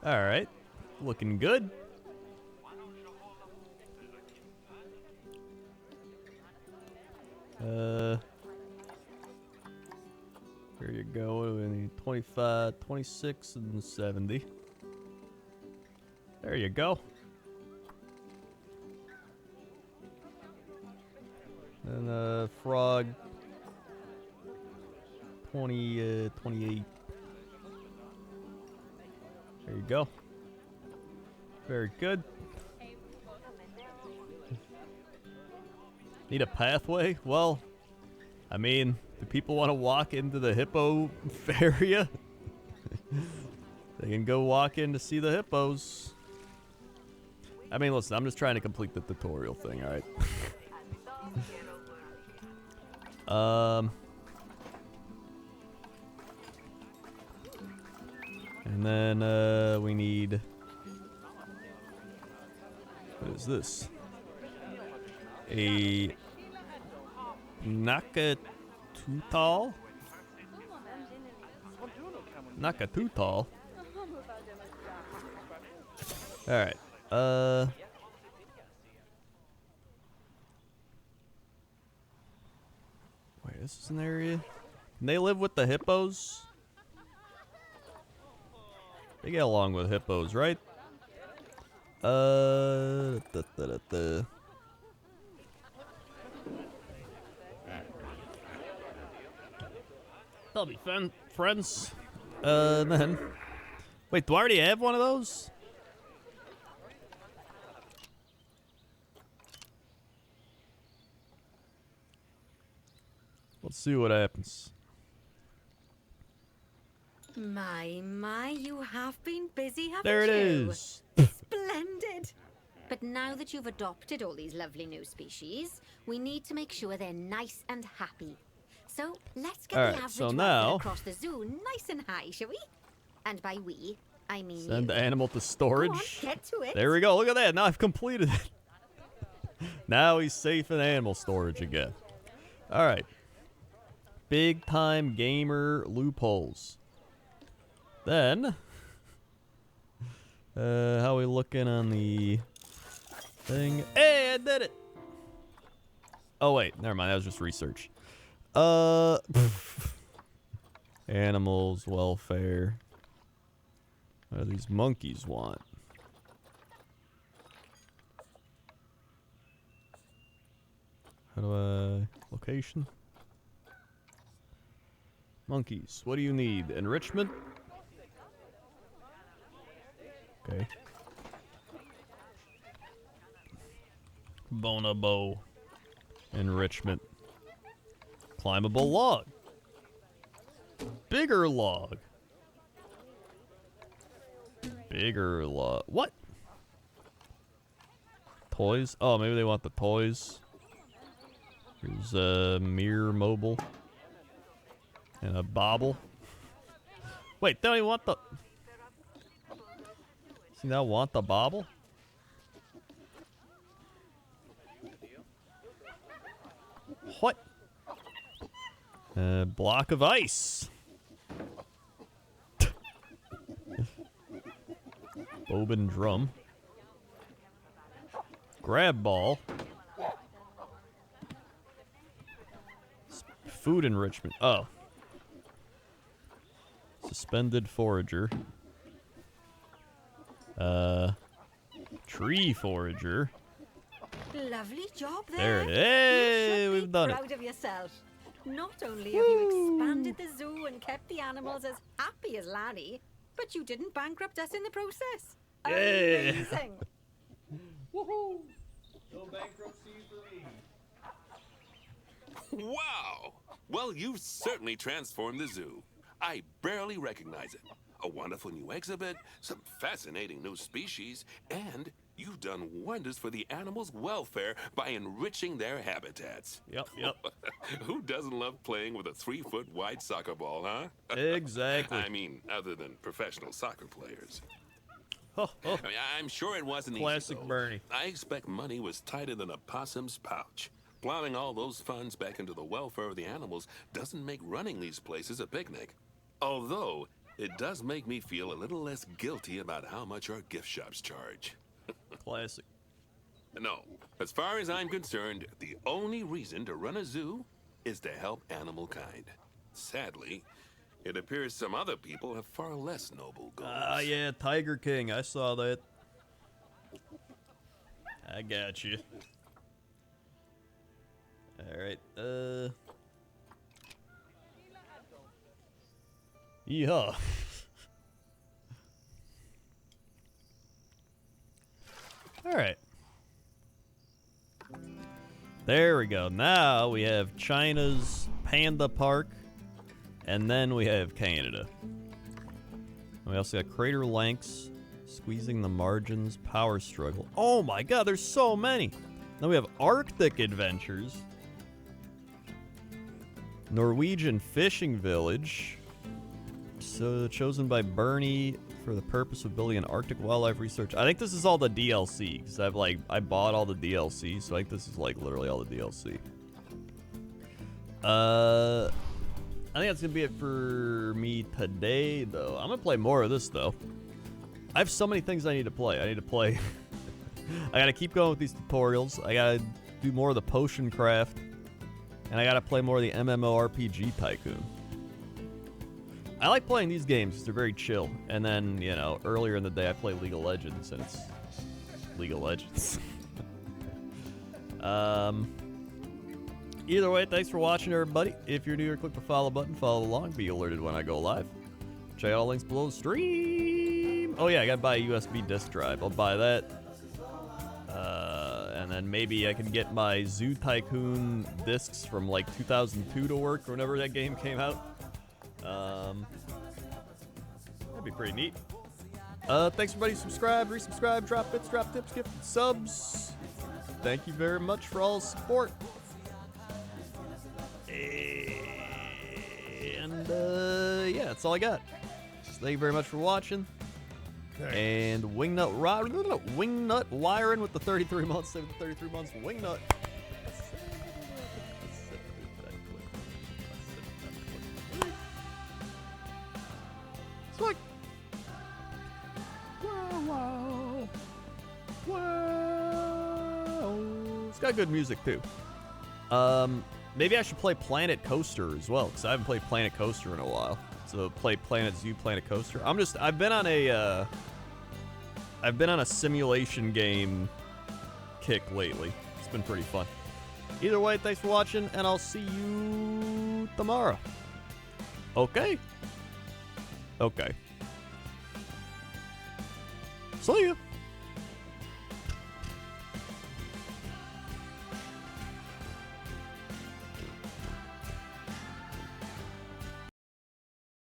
Alright. Looking good. Here you go. We need 25, 26, and 70. There you go. And frog 20, 28. There you go. Very good. Need a pathway? Well, I mean, do people want to walk into the hippo area? They can go walk in to see the hippos. I mean, listen, I'm just trying to complete the tutorial thing, alright? And then, we need... What is this? A... Nakatutal? Nakatutal? Alright, wait, this is an area? Can they live with the hippos? They get along with hippos, right? That'll be fun, friends. Then... Wait, do I already have one of those? Let's see what happens. My, you have been busy, haven't There it you? is. Splendid. But now that you've adopted all these lovely new species, we need to make sure they're nice and happy. So let's get the average welfare across the zoo nice and high, shall we? And by we, I mean Send you. the animal to storage. Go on, get to it. There we go. Look at that. Now I've completed it. Now he's safe in animal storage again. All right. Big time gamer loopholes. Then, how are we looking on the thing? Hey, I did it! Oh, wait. Never mind. That was just research. Animals, welfare. What do these monkeys want? How do I... Location? Monkeys. What do you need? Enrichment? Okay. Bonobo. Enrichment. Climbable log. Bigger log. Bigger log. What? Toys? Oh, maybe they want the toys. Here's a mirror mobile. And a bobble. Wait, don't even want the... See, now want the bobble? What? Block of ice. Bobbin drum. Grab ball. Food enrichment. Oh. Suspended forager. Tree forager. Lovely job there. There it is. Hey, You should we've be done it. proud of yourself. Not only have you expanded the zoo and kept the animals as happy as Larry, but you didn't bankrupt us in the process. Yeah. Amazing. Woohoo! No bankruptcy for me. Wow! Well, you've certainly transformed the zoo. I barely recognize it. A wonderful new exhibit, some fascinating new species, and you've done wonders for the animals' welfare by enriching their habitats. Yep. Who doesn't love playing with a 3-foot wide soccer ball, huh? Exactly. I mean, other than professional soccer players. Oh. I mean, I'm sure it wasn't Classic easy, though. Bernie. I expect money was tighter than a possum's pouch. Plowing all those funds back into the welfare of the animals doesn't make running these places a picnic. Although, it does make me feel a little less guilty about how much our gift shops charge. Classic. No, as far as I'm concerned, the only reason to run a zoo is to help animal kind. Sadly, it appears some other people have far less noble goals. Yeah, Tiger King. I saw that. I got you. All right. Yeah. All right. There we go. Now we have China's Panda Park, and then we have Canada. And we also got Crater Lengths, Squeezing the Margins, Power Struggle. Oh my god, there's so many! Then we have Arctic Adventures, Norwegian Fishing Village, so chosen by Bernie for the purpose of building an Arctic wildlife research. I think this is all the DLC, because I bought all the DLC, so I think this is like literally all the DLC. I think that's gonna be it for me today, though. I'm gonna play more of this, though. I have so many things I need to play. I need to play. I gotta keep going with these tutorials. I gotta do more of the potion craft, and I gotta play more of the MMORPG Tycoon. I like playing these games because they're very chill. And then, you know, earlier in the day I play League of Legends, and it's League of Legends. Either way, thanks for watching, everybody. If you're new here, click the follow button, follow along, be alerted when I go live. Check out all links below the stream. Oh yeah, I gotta buy a USB disk drive. I'll buy that. And then maybe I can get my Zoo Tycoon discs from like 2002 to work, or whenever that game came out. That'd be pretty neat. Thanks everybody. Subscribe, resubscribe, drop bits, drop tips, gift subs. Thank you very much for all the support. And yeah, that's all I got. So thank you very much for watching. And Wingnut wiring with the 33 months. Save the 33 months. Wingnut. It's like, wow. It's got good music too. Maybe I should play Planet Coaster as well, because I haven't played Planet Coaster in a while. So play Planet Zoo, Planet Coaster. I've been on a simulation game kick lately. It's been pretty fun. Either way, thanks for watching, and I'll see you tomorrow. Okay. Okay. See ya.